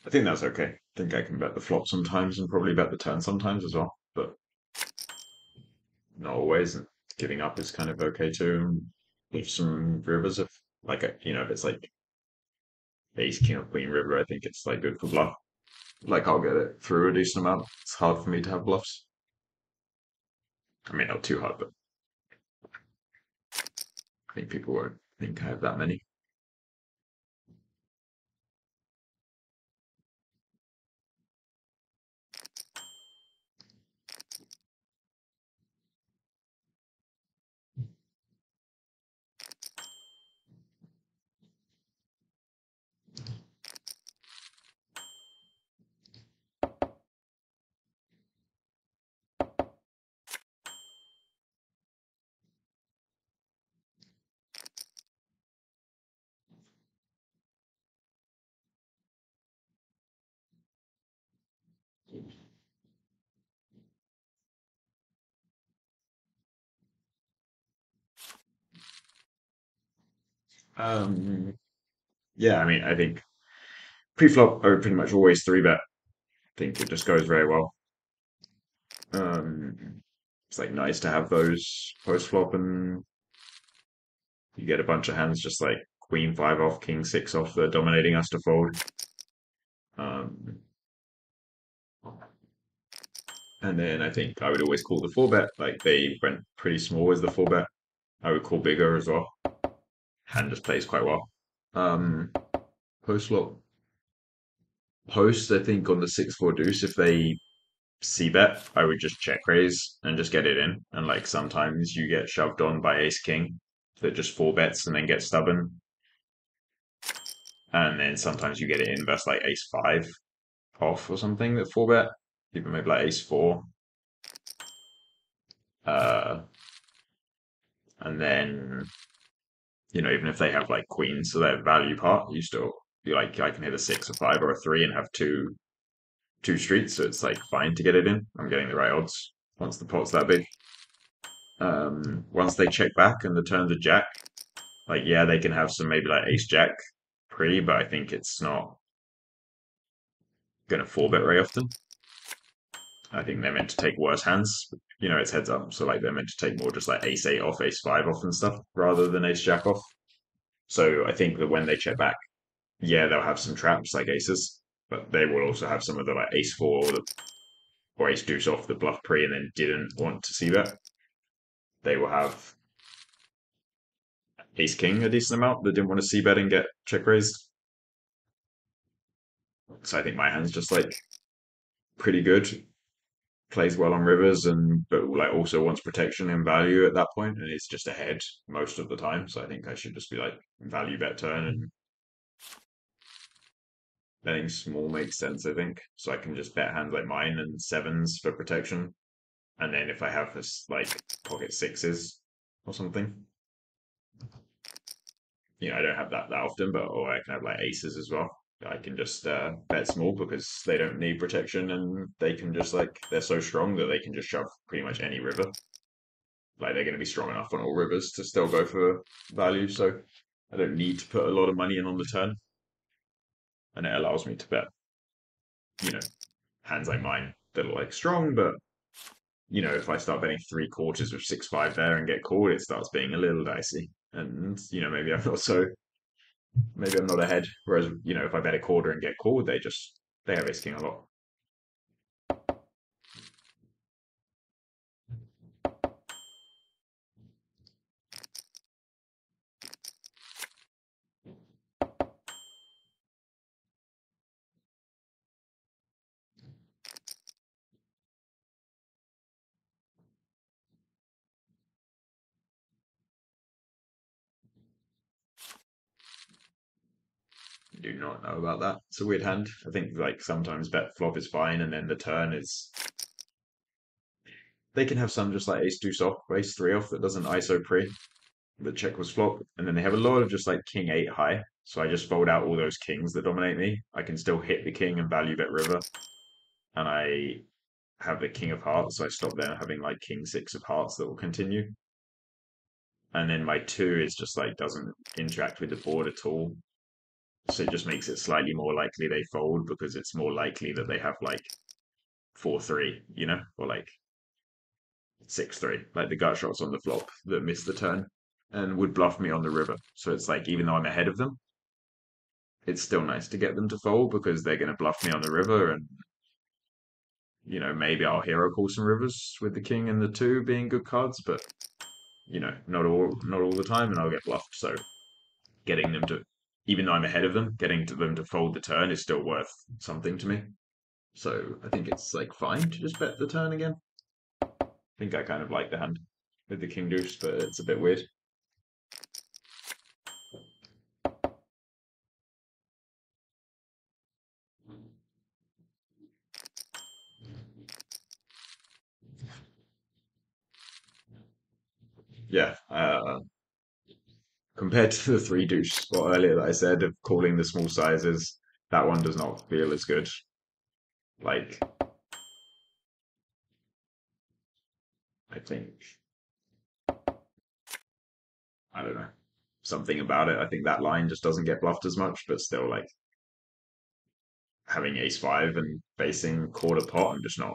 I think that's okay. I think I can bet the flop sometimes and probably bet the turn sometimes as well, but not always. And giving up is kind of okay too. With some rivers, if like if it's like ace king or queen river, I think it's like good for bluff. Like I'll get it through a decent amount. It's hard for me to have bluffs. I mean, not too hard, but I think people won't think I have that many. Yeah, I mean, I think pre-flop are pretty much always three bet. I think it just goes very well. It's like nice to have those post flop, and you get a bunch of hands just like queen five off, king six off. They're dominating us to fold. Um, and then I think I would always call the four bet. Like they went pretty small as the four bet. I would call bigger as well. Hand just plays quite well. Post flop. Post, I think on the 6-4 deuce, if they C bet, I would just check raise and just get it in. And like sometimes you get shoved on by ace king that just four bets and then get stubborn. And then sometimes you get it in versus like ace five off or something that four bet. Even maybe like ace four. And then even if they have like queens, so their value part, you like I can hit a six, a five, or a three and have two streets, so it's like fine to get it in. I'm getting the right odds once the pot's that big. Once they check back and the turns are jack, like yeah, they can have some maybe like ace jack pre, but I think it's not gonna four bet very often. I think they're meant to take worse hands. It's heads up, so like they're meant to take more just like ace eight off, ace five off and stuff rather than ace jack off. So I think that when they check back, yeah, they'll have some traps like aces, but they will also have some of the like ace four or ace deuce off the bluff pre and then didn't want to see that. They will have ace king a decent amount that didn't want to see bet and get check raised. So I think my hand's just like pretty good. Plays well on rivers but like also wants protection and value at that point, and it's just ahead most of the time. So I think I should just be like value bet turn, and betting small makes sense, I think. So I can just bet hands like mine and sevens for protection. And then if I have this like pocket sixes or something, I don't have that often, but or I can have like aces as well. I can just bet small because they don't need protection, and they can just like they're so strong that they can just shove pretty much any river. Like they're going to be strong enough on all rivers to still go for value, so I don't need to put a lot of money in on the turn, and it allows me to bet, hands like mine that are like strong, but if I start betting three quarters with 6-5 there and get called, it starts being a little dicey, and maybe I'm not ahead. Whereas if I bet a quarter and get called, they have ace king a lot. do not know about that. It's a weird hand. I think like sometimes bet flop is fine, and then the turn is they can have some just like ace deuce off, ace three off that doesn't ISO pre. The check was flop, and then they have a lot of just like king eight high. So I just fold out all those kings that dominate me. I can still hit the king and value bet river, and I have the king of hearts, so I stop there having like king six of hearts that will continue. And then my two is just like doesn't interact with the board at all. So it just makes it slightly more likely they fold because it's more likely that they have like 4-3, you know, or like 6-3, like the gut shots on the flop that miss the turn and would bluff me on the river. So it's like even though I'm ahead of them, it's still nice to get them to fold because they're going to bluff me on the river, and you know maybe I'll hero call some rivers with the king and the two being good cards, but you know not all the time, and I'll get bluffed. So getting them to, even though I'm ahead of them, getting to them to fold the turn is still worth something to me. So I think it's like fine to just bet the turn again. I think I kind of like the hand with the king deuce, but it's a bit weird. Yeah, compared to the three deuce spot earlier that I said of calling the small sizes, that one does not feel as good. Like, I think, I don't know, something about it. I think that line just doesn't get bluffed as much, but still, like, having ace five and facing quarter pot, I'm just not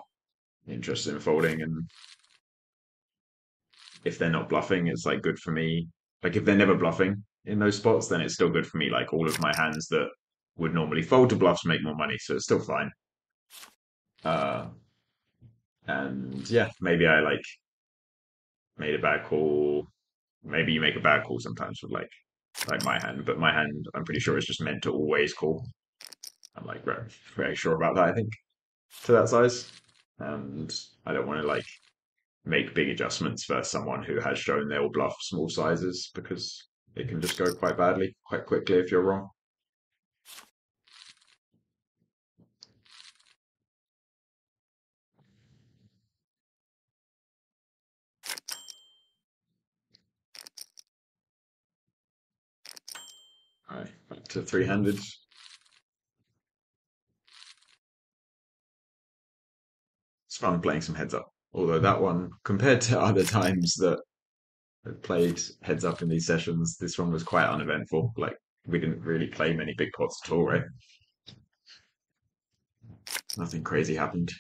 interested in folding. And if they're not bluffing, it's like good for me. Like, if they're never bluffing in those spots, then it's still good for me. Like, all of my hands that would normally fold to bluffs make more money, so it's still fine. Uh, and yeah, maybe I like made a bad call. Maybe you make a bad call sometimes with like my hand, but my hand I'm pretty sure is just meant to always call. I'm like very sure about that, I think, to that size. And I don't want to like make big adjustments for someone who has shown they'll bluff small sizes because it can just go quite badly quite quickly if you're wrong. All right, back to three-handed. It's fun playing some heads up. Although that one, compared to other times that I've played heads up in these sessions, this one was quite uneventful. Like we didn't really play many big pots at all, right? Nothing crazy happened.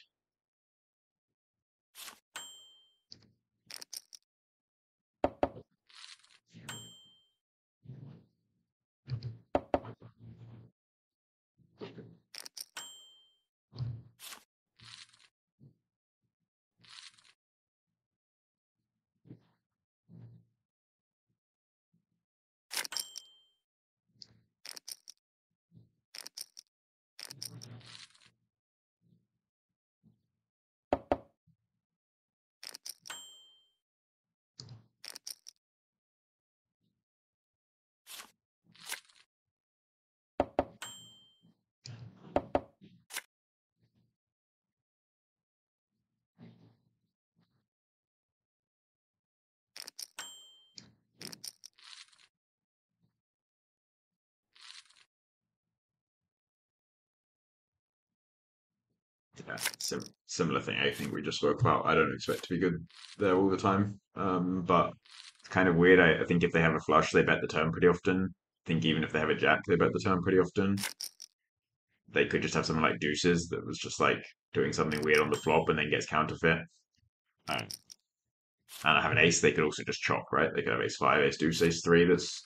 Yeah, similar thing. I think we just spoke about. I don't expect to be good there all the time, but it's kind of weird. I think if they have a flush, they bet the turn pretty often. I think even if they have a jack, they bet the turn pretty often. They could just have something like deuces that was just like doing something weird on the flop and then gets counterfeit. Um, and I have an ace, they could also just chop, right? They could have ace five, ace deuce, ace three. That's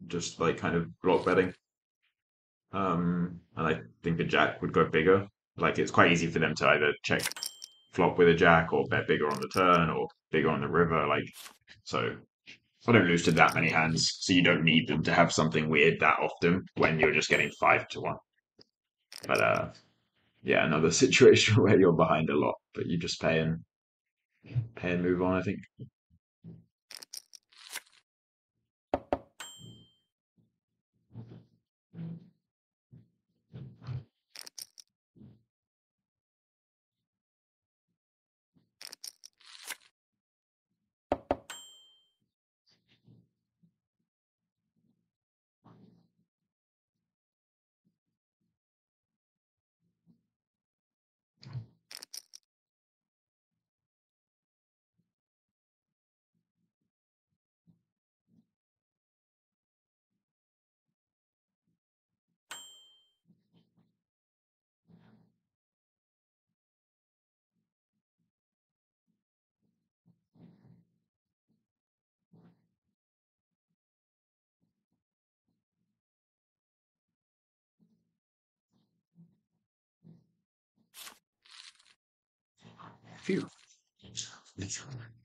just like kind of block betting. And I think a jack would go bigger. Like it's quite easy for them to either check flop with a jack or bet bigger on the turn or bigger on the river. Like so, I don't lose to that many hands, so you don't need them to have something weird that often when you're just getting 5-1. But yeah, another situation where you're behind a lot, but you just pay and move on. I think.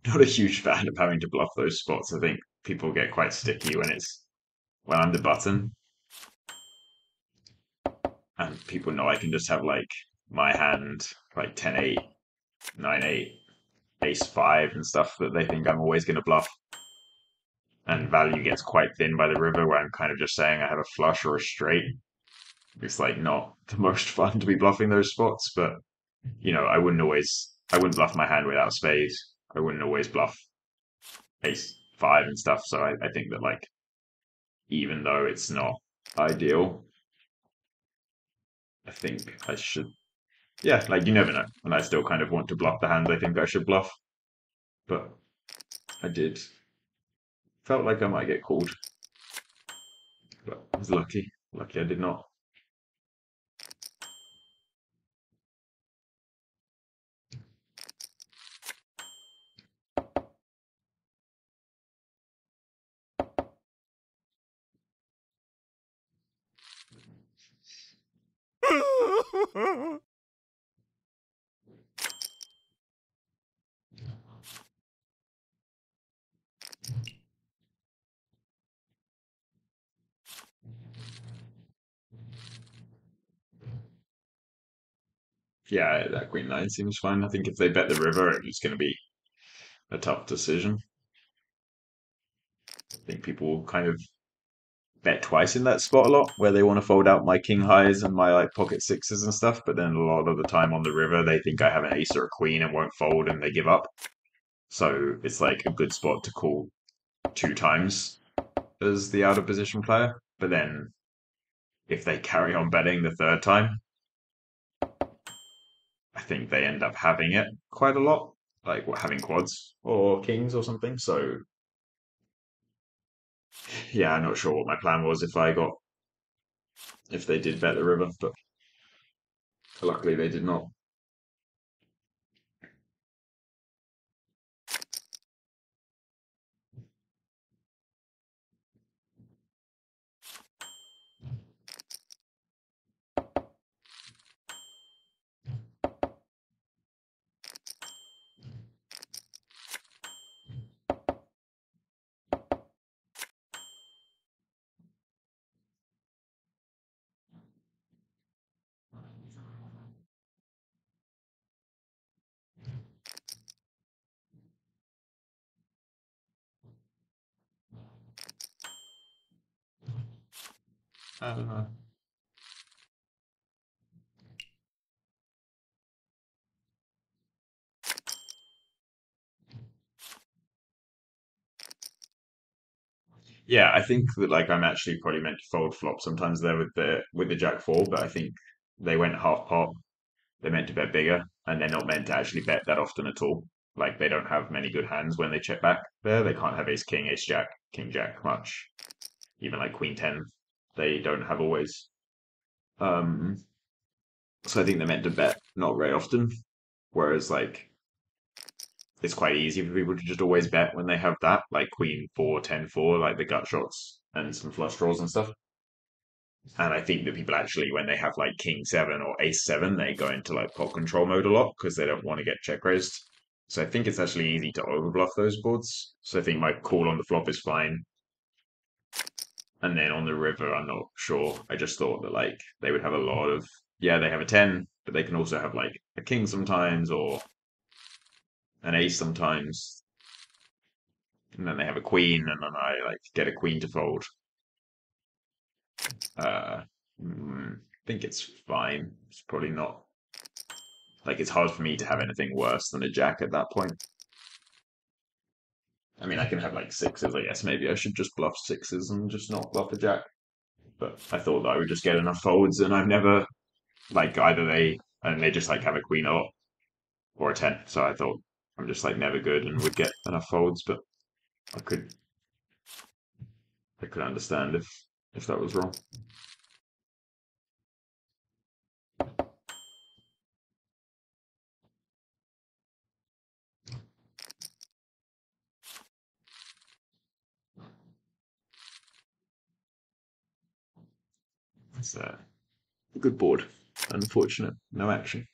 Not a huge fan of having to bluff those spots. I think people get quite sticky when I'm the button, and people know I can just have like my hand like 10-8, 9-8, ace-5 and stuff that they think I'm always going to bluff. And value gets quite thin by the river where I'm kind of just saying I have a flush or a straight. It's like not the most fun to be bluffing those spots, but I wouldn't bluff my hand without spades. I wouldn't always bluff ace-5 and stuff. So I think that like, even though it's not ideal, I think I should, yeah, like you never know. And I still kind of want to bluff the hands I think I should bluff. But felt like I might get called. But I was lucky. Lucky I did not. Yeah, that queen nine seems fine. I think if they bet the river, it's going to be a tough decision. I think people will kind of bet twice in that spot a lot, where they want to fold out my king highs and my like pocket sixes and stuff. But then a lot of the time on the river, they think I have an ace or a queen and won't fold, and they give up. So it's like a good spot to call 2 times as the out of position player. But then if they carry on betting the third time, I think they end up having it quite a lot, like having quads or kings or something. So yeah, I'm not sure what my plan was if they did bet the river, but luckily they did not. Uh, yeah, I think that like I'm actually probably meant to fold flop sometimes there with the jack four, but I think they went half pot. They're meant to bet bigger, and they're not meant to actually bet that often at all. Like they don't have many good hands when they check back there. They can't have ace king, ace jack, king jack much. Even like queen 10, they don't have always. Um, so I think they're meant to bet not very often. Whereas like it's quite easy for people to just always bet when they have that, like queen 4, 10-4, like the gut shots and some flush draws and stuff. And I think that people actually, when they have like king 7 or ace 7, they go into like pot control mode a lot because they don't want to get check raised. So I think it's actually easy to overbluff those boards. So I think my call on the flop is fine. And then on the river, I'm not sure. I just thought that like they would have a lot of, yeah, they have a 10, but they can also have like a king sometimes or an ace sometimes. And then they have a queen, and then I like get a queen to fold. I think it's fine. It's probably not like it's hard for me to have anything worse than a jack at that point. I mean, I can have like sixes, I guess. Maybe I should just bluff sixes and just not bluff a jack. But I thought that I would just get enough folds, and I've never like either they just like have a queen or a 10. So I thought I'm just like never good and would get enough folds, but I could understand if that was wrong. It's a good board. Unfortunate, no action.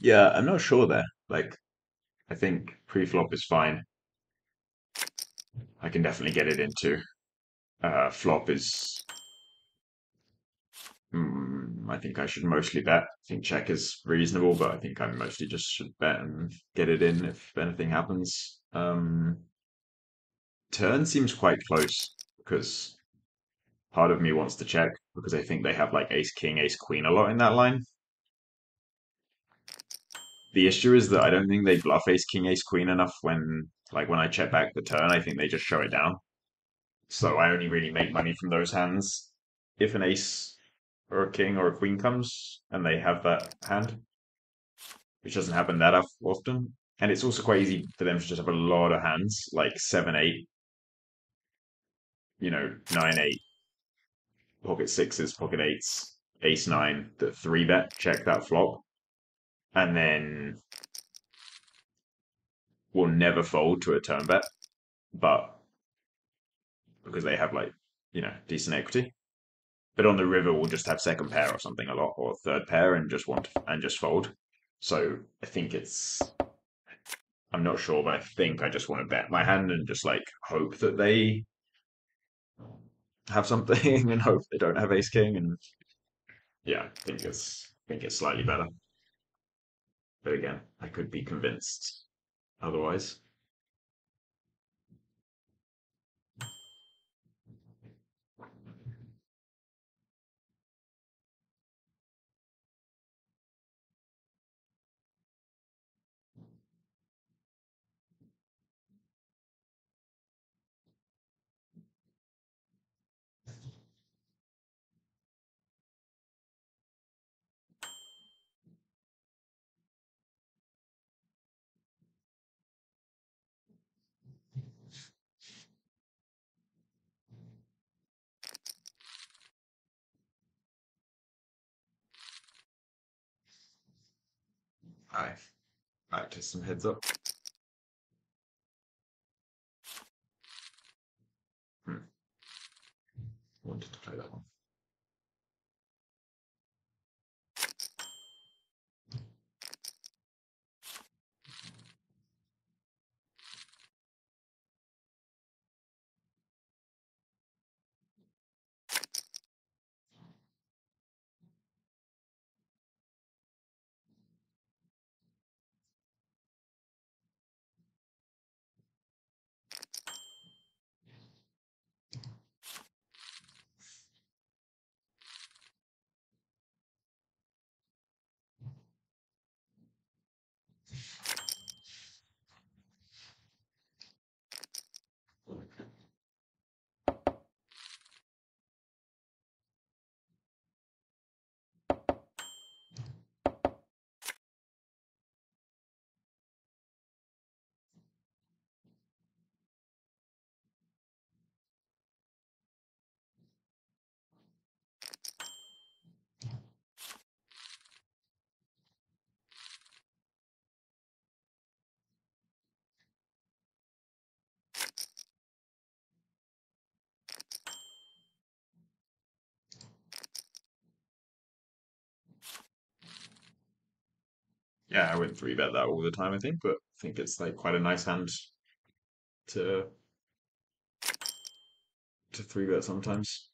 Yeah, I'm not sure there. Like, I think pre-flop is fine. I can definitely get it into. Flop is. I think I should mostly bet. I think check is reasonable, but I think I mostly just should bet and get it in if anything happens. Turn seems quite close because part of me wants to check because I think they have like ace king, ace queen a lot in that line. The issue is that I don't think they bluff ace king, ace queen enough when I check back the turn. I think they just show it down. So I only really make money from those hands if an ace or a king or a queen comes and they have that hand, which doesn't happen that often. And it's also quite easy for them to just have a lot of hands, like 7-8, 9-8, pocket sixes, pocket eights, ace nine, the three bet, check that flop, and then will never fold to a turn bet, but because they have decent equity. But on the river, we'll just have second pair or something a lot, or third pair, and just fold. So I think I'm not sure, but I think I just want to bet my hand and just like hope that they have something and hope they don't have ace king. And yeah, I think it's slightly better. But again, I could be convinced otherwise. Hi, back to some heads up. Wanted to play that one. Yeah, I wouldn't three bet that all the time, I think, but I think it's like quite a nice hand to three bet sometimes.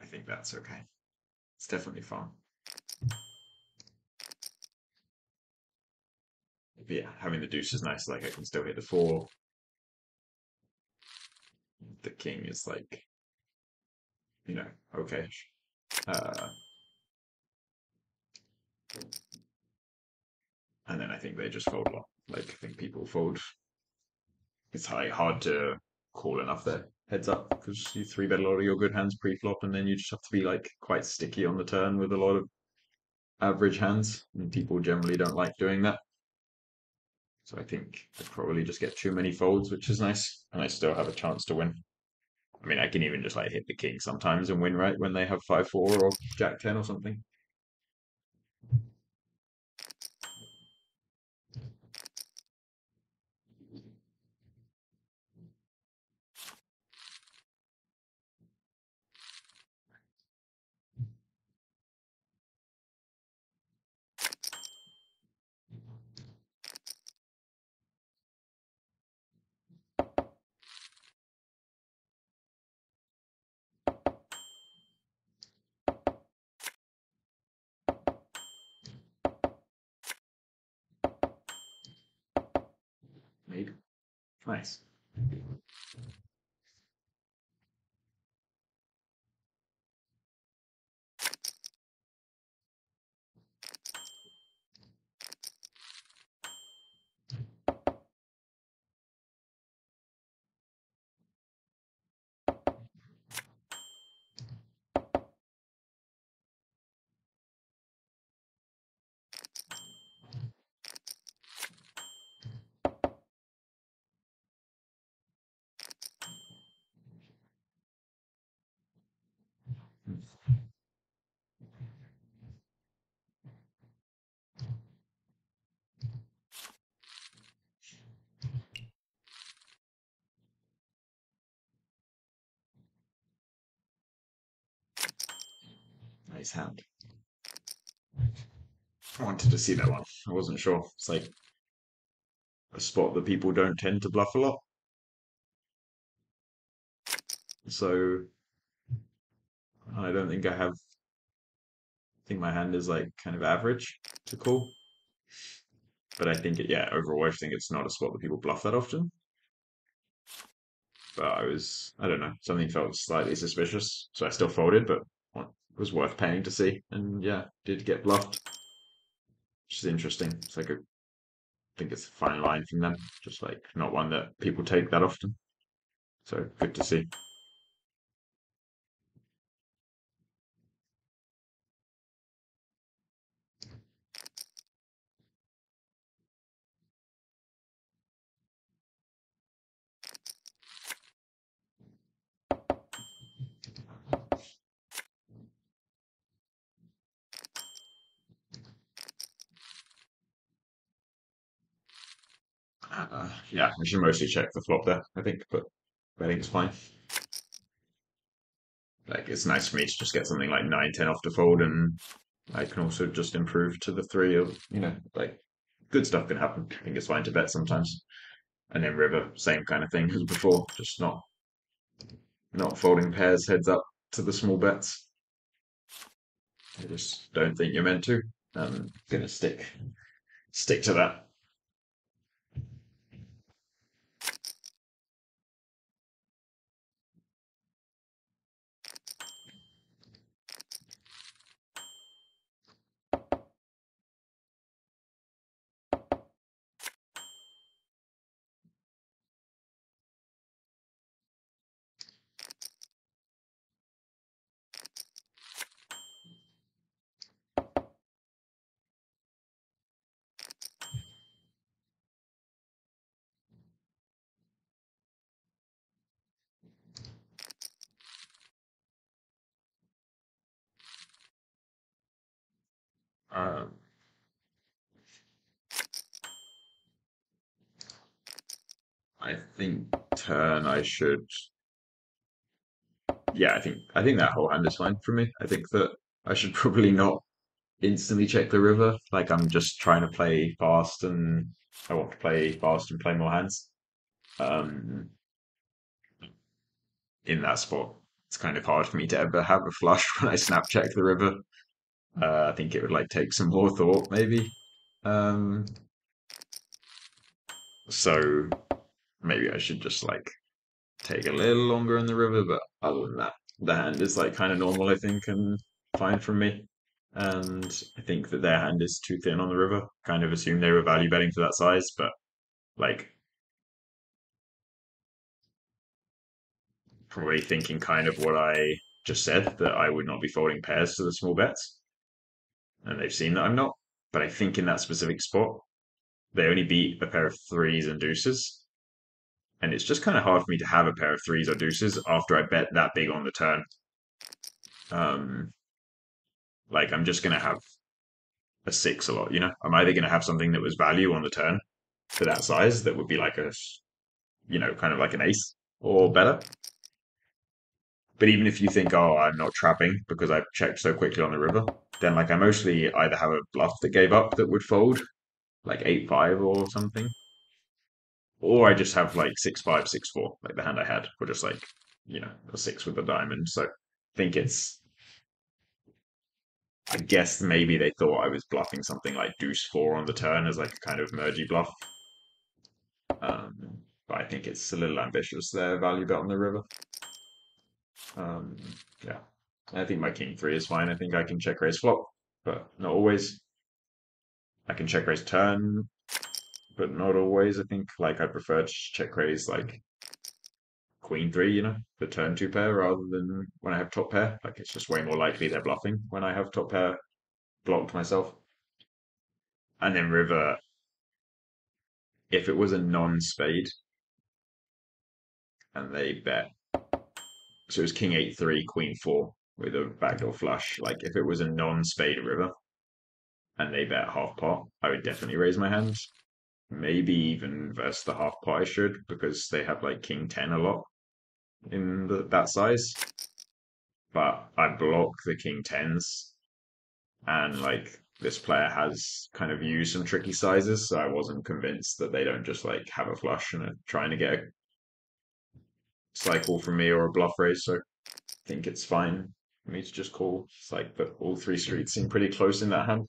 I think that's okay. It's definitely fun. But yeah, having the deuce is nice. Like I can still hit the four. The king is like, okay. Uh, and then I think they just fold a lot. Like I think people fold. It's hard to call enough there heads up because you three bet a lot of your good hands pre-flop, and then you just have to be like quite sticky on the turn with a lot of average hands, and people generally don't like doing that. So I think I probably just get too many folds, which is nice, and I still have a chance to win. I mean, I can even just like hit the king sometimes and win, right, when they have 5-4 or Jack 10 or something. Made. Nice. Nice hand. I wanted to see that one. I wasn't sure. It's like a spot that people don't tend to bluff a lot. So I don't think I have. I think my hand is like kind of average to call. But I think yeah, overall, I think it's not a spot that people bluff that often. But I don't know, something felt slightly suspicious, so I still folded, but it was worth paying to see. And yeah, did get bluffed, which is interesting. It's like I think it's a fine line from them, just like not one that people take that often. So good to see. Yeah, I should mostly check the flop there, I think, but I think it's fine. Like it's nice for me to just get something like 9-10 off the fold, and I can also just improve to the 3 of like good stuff can happen. I think it's fine to bet sometimes. And then river, same kind of thing as before, just not folding pairs heads up to the small bets. I just don't think you're meant to. I'm gonna stick to that. Um, I think turn I should. Yeah, I think that whole hand is fine for me. I think that I should probably not instantly check the river. Like I'm just trying to play fast, and I want to play fast and play more hands. Um, in that spot, it's kind of hard for me to ever have a flush when I snap check the river. I think it would like take some more thought, maybe. Um, so maybe I should just like take a little longer in the river. But other than that, the hand is like kind of normal, I think, and fine for me. and I think that their hand is too thin on the river. Kind of assumed they were value betting for that size, but like probably thinking kind of what I just said, that I would not be folding pairs to the small bets, and they've seen that I'm not. But I think in that specific spot, they only beat a pair of threes and deuces, and it's just kind of hard for me to have a pair of threes or deuces after I bet that big on the turn. Like I'm just gonna have a six a lot, you know. I'm either gonna have something that was value on the turn for that size that would be like a, you know, kind of like an ace or better. But even if you think, oh, I'm not trapping because I've checked so quickly on the river, then like I mostly either have a bluff that gave up that would fold, like 8-5 or something, or I just have like 6-5, 6-4, like the hand I had, or just like, you know, a six with a diamond. So I think it's, I guess maybe they thought I was bluffing something like deuce four on the turn as like a kind of mergy bluff. But I think it's a little ambitious there, value bet on the river. Yeah, I think my king three is fine. I think I can check raise flop, but not always. I can check raise turn, but not always. I think like I prefer to check raise like queen three, you know, the turn two pair rather than when I have top pair. Like it's just way more likely they're bluffing when I have top pair blocked myself. And then river, if it was a non-spade and they bet, so it was king 8-3, queen 4 with a backdoor flush. Like if it was a non-spade river and they bet half pot, I would definitely raise my hand. Maybe even versus the half pot I should, because they have like king 10 a lot in that size. But I block the king 10s, and like this player has kind of used some tricky sizes, so I wasn't convinced that they don't just like have a flush and are trying to get a cycle from me or a bluff raise. So I think it's fine for me to just call. It's like that all three streets seem pretty close in that hand.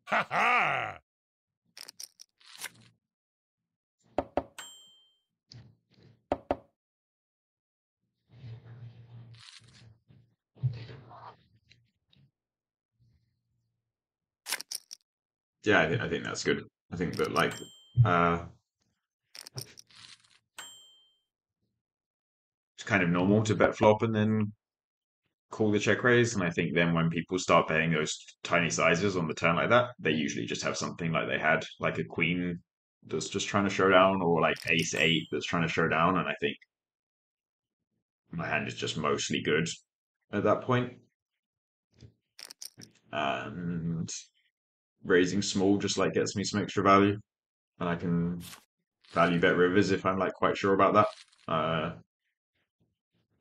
Ha ha! Yeah, I think that's good. I think that like it's kind of normal to bet flop and then call the check raise. And I think then when people start betting those tiny sizes on the turn like that, they usually just have something like they had, like a queen that's just trying to show down, or like ace eight that's trying to show down. And I think my hand is just mostly good at that point. And raising small just like gets me some extra value, and I can value bet rivers if I'm like quite sure about that.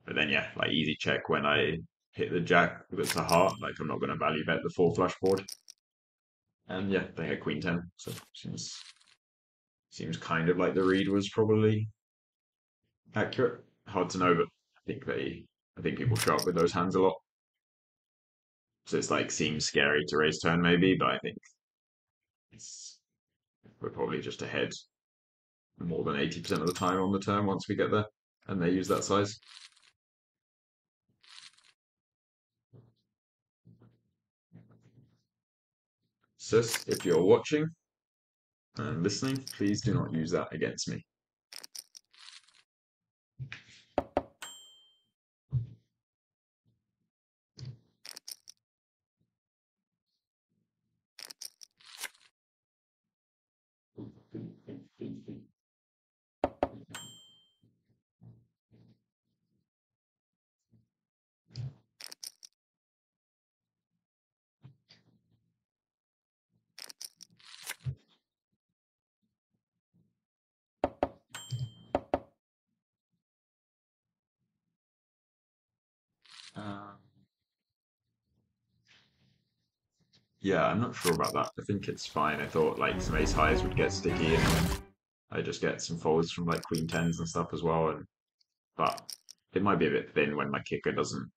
But then yeah, like easy check when I hit the jack that's a heart. Like I'm not going to value bet the four flush board. And yeah, they had queen 10, so seems kind of like the read was probably accurate. Hard to know, but I think people show up with those hands a lot. So it's like seems scary to raise turn maybe, but I think it's we're probably just ahead more than 80% of the time on the turn once we get there and they use that size. Sis, if you're watching and listening, please do not use that against me. Um, yeah, I'm not sure about that. I think it's fine. I thought like some ace highs would get sticky and I just get some folds from like queen tens and stuff as well. But it might be a bit thin when my kicker doesn't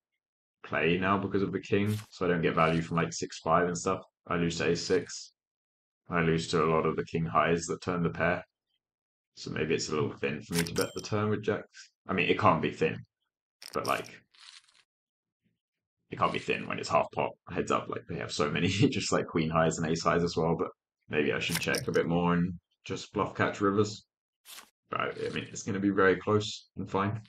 play now because of the king, so I don't get value from like 6-5 and stuff. I lose to ace six. I lose to a lot of the king highs that turn the pair. So maybe it's a little thin for me to bet the turn with jacks. I mean, it can't be thin, but like it can't be thin when it's half pot. Heads up, like they have so many, just like queen highs and ace highs as well. But maybe I should check a bit more and just bluff catch rivers. But I mean, it's going to be very close and fine.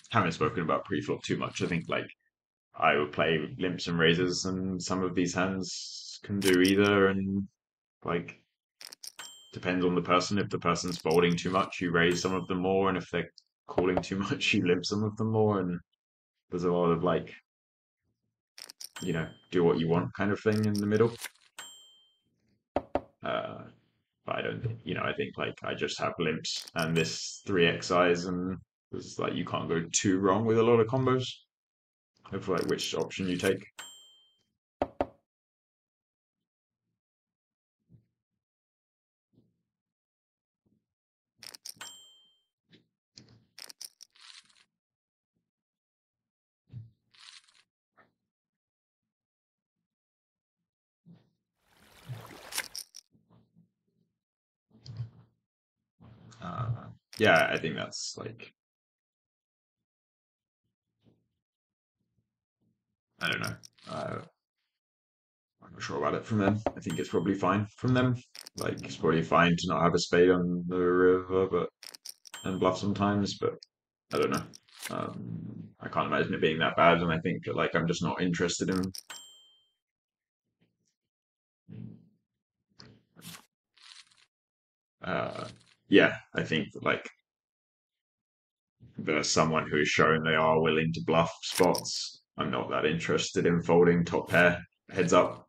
Haven't spoken about pre-flop too much. I think like I would play limps and raises, and some of these hands can do either. And like depends on the person. If the person's folding too much, you raise some of them more, and if they're calling too much, you limp some of them more. And there's a lot of like, do what you want kind of thing in the middle. But I don't think, I think like I just have limps and this 3xis, and there's like you can't go too wrong with a lot of combos of like which option you take. Yeah, I think that's like, I don't know. I'm not sure about it from them. I think it's probably fine from them. Like it's probably fine to not have a spade on the river, and bluff sometimes, but I don't know. I can't imagine it being that bad, and I think like I'm just not interested in. Yeah, I think that like there's someone who has shown they are willing to bluff spots. I'm not that interested in folding top pair heads up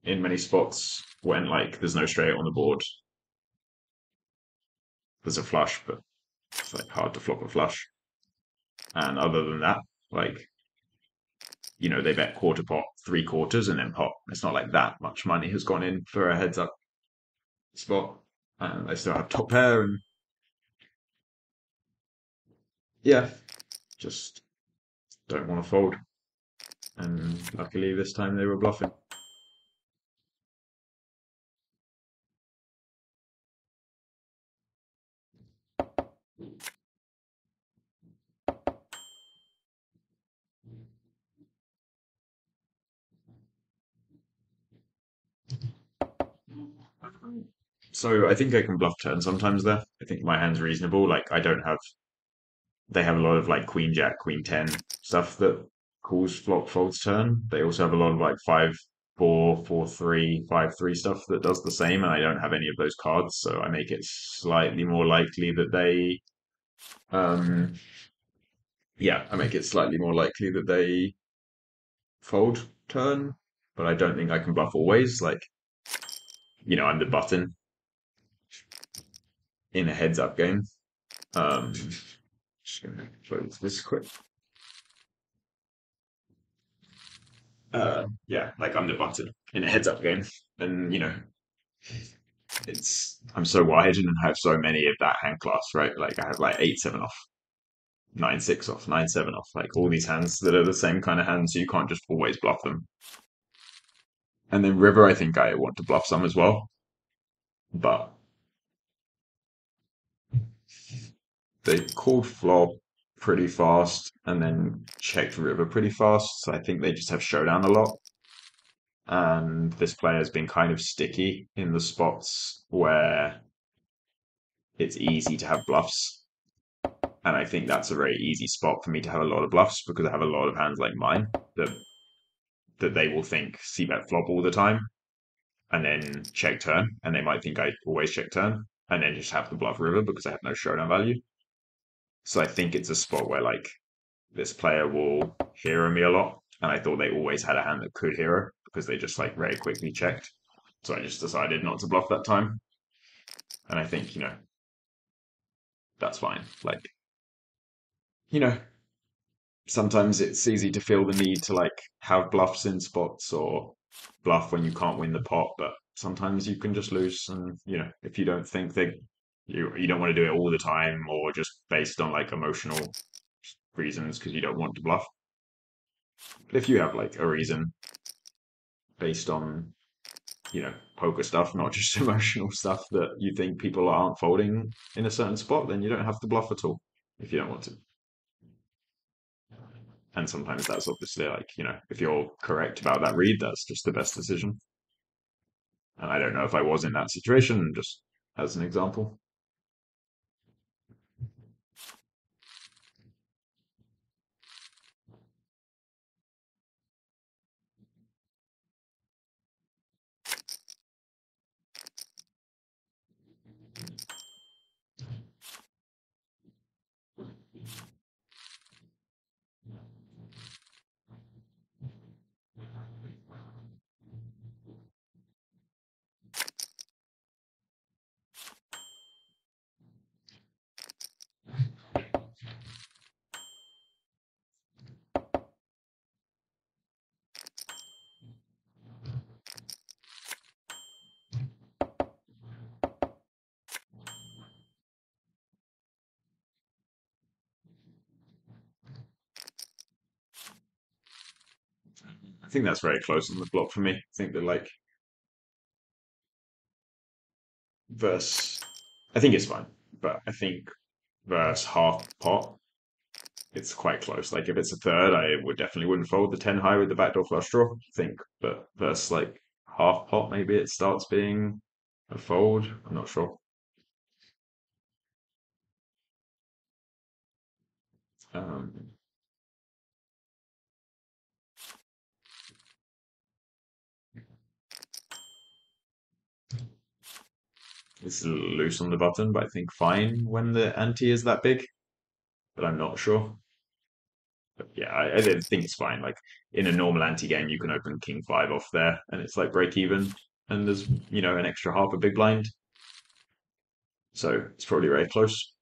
in many spots when like there's no straight on the board. There's a flush, but it's like hard to flop a flush. And other than that, like they bet quarter pot, three quarters, and then pot. It's not like that much money has gone in for a heads up spot, and they still have top pair, and yeah, just don't want to fold. And luckily this time they were bluffing. So I think I can bluff turn sometimes there. I think my hand's reasonable. Like I don't have. They have a lot of like queen jack, queen ten stuff that calls flop folds turn. They also have a lot of like 5-4, 4-3, 5-3 stuff that does the same, and I don't have any of those cards, so I make it slightly more likely that they. Yeah, I make it slightly more likely that they fold turn, but I don't think I can bluff always. Like, I'm the button in a heads up game. Just gonna close this quick. Yeah, like I'm the button in a heads up game, and I'm so wide and I have so many of that hand class, right? Like I have like 8-7 off, 9-6 off, 9-7 off, like all these hands that are the same kind of hands, so you can't just always bluff them. And then river, I think I want to bluff some as well, but they called flop pretty fast and then checked river pretty fast. So I think they just have showdown a lot. And this player has been kind of sticky in the spots where it's easy to have bluffs. And I think that's a very easy spot for me to have a lot of bluffs because I have a lot of hands like mine that they will think c bet flop all the time and then check turn. And they might think I always check turn and then just have the bluff river because I have no showdown value. So I think it's a spot where like this player will hero me a lot, and I thought they always had a hand that could hero because they just like very quickly checked. So I just decided not to bluff that time, and I think that's fine. Like sometimes it's easy to feel the need to like have bluffs in spots or bluff when you can't win the pot, but sometimes you can just lose, and if you don't think that you don't want to do it all the time or just based on like emotional reasons because you don't want to bluff. But if you have like a reason based on poker stuff, not just emotional stuff, that you think people aren't folding in a certain spot, then you don't have to bluff at all if you don't want to. And sometimes that's obviously like, if you're correct about that read, that's just the best decision. And I don't know if I was in that situation, just as an example. I think that's very close on the block for me. I think that like I think it's fine, but I think verse half pot, it's quite close. Like if it's a third, I would definitely wouldn't fold the 10 high with the backdoor flush draw, I think. But versus like half pot, maybe it starts being a fold. I'm not sure. Um, it's loose on the button, but I think fine when the ante is that big. But I'm not sure. But yeah, I think it's fine. Like in a normal ante game, you can open king 5 off there, and it's like break even, and there's an extra half a big blind, so it's probably very close.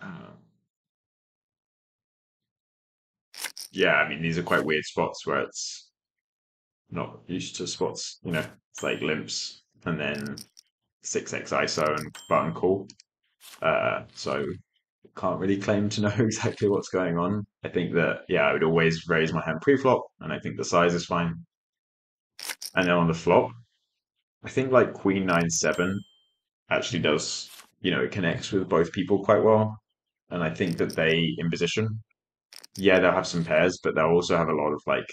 Uh, yeah, I mean these are quite weird spots where it's not used to spots. It's like limps and then 6x ISO and button call. So can't really claim to know exactly what's going on. I think that I would always raise my hand pre-flop, and I think the size is fine. And then on the flop, I think like Queen 9-7 actually does, it connects with both people quite well. And I think that they in position, they'll have some pairs, but they'll also have a lot of like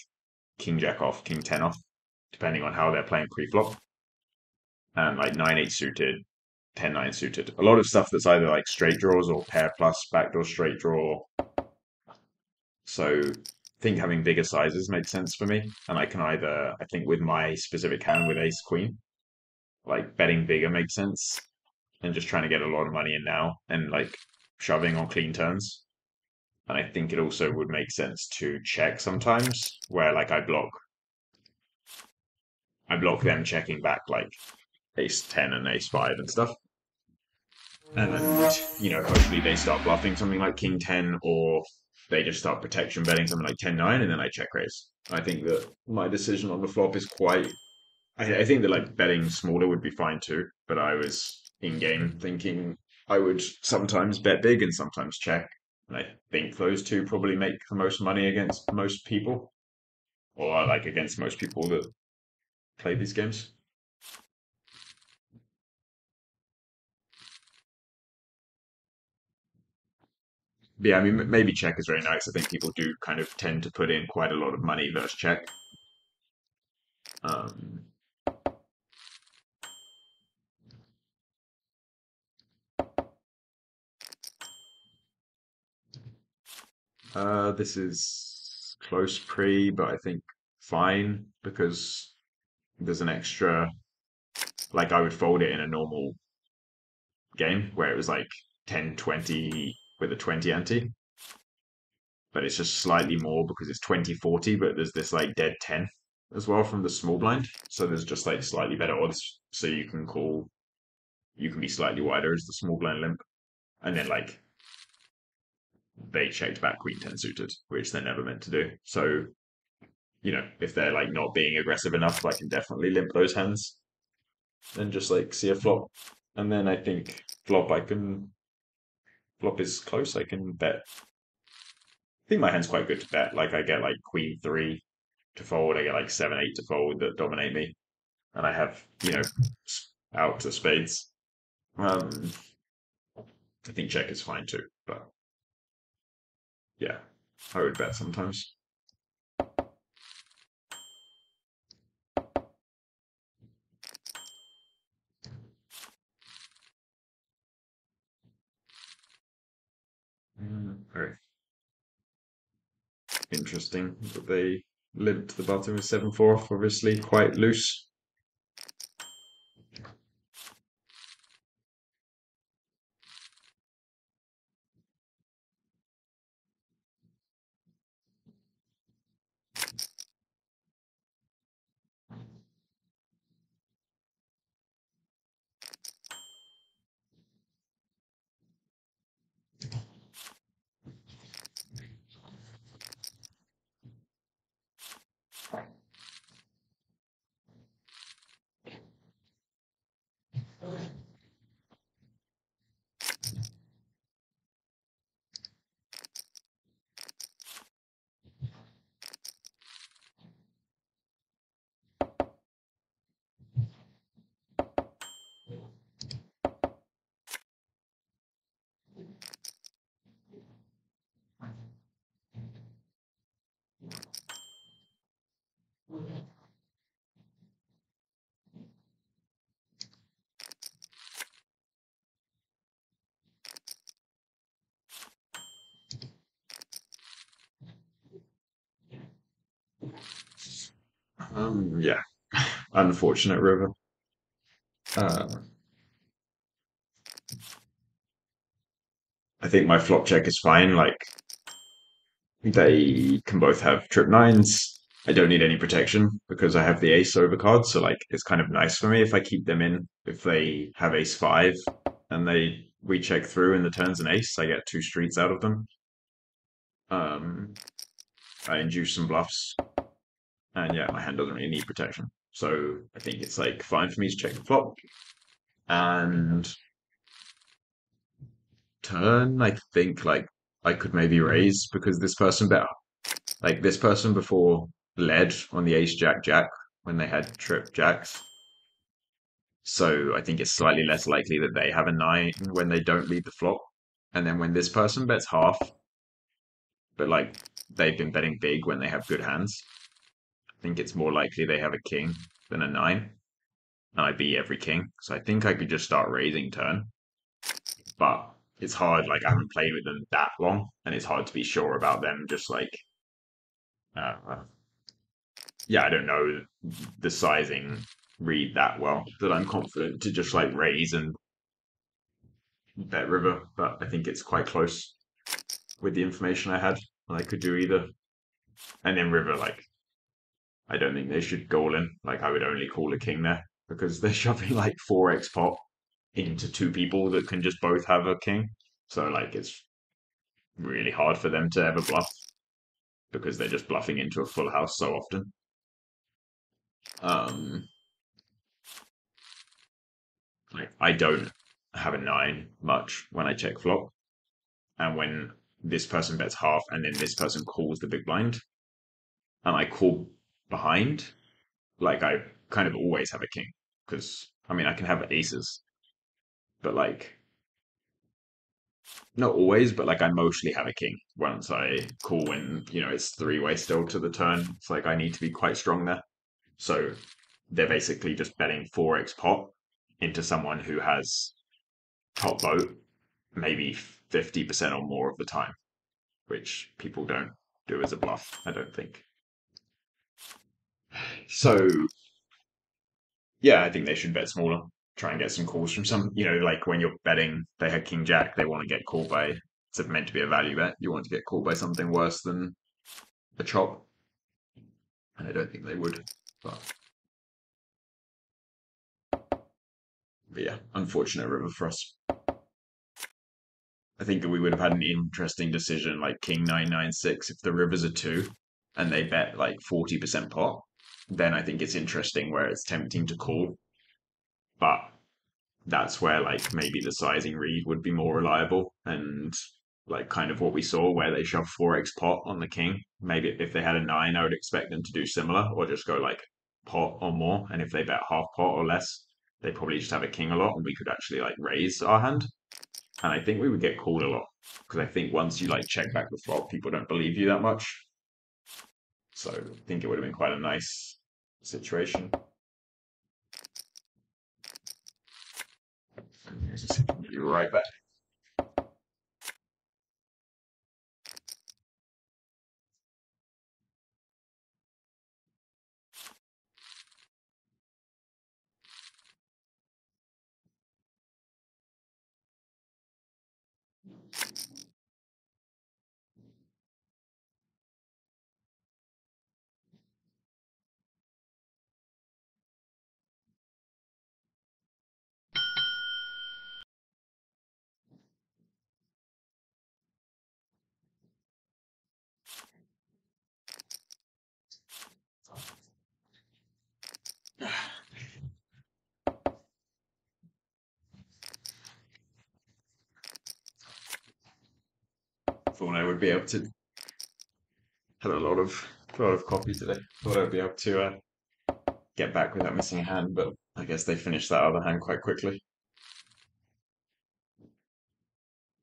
King Jack off, King 10 off, depending on how they're playing pre-flop. And like 9-8 suited, 10-9 suited. A lot of stuff that's either like straight draws or pair plus backdoor straight draw. So I think having bigger sizes makes sense for me. And I can either, I think with my specific hand with ace queen, like betting bigger makes sense and just trying to get a lot of money in now and like shoving on clean turns. And I think it also would make sense to check sometimes where like I block them checking back like ace 10 and ace 5 and stuff. And hopefully they start bluffing something like king 10, or they just start protection betting something like 10-9, and then I check raise. I think that my decision on the flop is quite. I think that like betting smaller would be fine too, but I was in game thinking I would sometimes bet big and sometimes check. And I think those two probably make the most money against most people, or like against most people that play these games. But yeah, I mean, maybe check is very nice. I think people do kind of tend to put in quite a lot of money versus check. Um, this is close pre, but I think fine because there's an extra. Like I would fold it in a normal game where it was like 10-20 with a 20 ante, but it's just slightly more because it's 20-40, but there's this like dead 10 as well from the small blind. So there's just like slightly better odds. So you can be slightly wider as the small blind limp. And then like they checked back queen 10 suited, which they're never meant to do. So, if they're like not being aggressive enough, I can definitely limp those hands and just like see a flop. And then I think flop is close. I can bet. I think my hand's quite good to bet. Like I get like queen 3 to fold. I get like 7-8 to fold that dominate me. And I have, out to spades. I think check is fine too, but yeah, I would bet sometimes. Very interesting that they limped the button with 7-4 off, obviously quite loose. Yeah, unfortunate river. Uh, I think my flop check is fine. Like they can both have trip nines. I don't need any protection because I have the ace overcard, so like it's kind of nice for me if I keep them in. If they have ace 5 and we check through and the turn's an ace, I get 2 streets out of them. I induce some bluffs, and yeah, my hand doesn't really need protection. So I think it's like fine for me to check the flop. And turn, I think like I could maybe raise because this person before led on the ace jack jack when they had trip jacks. So I think it's slightly less likely that they have a 9 when they don't lead the flop. And then when this person bets half, but like they've been betting big when they have good hands, I think it's more likely they have a king than a 9. And I beat every king. So I think I could just start raising turn. But it's hard, like I haven't played with them that long, and it's hard to be sure about them just like uh, yeah, I don't know the sizing read that well that I'm confident to just like raise and bet river, but I think it's quite close with the information I had. And I could do either. And then river, like I don't think they should goal in. Like I would only call a king there because they're shoving like 4x pot. into two people that can just both have a king. So like it's really hard for them to ever bluff because they're just bluffing into a full house so often. Like I don't have a 9 much when I check flop, and when this person bets half and then this person calls the big blind, and I call behind, like I kind of always have a king because I mean I can have aces, but like not always, but like I mostly have a king once I call when it's 3-way still to the turn. It's like I need to be quite strong there. So they're basically just betting 4x pot into someone who has top vote maybe 50% or more of the time, which people don't do as a bluff, I don't think. So yeah, I think they should bet smaller, try and get some calls from some, like when you're betting, they had king jack, they want to get called by, it's meant to be a value bet, you want to get called by something worse than a chop, and I don't think they would, but yeah, unfortunate river for us. I think we would have had an interesting decision like king 9-9-6 if the river's a 2 and they bet like 40% pot, then I think it's interesting where it's tempting to call, but that's where like maybe the sizing read would be more reliable, and like kind of what we saw where they shove 4x pot on the king. Maybe if they had a 9, I would expect them to do similar or just go like pot or more, and if they bet half pot or less, they probably just have a king a lot and we could actually like raise our hand, and I think we would get called a lot because I think once you like check back the flop, people don't believe you that much. So I think it would have been quite a nice situation. Be right back. Thought I would be able to had a lot of copy today. Thought I'd be able to get back without missing a hand, but I guess they finished that other hand quite quickly.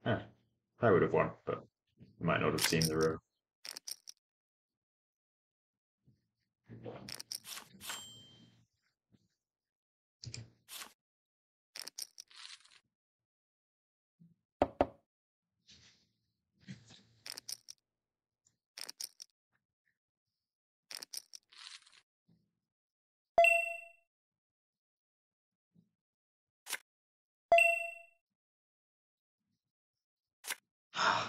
Yeah, I would have won, but might not have seen the row.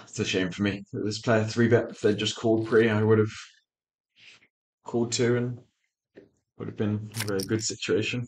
It's a shame for me that this player 3-bet. If they'd just called pre, I would have called 2 and would have been a very good situation.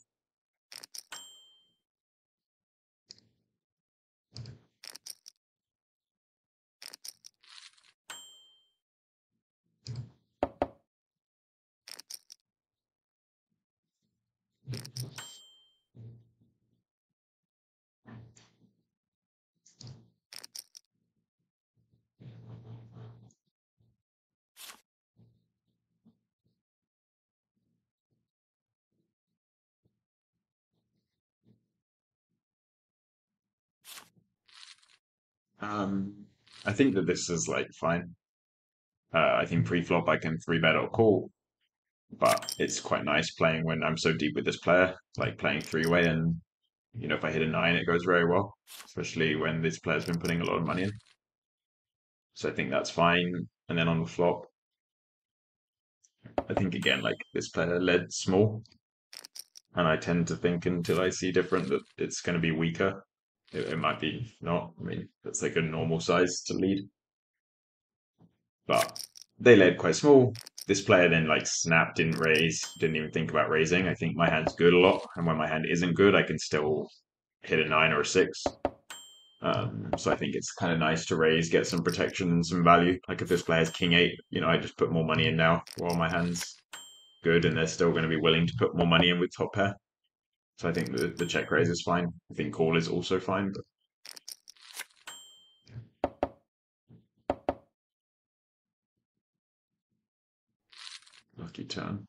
I think that this is like fine. I think pre-flop I can 3-bet or call, but it's quite nice playing when I'm so deep with this player, like playing 3-way, and if I hit a 9, it goes very well, especially when this player's been putting a lot of money in. So I think that's fine. And then on the flop, I think again, like this player led small, and I tend to think until I see different that it's going to be weaker. It might be not. I mean, that's like a normal size to lead, but they led quite small. This player then like snapped, didn't raise, didn't even think about raising. I think my hand's good a lot, and when my hand isn't good, I can still hit a 9 or a 6. So I think it's kind of nice to raise, get some protection and some value. Like if this player has king 8, I just put more money in now while my hand's good, and they're still going to be willing to put more money in with top pair. So I think the check raise is fine. I think call is also fine. But lucky turn.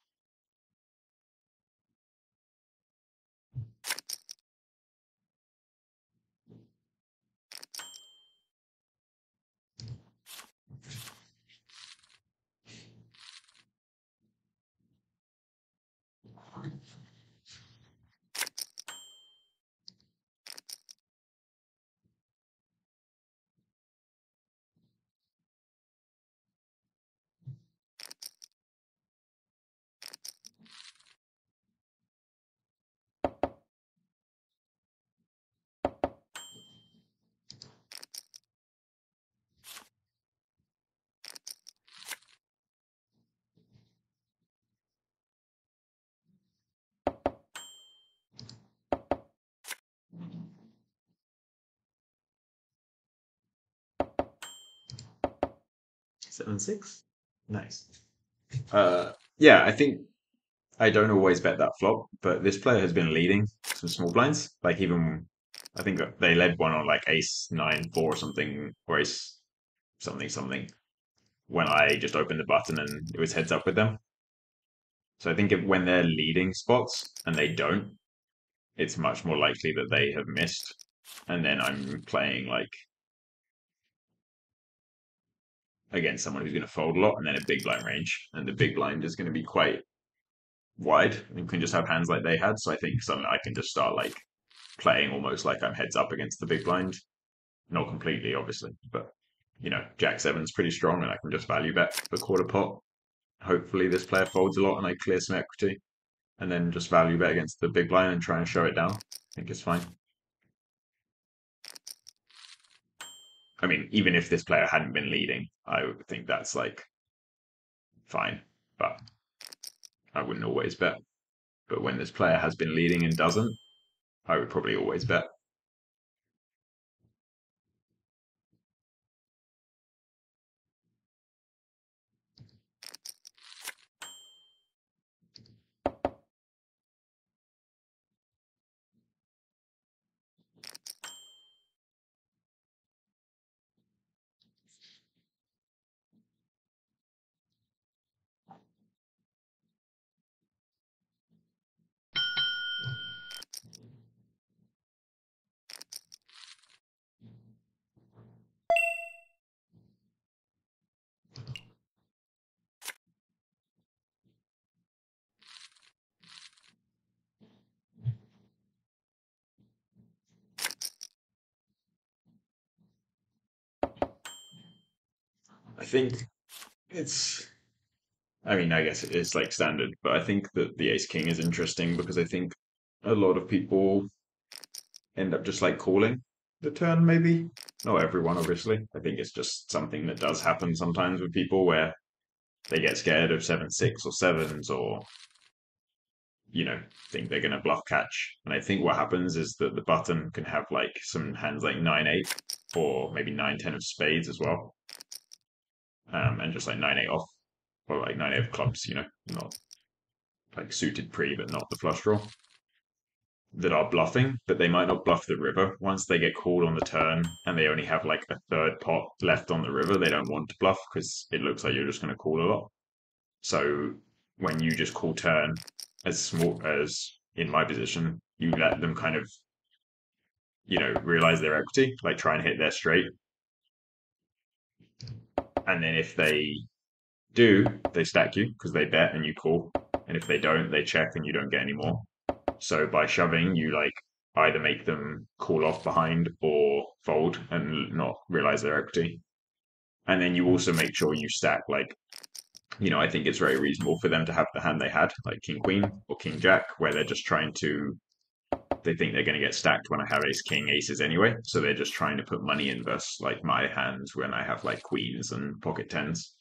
Seven, 6. Nice. Yeah, I think I don't always bet that flop, but this player has been leading some small blinds. Like even, I think they led one on like ace 9 4 or something, or ace something something, when I just opened the button and it was heads up with them. So I think when they're leading spots and they don't, it's much more likely that they have missed, and then I'm playing like against someone who's going to fold a lot, and then a big blind range, and the big blind is going to be quite wide. You can just have hands like they had, so I think suddenly I can just start like playing almost like I'm heads up against the big blind. Not completely, obviously, but Jack 7's pretty strong, and I can just value bet the quarter pot. Hopefully, this player folds a lot, and I clear some equity, and then just value bet against the big blind and try and show it down. I think it's fine. I mean, even if this player hadn't been leading, I would think that's like fine, but I wouldn't always bet. But when this player has been leading and doesn't, I would probably always bet. I think it's I mean, I guess it is like standard, but I think that the ace king is interesting because I think a lot of people end up just like calling the turn, maybe. Not everyone, obviously. I think it's just something that does happen sometimes with people where they get scared of 7 6 or sevens, or think they're going to bluff catch. And I think what happens is that the button can have like some hands like 9 8 or maybe 9 10 of spades as well, and just like 9 8 off, or like 9 8 of clubs, not like suited pre, but not the flush draw, that are bluffing, but they might not bluff the river. Once they get called on the turn and they only have like a third pot left on the river, they don't want to bluff because it looks like you're just going to call a lot. So when you just call turn, as small as in my position, you let them kind of, realize their equity, like try and hit their straight. And then if they do, they stack you because they bet and you call. And if they don't, they check and you don't get any more. So by shoving, you like either make them call off behind or fold and not realize their equity. And then you also make sure you stack like, I think it's very reasonable for them to have the hand they had, like king queen or king jack, where they're just trying to, they think they're going to get stacked when I have ace king aces anyway. So they're just trying to put money in versus like my hands when I have like queens and pocket tens.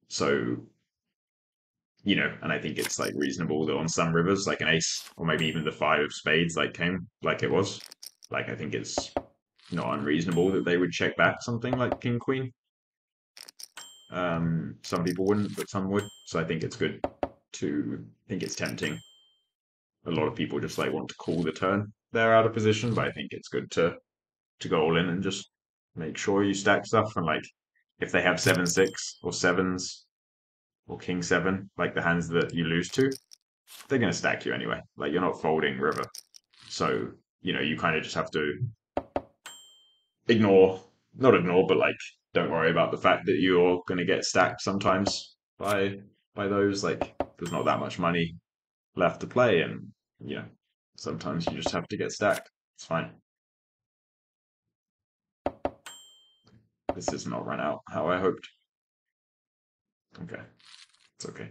So and I think it's like reasonable that on some rivers, like an ace or maybe even the 5 of spades, like came like it was, Like, I think it's not unreasonable that they would check back something like King Queen. Some people wouldn't, but some would. So I think it's good to. I think it's tempting. A lot of people just like want to call the turn they're out of position, but I think it's good to go all in and just make sure you stack stuff. And like, if they have 7-6 or sevens or King 7, like the hands that you lose to, they're going to stack you anyway. Like, you're not folding river. So, you kind of just have to not ignore, but like, don't worry about the fact that you're going to get stacked sometimes by those. Like, there's not that much money left to play, and sometimes you just have to get stacked. It's fine. This has not run out how I hoped. Okay, it's okay.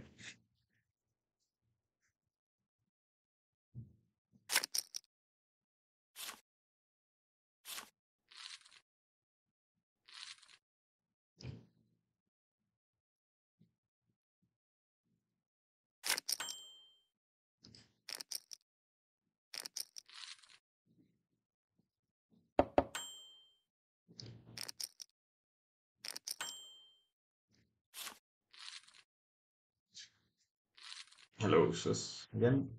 Hello, sis, again.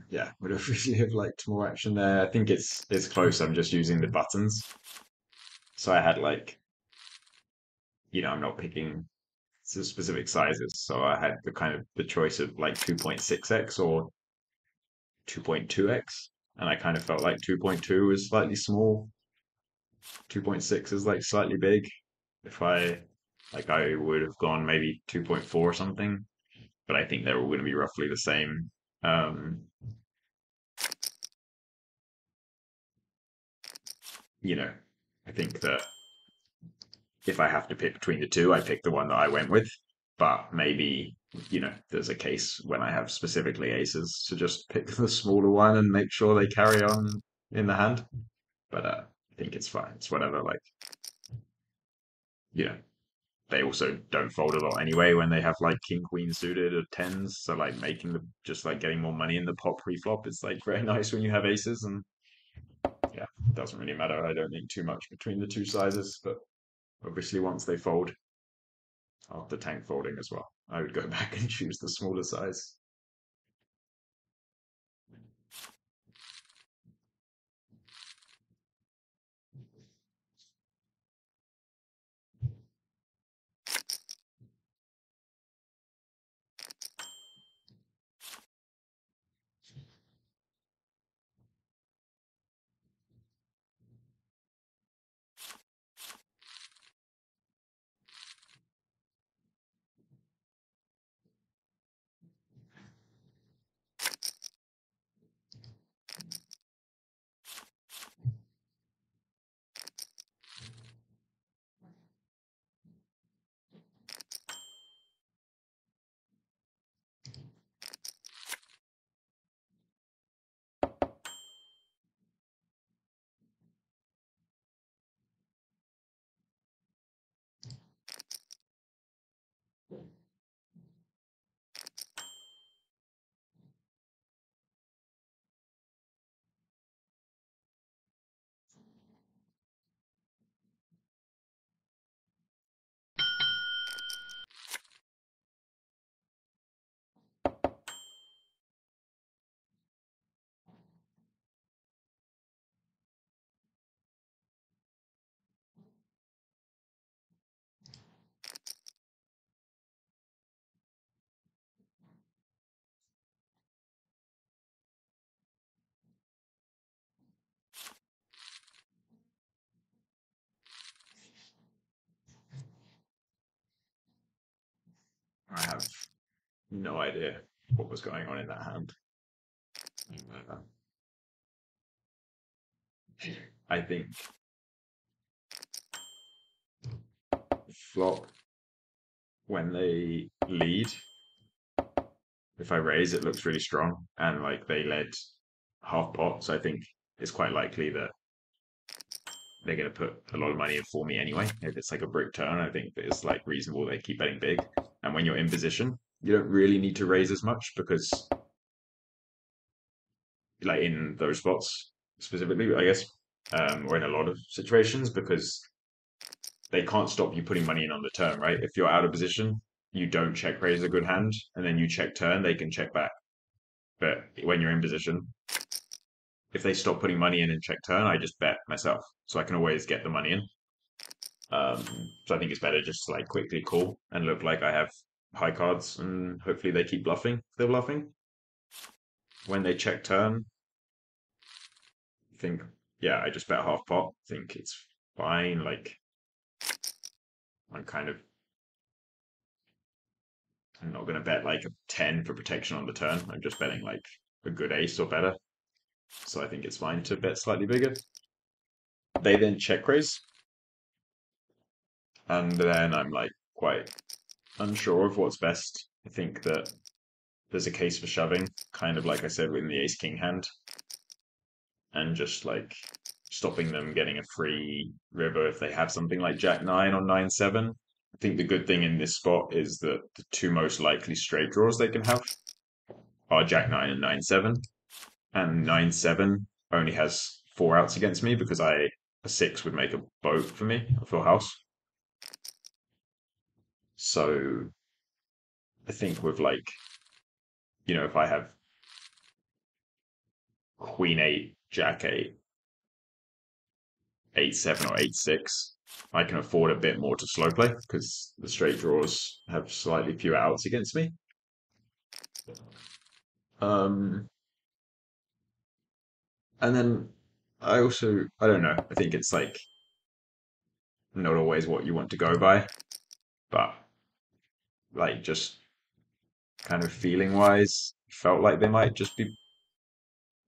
Yeah, would have really have liked more action there. I think it's close. I'm just using the buttons. So I had like, I'm not picking specific sizes. So I had the choice of like 2.6x or 2.2x. And I kind of felt like 2.2 was slightly small. 2.6 is like slightly big. If I would have gone maybe 2.4 or something, but I think they're all going to be roughly the same. Um, I think that if I have to pick between the two, I pick the one that I went with. But maybe, there's a case when I have specifically aces to just pick the smaller one and make sure they carry on in the hand. But I think it's fine. It's whatever. Like, you know, they also don't fold a lot anyway when they have like king queen suited or tens. So like making just like getting more money in the pot pre-flop is like very nice when you have aces, and yeah, it doesn't really matter. I don't think too much between the two sizes, but obviously once they fold, after tank folding as well, I would go back and choose the smaller size. no idea what was going on in that hand. I think flop, when they lead, if I raise, it looks really strong, and like they led half pot, so I think it's quite likely that they're going to put a lot of money in for me anyway. If it's like a brick turn, I think that it's like reasonable they keep betting big. And when you're in position, you don't really need to raise as much because, like in those spots specifically, I guess, or in a lot of situations, because they can't stop you putting money in on the turn, right? If you're out of position, you don't check raise a good hand, and then you check turn, they can check back. But when you're in position, if they stop putting money in and check turn, I just bet myself, so I can always get the money in. So I think it's better just to like quickly call and look like I have high cards, and hopefully they keep bluffing if they're bluffing. When they check turn, I think, yeah, I just bet half pot. I think it's fine. Like, I'm not going to bet like a 10 for protection on the turn. I'm just betting like a good ace or better. So I think it's fine to bet slightly bigger. They then check raise. And then I'm like quite unsure of what's best. I think that there's a case for shoving, kind of like I said with the ace king hand, and just like stopping them getting a free river if they have something like jack 9 or 9-7. I think the good thing in this spot is that the two most likely straight draws they can have are jack 9 and 9-7, and 9-7 only has 4 outs against me because a 6 would make a boat for me, a full house. So I think with like, if I have queen 8, jack 8, 8-7 or 8-6, I can afford a bit more to slow play because the straight draws have slightly fewer outs against me. And then I don't know, I think it's like not always what you want to go by, but like just kind of feeling wise, felt like they might just be.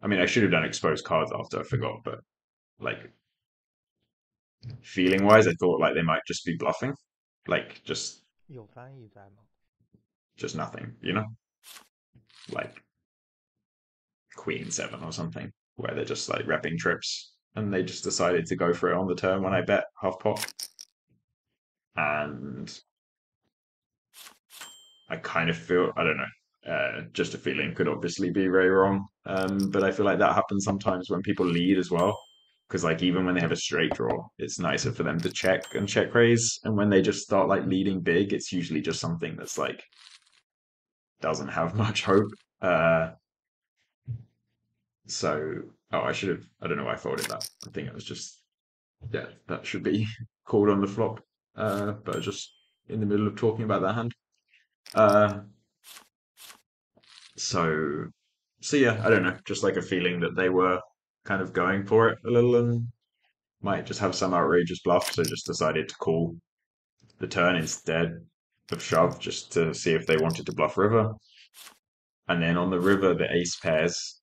I mean, I should have done exposed cards after I forgot, but like feeling wise, I thought like they might just be bluffing, like just 有翻译在吗？ just nothing, like queen 7 or something, where they're just like repping trips, and they just decided to go for it on the turn when I bet half pot, and I kind of feel, I don't know, just a feeling, could obviously be very wrong, but I feel like that happens sometimes when people lead as well. Because like even when they have a straight draw, it's nicer for them to check and check raise, and when they just start like leading big, it's usually just something that's like doesn't have much hope. So I should have. I don't know why I folded that. I think it was just, yeah, that should be called on the flop. But I was just in the middle of talking about that hand. So yeah, I don't know. Just like a feeling that they were kind of going for it a little and might just have some outrageous bluff. So just decided to call the turn instead of shove, just to see if they wanted to bluff river. And then on the river, the ace pairs.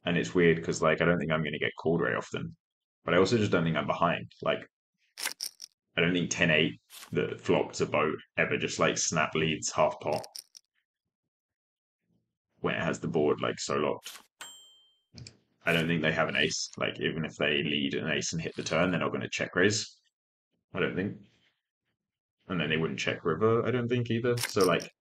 And it's weird because like I don't think I'm going to get called very often, but I also just don't think I'm behind. Like I don't think 10-8 that flopped a boat ever just like snap leads half pot when it has the board like so locked. I don't think they have an ace. Like even if they lead an ace and hit the turn, they're not going to check raise. I don't think. And then they wouldn't check river, I don't think either. So like,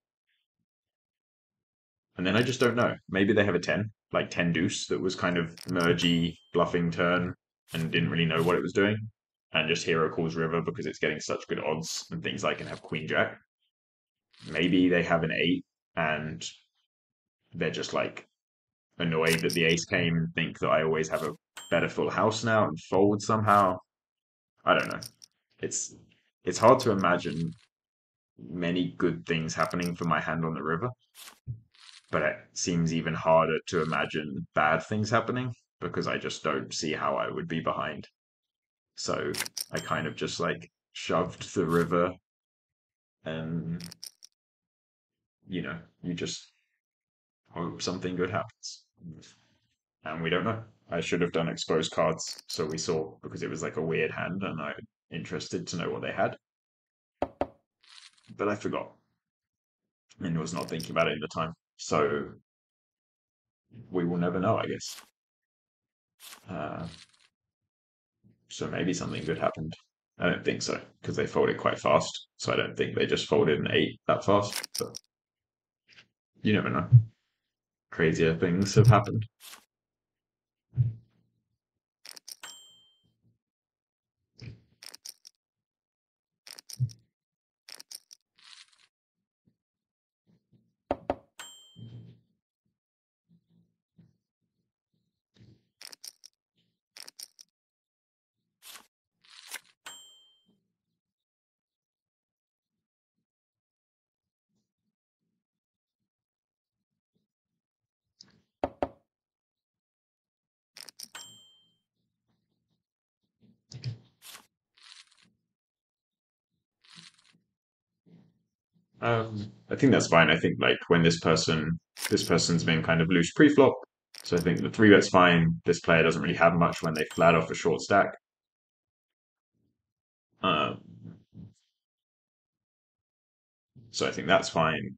and then I just don't know. Maybe they have a 10, like 10 deuce that was kind of mergy bluffing turn and didn't really know what it was doing. And just hero calls river because it's getting such good odds and things like can have queen jack. Maybe they have an 8 and they're just like annoyed that the ace came and think that I always have a better full house now and fold somehow. I don't know. It's hard to imagine many good things happening for my hand on the river, but it seems even harder to imagine bad things happening because I just don't see how I would be behind. So I kind of just like shoved the river and you just hope something good happens. And we don't know. I should have done exposed cards so we saw, because it was like a weird hand and I'm interested to know what they had. But I forgot and was not thinking about it at the time. So we will never know, I guess. So maybe something good happened. I don't think so, because they folded quite fast. So I don't think they just folded an 8 that fast. But you never know. Crazier things have happened. I think that's fine. I think like when this person's been kind of loose pre-flop, so I think the 3-bet's fine. This player doesn't really have much when they flat off a short stack. Um, so I think that's fine.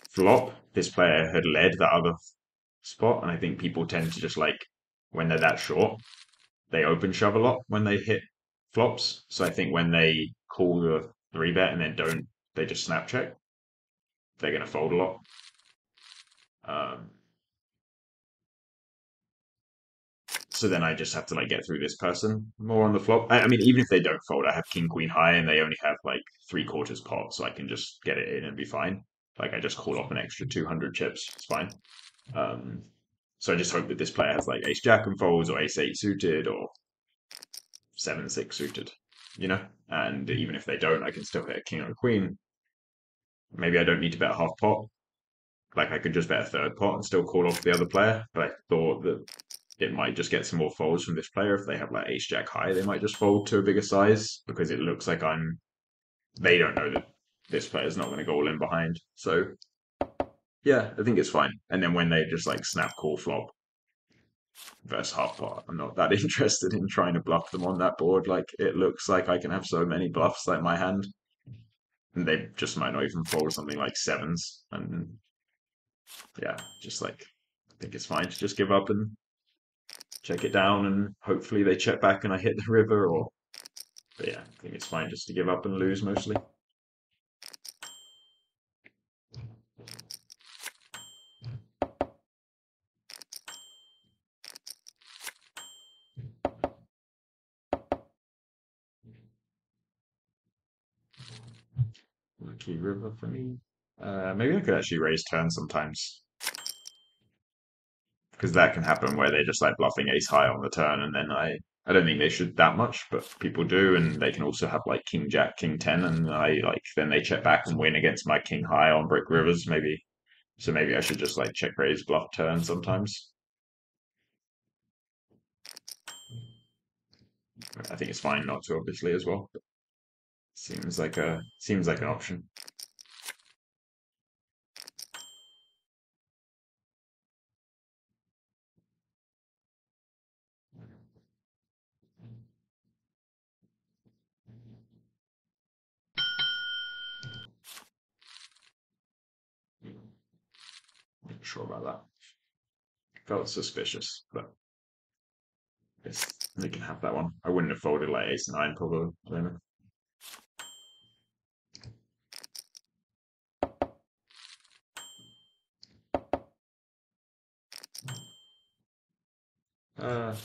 Flop, this player had led that other spot, and I think people tend to just like when they're that short, they open shove a lot when they hit flops. So I think when they call the 3-bet and then don't, they just snap check. They're gonna fold a lot. So then I just have to like get through this person more on the flop. I mean, even if they don't fold, I have king queen high and they only have like 3/4 pot, so I can just get it in and be fine. Like I just call off an extra 200 chips. It's fine. Um, so I just hope that this player has like ace jack and folds or ace 8 suited or 7-6 suited, And even if they don't, I can still hit a king or a queen. Maybe I don't need to bet a half pot. Like I could just bet a third pot and still call off the other player. But I thought that it might just get some more folds from this player. If they have like ace jack high, they might just fold to a bigger size because it looks like they don't know that this player's not going to go all in behind. So yeah, I think it's fine. And then when they just like snap call flop versus half pot, I'm not that interested in trying to bluff them on that board. Like it looks like I can have so many bluffs like my hand. And they just might not even fold something like sevens. And yeah, just like I think it's fine to just give up and check it down and hopefully they check back and I hit the river but yeah, I think it's fine just to give up and lose mostly. Lucky river for me. Maybe I could actually raise turn sometimes. Because that can happen where they're just like bluffing ace high on the turn and then I don't think they should that much, but people do, and they can also have like king jack, king 10, and then they check back and win against my king high on brick rivers, maybe. So maybe I should just like check raise bluff turn sometimes. I think it's fine not to, obviously, as well. But seems like an option. Not sure about that. Felt suspicious, but I guess they can have that one. I wouldn't have folded like ace 9 probably. I don't know. I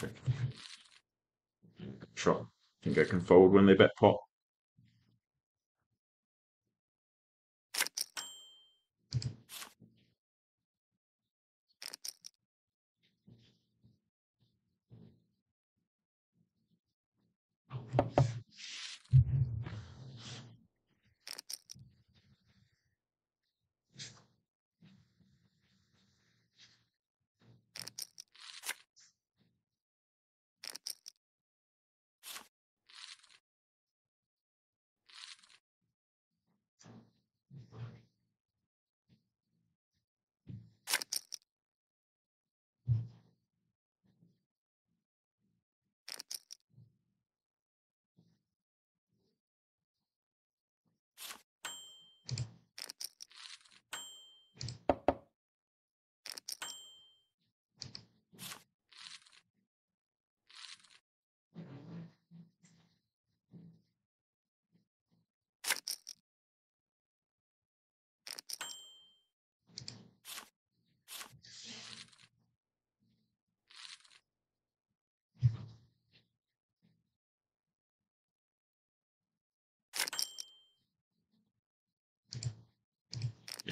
sure. I think I can fold when they bet pot.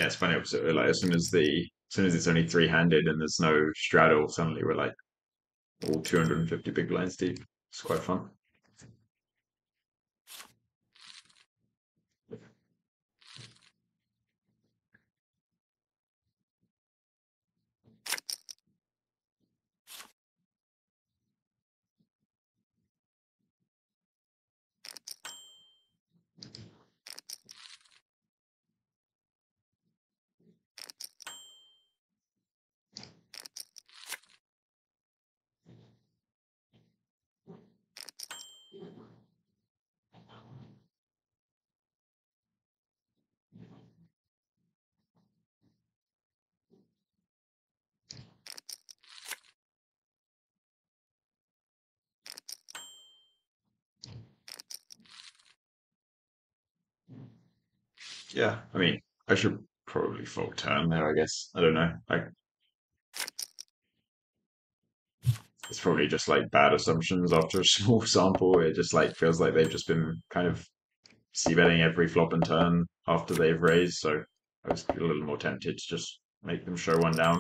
Yeah, it's funny opposite. Like as soon as it's only three-handed and there's no straddle, suddenly we're like all 250 big blinds deep. It's quite fun. Yeah, I mean, I should probably fold turn there, I guess. I don't know. It's probably just like bad assumptions after a small sample. It just like feels like they've just been kind of c-betting every flop and turn after they've raised. So I was a little more tempted to just make them show one down.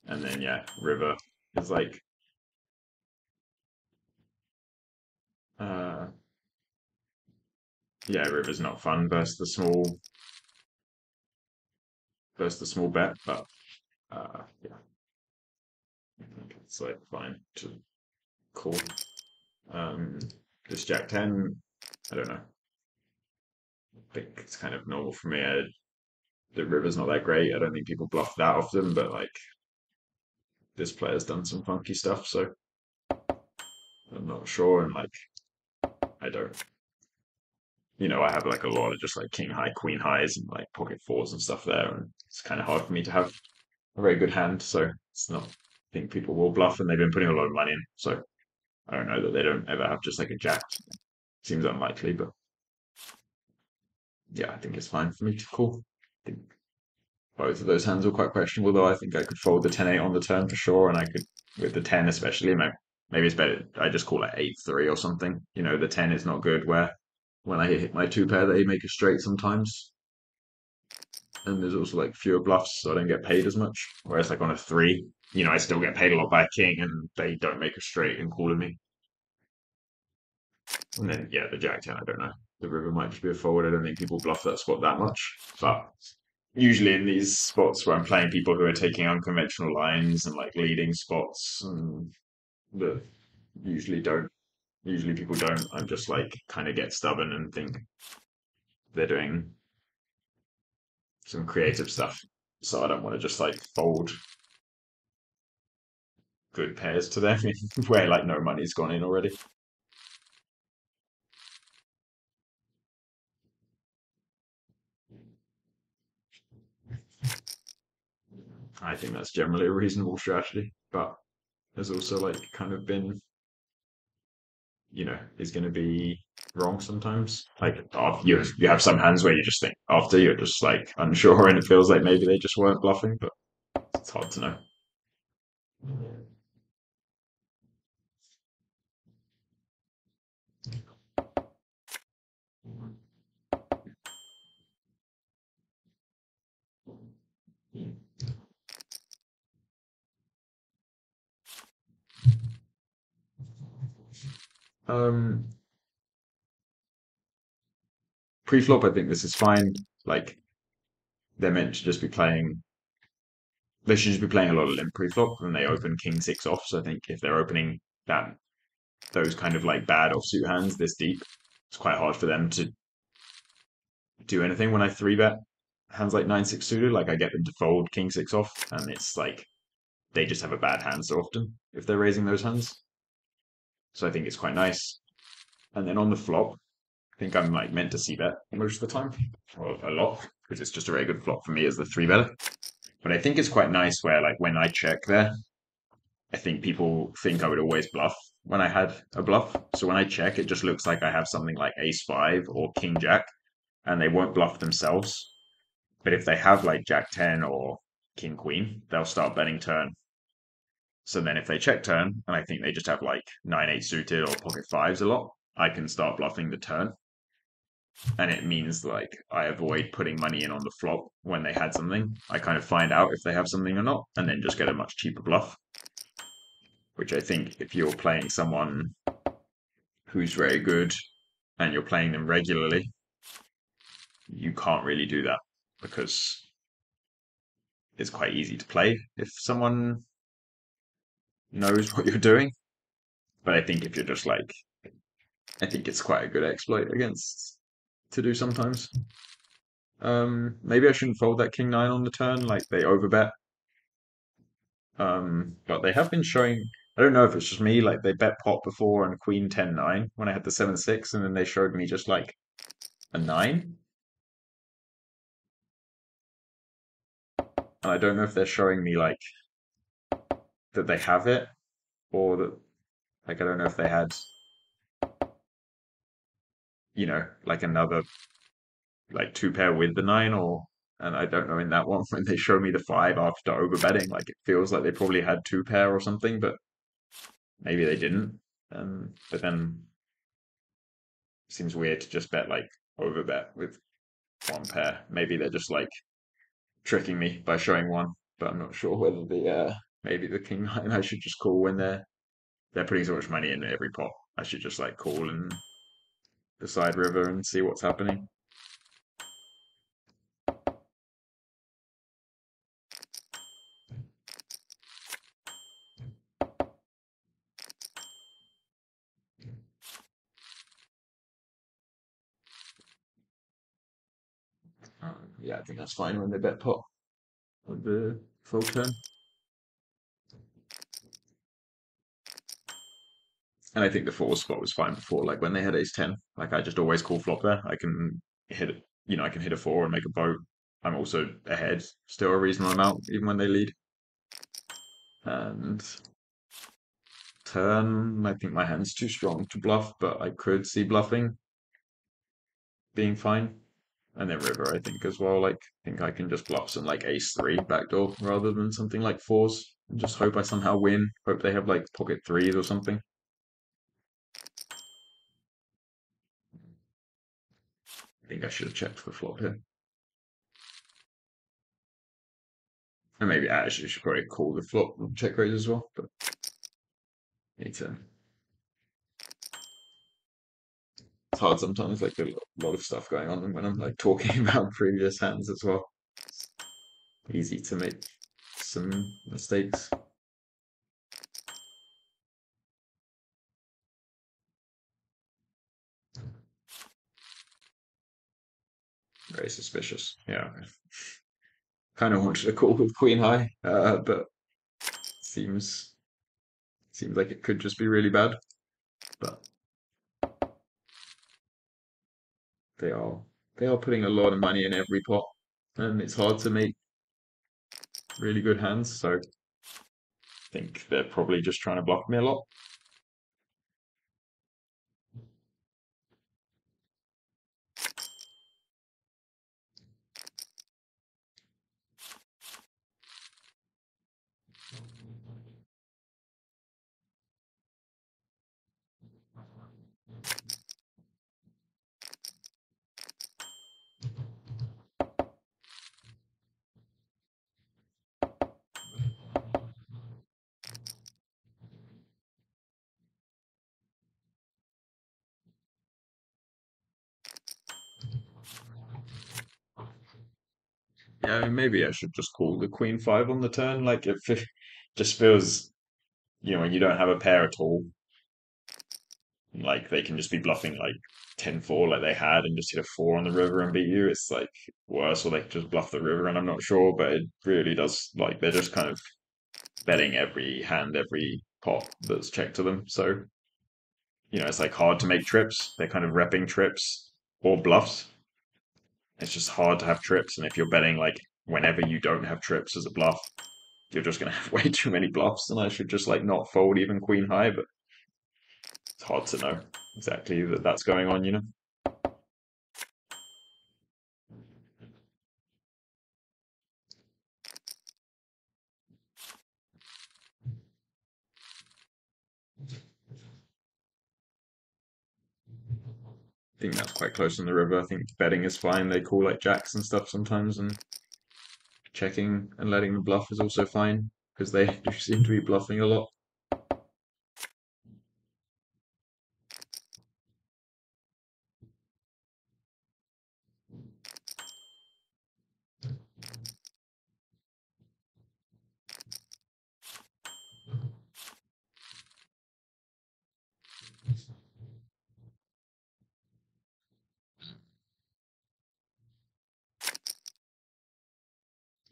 And then yeah, river is like yeah, river's not fun versus the small bet, but yeah, I think it's like fine to call. This Jack 10, I don't know. I think it's kind of normal for me. The river's not that great. I don't think people bluff that often, but like this player's done some funky stuff, so I'm not sure. And like I don't, I have like a lot of just like king high, queen highs, and like pocket fours and stuff there, and it's kind of hard for me to have a very good hand. So it's not. I think people will bluff, and they've been putting a lot of money in. So I don't know that they don't ever have just like a jack. Seems unlikely, but yeah, I think it's fine for me to call. I think both of those hands were quite questionable, though. I think I could fold the 10-8 on the turn for sure, and I could with the 10 especially. Maybe it's better. I just call it 8-3 or something. The 10 is not good. Where when I hit my two pair, they make a straight sometimes, and there's also like fewer bluffs, so I don't get paid as much. Whereas like on a 3, I still get paid a lot by a king, and they don't make a straight and call to me. And then yeah, the Jack 10, I don't know. The river might just be a forward. I don't think people bluff that spot that much, but usually in these spots where I'm playing people who are taking unconventional lines and like leading spots and that usually don't usually people don't, I'm just like kind of get stubborn and think they're doing some creative stuff. So I don't want to just like fold good pairs to them where like no money's gone in already. I think that's generally a reasonable strategy, but there's also like kind of been is going to be wrong sometimes. Like you have some hands where you just think after you're just like unsure, and it feels like maybe they just weren't bluffing, but it's hard to know. Um, Pre-flop, I think this is fine. Like they're meant to just be playing. They should just be playing a lot of limp pre-flop, and they open king six off. So I think if they're opening those kind of like bad offsuit hands this deep, it's quite hard for them to do anything. When I three bet hands like 9-6 suited, like I get them to fold king six off, and it's like they just have a bad hand so often if they're raising those hands. So I think it's quite nice. And then on the flop, I think I'm like meant to see bet most of the time, or a lot, because it's just a very good flop for me as the three better. But I think it's quite nice where like when I check there, I think people think I would always bluff when I had a bluff. So when I check, it just looks like I have something like ace five or king jack, and they won't bluff themselves. But if they have like jack 10 or king queen, they'll start betting turn. So then if they check turn, and I think they just have like 9-8 suited or pocket fives a lot, I can start bluffing the turn. and it means like I avoid putting money in on the flop when they had something. I kind of find out if they have something or not, and then just get a much cheaper bluff. Which I think if you're playing someone who's very good and you're playing them regularly, you can't really do that because it's quite easy to play if someone knows what you're doing. But I think if you're just like, I think it's quite a good exploit against to do sometimes. Maybe I shouldn't fold that king nine on the turn, like they overbet. But they have been showing, I don't know if it's just me, like they bet pot before and queen 10-9 when I had the 7-6, and then they showed me just like a 9. And I don't know if they're showing me like that they have it, or that like I don't know if they had, like another like two pair with the 9, or and I don't know in that one when they show me the 5 after overbetting, like it feels like they probably had two pair or something, but maybe they didn't. But then it seems weird to just bet like overbet with one pair. Maybe they're just like tricking me by showing one, but I'm not sure whether the maybe the king nine I should just call when they're putting so much money in every pot. I should just like call and decide river and see what's happening. Yeah, I think that's fine when they bet pot with the full turn. And I think the 4 spot was fine before, like when they had ace 10. Like I just always call flop there. I can hit it, I can hit a 4 and make a boat. I'm also ahead still a reasonable amount, even when they lead. And turn, I think my hand's too strong to bluff, but I could see bluffing being fine. And then river, I think as well. Like, I think I can just bluff some like ace 3 backdoor rather than something like 4s. And just hope I somehow win. Hope they have like pocket 3s or something. I think I should have checked for flop here. And maybe I actually should probably call the flop check raise as well, but need to. It's hard sometimes, like a lot of stuff going on when I'm like talking about previous hands as well. It's easy to make some mistakes. Very suspicious. Yeah. Kind of wanted to call with queen high, but seems like it could just be really bad. But they are putting a lot of money in every pot, and it's hard to make really good hands. So I think they're probably just trying to bluff me a lot. Yeah, I mean, maybe I should just call the queen 5 on the turn. Like if it just feels, when you don't have a pair at all, like they can just be bluffing like 10-4 like they had and just hit a 4 on the river and beat you. It's like worse, or they could just bluff the river, and I'm not sure, but it really does, like they're just kind of betting every hand, every pot that's checked to them. So, it's like hard to make trips. They're kind of repping trips or bluffs. It's just hard to have trips, and if you're betting like whenever you don't have trips as a bluff, you're just going to have way too many bluffs, and I should just like not fold even queen high, but it's hard to know exactly that that's going on. think that's quite close on the river. I think betting is fine. They call like jacks and stuff sometimes, and checking and letting them bluff is also fine because they do seem to be bluffing a lot.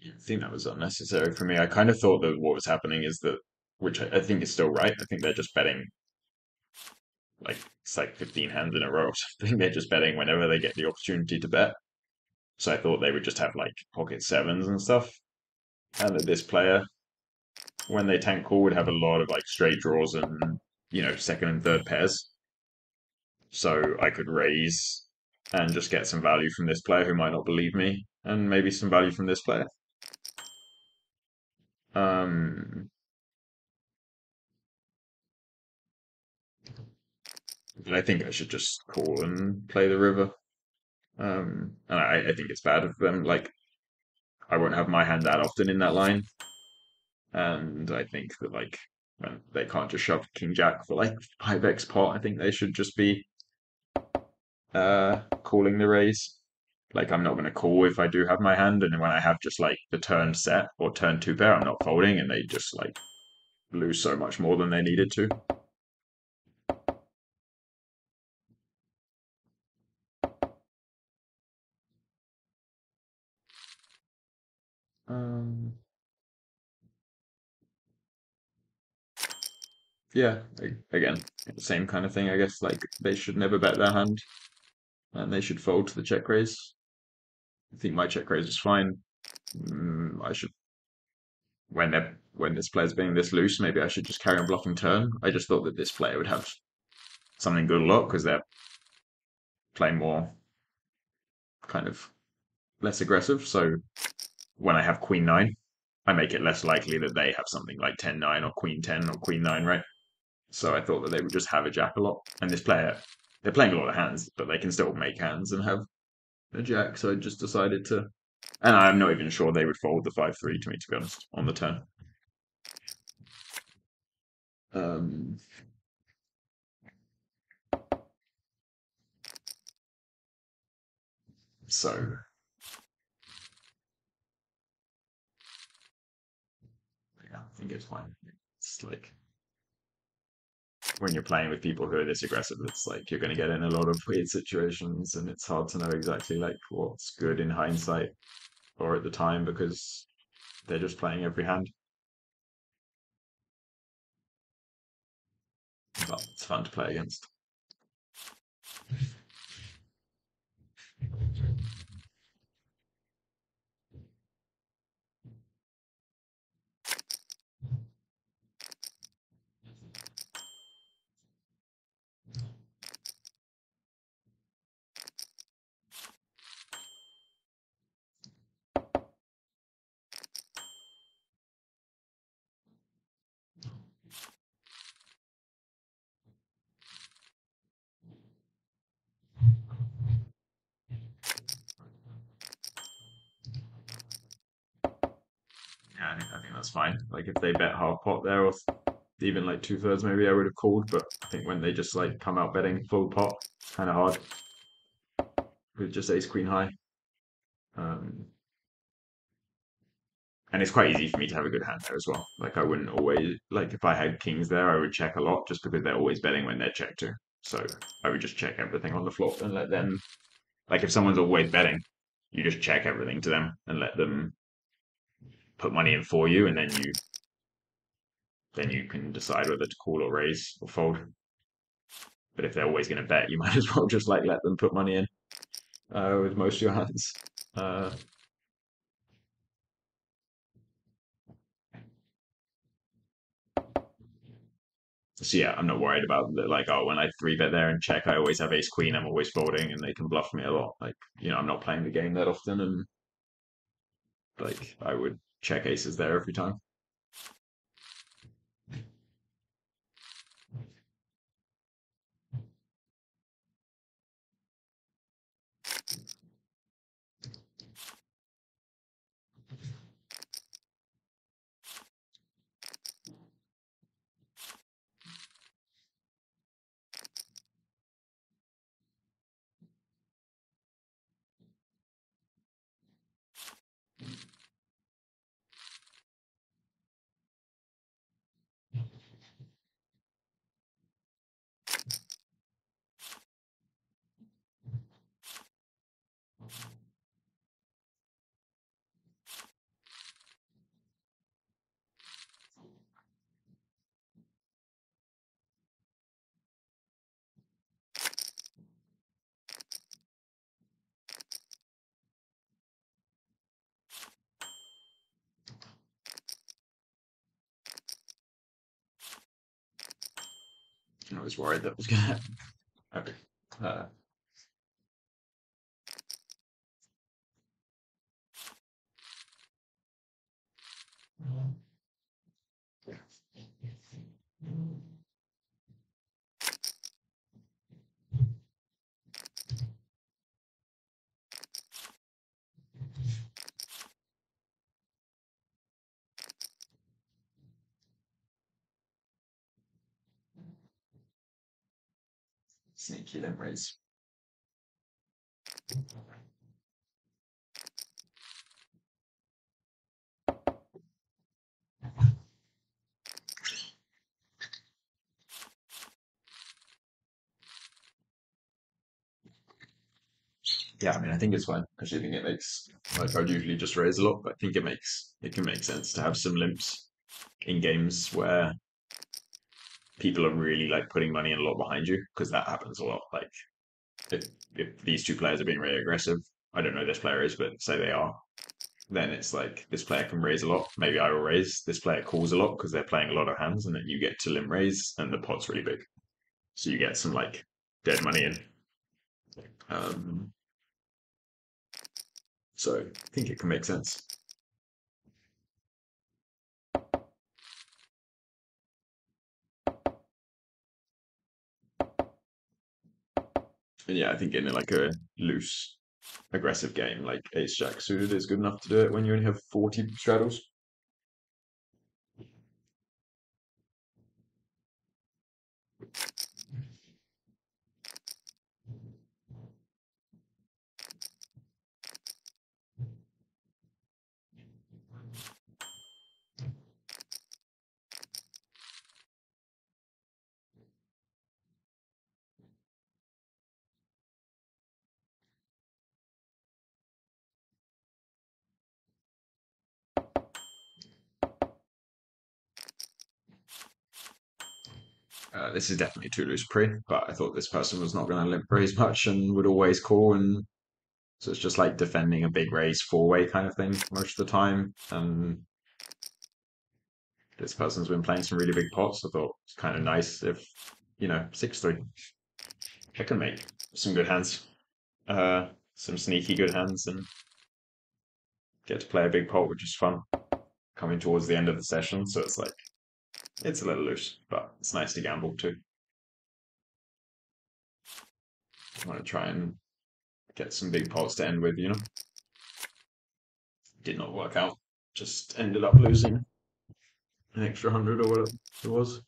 I think that was unnecessary for me. I kind of thought that what was happening is that, which I think is still right. I think they're just betting like it's like 15 hands in a row or something. They're just betting whenever they get the opportunity to bet. So I thought they would just have like pocket sevens and stuff, and that this player, when they tank call, would have a lot of like straight draws and second and third pairs. So I could raise and just get some value from this player who might not believe me, and maybe some value from this player. Um, but I think I should just call and play the river. And I think it's bad of them. Like I won't have my hand that often in that line, and I think that like when they can't just shove King Jack for like 5x pot. I think they should just be calling the raise. Like I'm not going to call if I do have my hand, and when I have just like the turn set or turn two pair, I'm not folding, and they just like lose so much more than they needed to. Um, yeah, again, same kind of thing, I guess. Like they should never bet their hand, and they should fold to the check raise. I think my check raise is fine. I should when this player's being this loose, maybe I should just carry on bluffing turn. I just thought that this player would have something good luck because they're playing more kind of less aggressive. So when I have Queen 9, I make it less likely that they have something like 10-9 or Queen 10 or Queen 9, right? So I thought that they would just have a jack a lot. And this player, they're playing a lot of hands, but they can still make hands and have a jack. So I just decided to, and I'm not even sure they would fold the 5-3 to me, to be honest, on the turn. Um, so yeah, I think it's fine. It's like when you're playing with people who are this aggressive, it's like you're going to get in a lot of weird situations, and it's hard to know exactly like what's good in hindsight or at the time because they're just playing every hand. But it's fun to play against. Yeah, I think that's fine. Like if they bet half pot there or even like 2/3, maybe I would have called. But I think when they just like come out betting full pot, it's kind of hard with just ace queen high. Um, and it's quite easy for me to have a good hand there as well. Like I wouldn't always like if I had kings there, I would check a lot just because they're always betting when they're checked to. So I would just check everything on the flop and let them. Like if someone's always betting, you just check everything to them and let them put money in for you, and then you can decide whether to call or raise or fold. But if they're always going to bet, you might as well just like let them put money in with most of your hands. Uh, so yeah, I'm not worried about the like when I three bet there and check, I always have ace queen. I'm always folding, and they can bluff me a lot. Like I'm not playing the game that often, and like I would check aces there every time. I was worried that was going to happen. Okay. Sneaky limb raise. Yeah, I mean, I think it's fine. Actually, I think it makes, like, I'd usually just raise a lot, but I think it can make sense to have some limps in games where people are really like putting money in a lot behind you, because that happens a lot. Like, if these two players are being really aggressive, I don't know who this player is, but say they are, then it's like this player can raise a lot. Maybe I will raise. This player calls a lot because they're playing a lot of hands, and then you get to limb raise, and the pot's really big, so you get some like dead money in. So I think it can make sense. And yeah, I think in like a loose, aggressive game like Ace Jack suited is good enough to do it when you only have 40 straddles. This is definitely too loose pre, but I thought this person was not going to limp raise much and would always call, and so it's just like defending a big raise four-way kind of thing most of the time. And this person's been playing some really big pots. I thought it's kind of nice if, 6-3. I can make some good hands, some sneaky good hands, and get to play a big pot, which is fun. Coming towards the end of the session, so it's like it's a little loose, but it's nice to gamble too. I want to try and get some big pots to end with, Did not work out. Just ended up losing an extra 100 or whatever it was.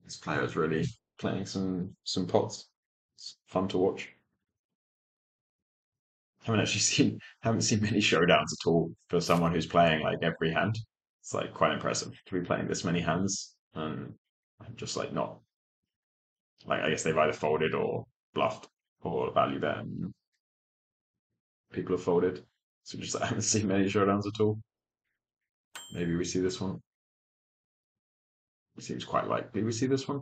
This player is really playing some pots. It's fun to watch. Haven't seen many showdowns at all for someone who's playing like every hand. It's like quite impressive to be playing this many hands, and I'm just like not like, I guess they've either folded or bluffed or value bet, and people have folded. So just I haven't seen many showdowns at all. Maybe we see this one. It seems quite likely we see this one.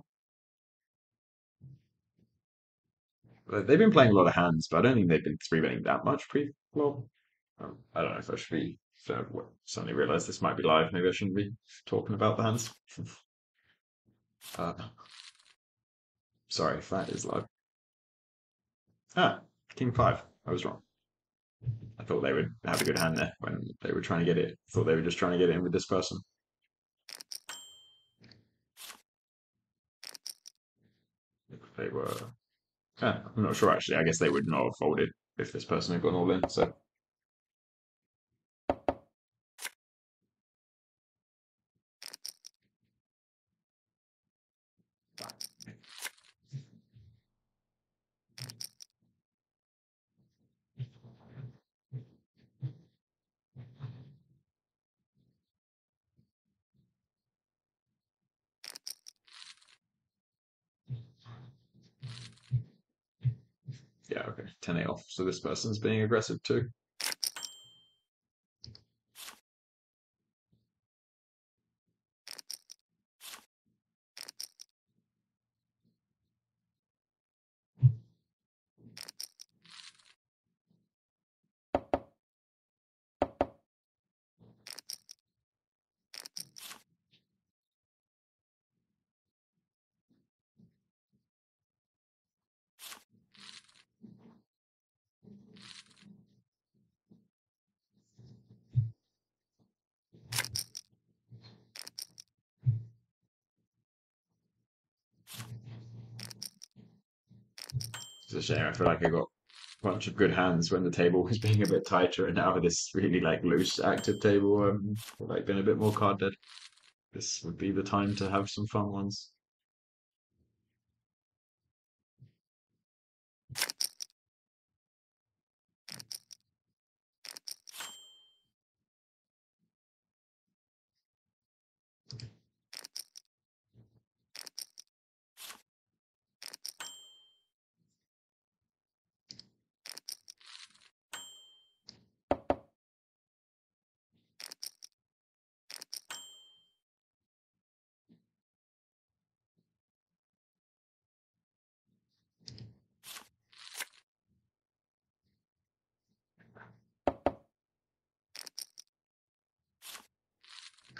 But they've been playing a lot of hands, but I don't think they've been three betting that much pre-flop. I don't know if I should be. So suddenly realised this might be live. Maybe I shouldn't be talking about the hands. Sorry if that is live. King 5. I was wrong. I thought they would have a good hand there when they were trying to get it. I thought they were just trying to get it in with this person. If they were. I'm not sure actually. I guess they would not have folded if this person had gone all in. So. Yeah, okay. 10-8 off. So this person's being aggressive too. It's a shame. I feel like I got a bunch of good hands when the table was being a bit tighter, and now with this really like loose active table, like been a bit more card dead. This would be the time to have some fun ones.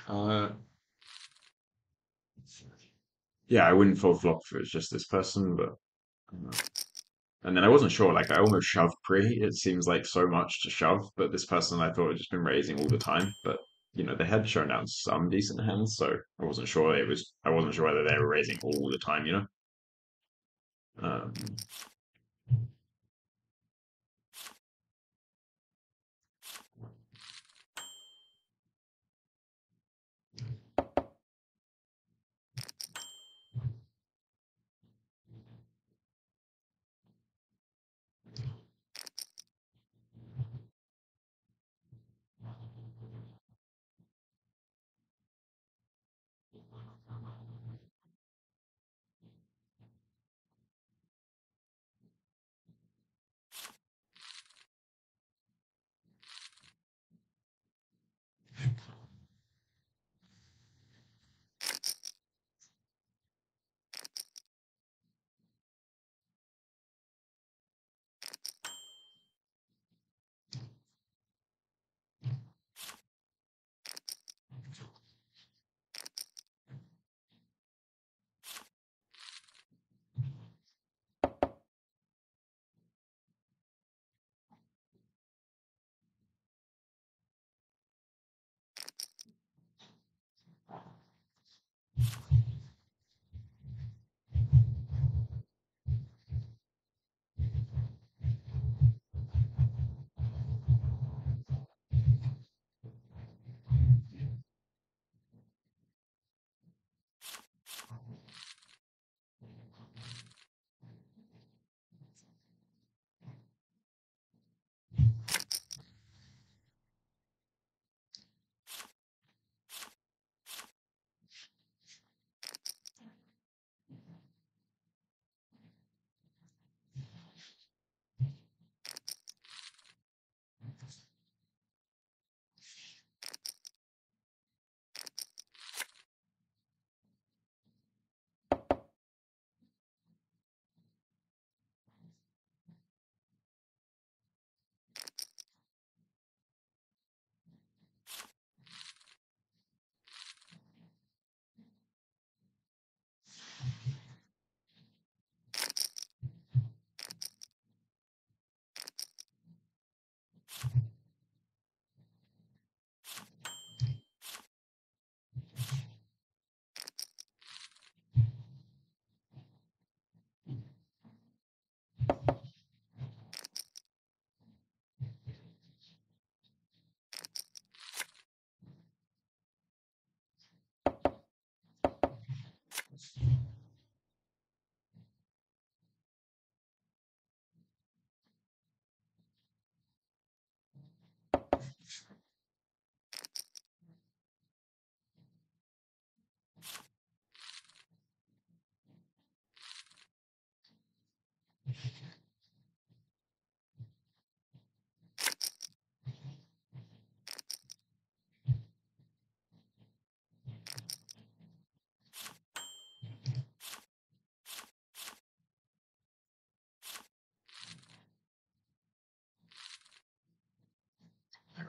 Uh, yeah, I wouldn't fold flop if it was just this person, but and then I wasn't sure. Like I almost shoved pre. It seems like so much to shove, but this person I thought had just been raising all the time. But they had shown down some decent hands, so I wasn't sure it was. I wasn't sure whether they were raising all the time. Um,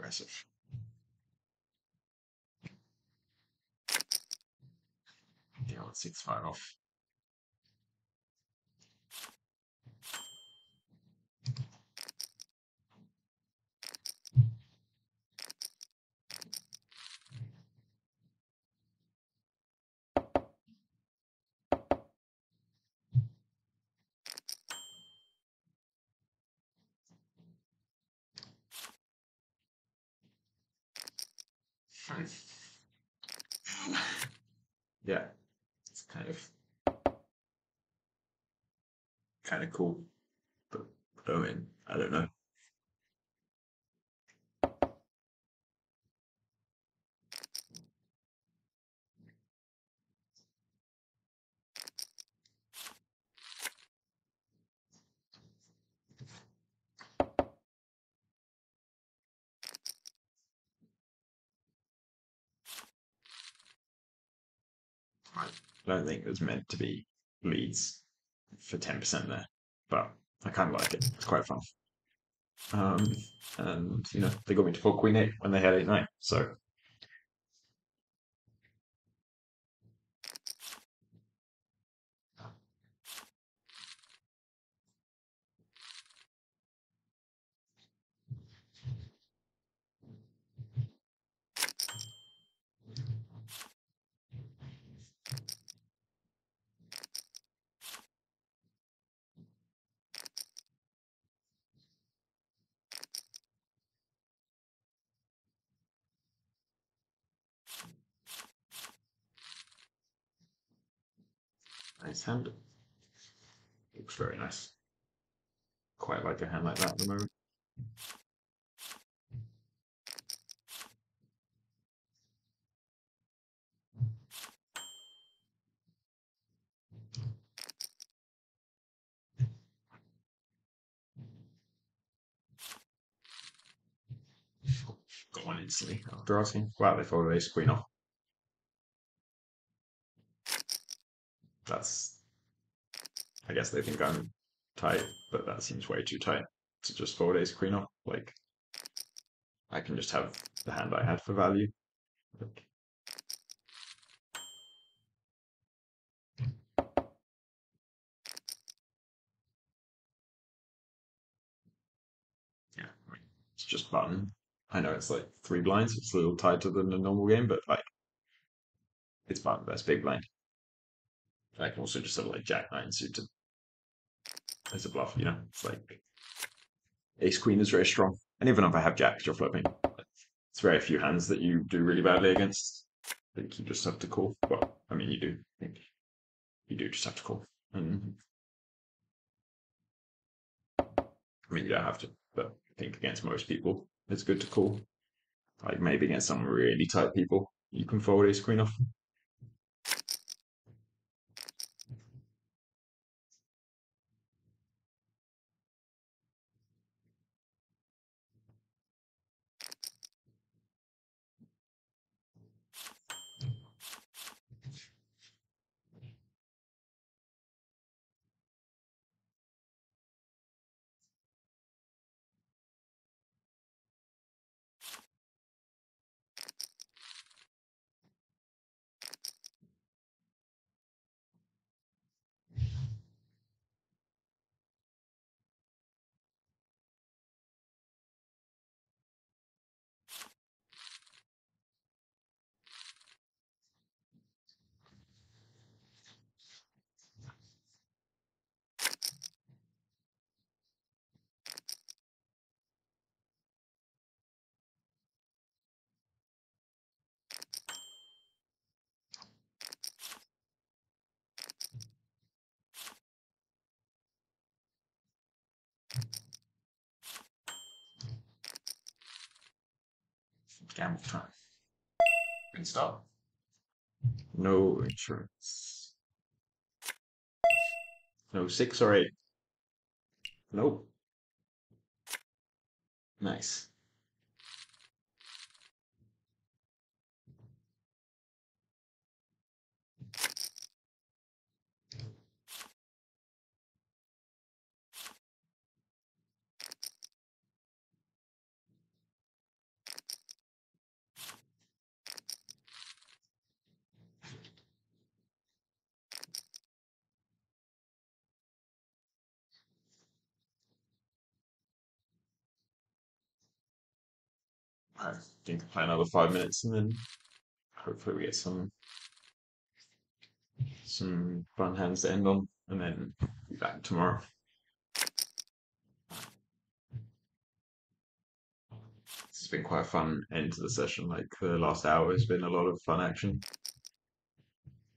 aggressive. Yeah, let's 6-5 off. Yeah, it's kind of cool, but I mean, I don't know. I don't think it was meant to be leads for 10% there, but I kind of like it. It's quite fun. And they got me to fold Queen 8 when they had 8-9, so nice hand. Looks very nice. Quite like a hand like that at the moment. Got one instantly after asking. Wow, they folded ace queen off. That's, I guess they think I'm tight, but that seems way too tight to just fold ace queen off. Like, I can just have the hand I had for value. Like, yeah, I mean, it's just button. I know it's like 3 blinds, it's a little tighter than a normal game, but like, it's button, that's big blind. I can also just have like jack 9 suited as a bluff, It's like ace queen is very strong. And even if I have jacks, you're flipping. It's very few hands that you do really badly against. I think you just have to call. Well, I mean, you do. I think you do just have to call. And I mean, you don't have to, but I think against most people, it's good to call. Like maybe against some really tight people, you can fold ace queen off. Gamble time. Good start. No insurance. No 6 or 8. Nope. Nice. I think I'll play another 5 minutes and then hopefully we get some fun hands to end on, and then be back tomorrow. It's been quite a fun end to the session. Like the last hour has been a lot of fun action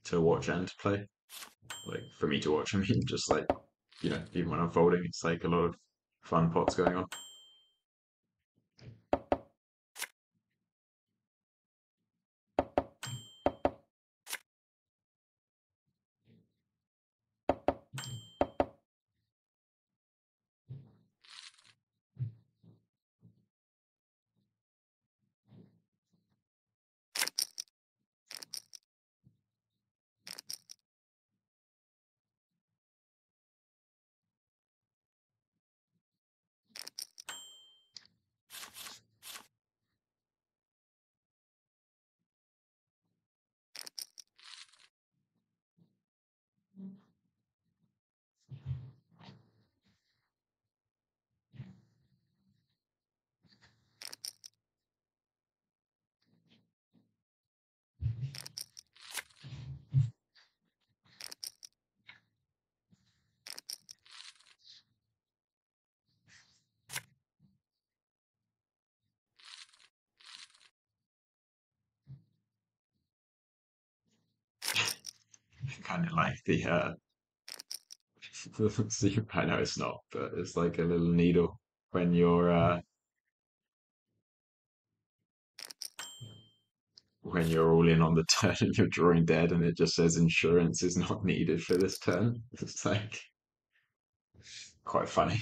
to watch and to play. Like for me to watch, I mean, just like, you know, even when I'm folding, it's like a lot of fun pots going on. Kind of like the I know it's not, but it's like a little needle when you're all in on the turn and you're drawing dead and it just says insurance is not needed for this turn. It's like quite funny.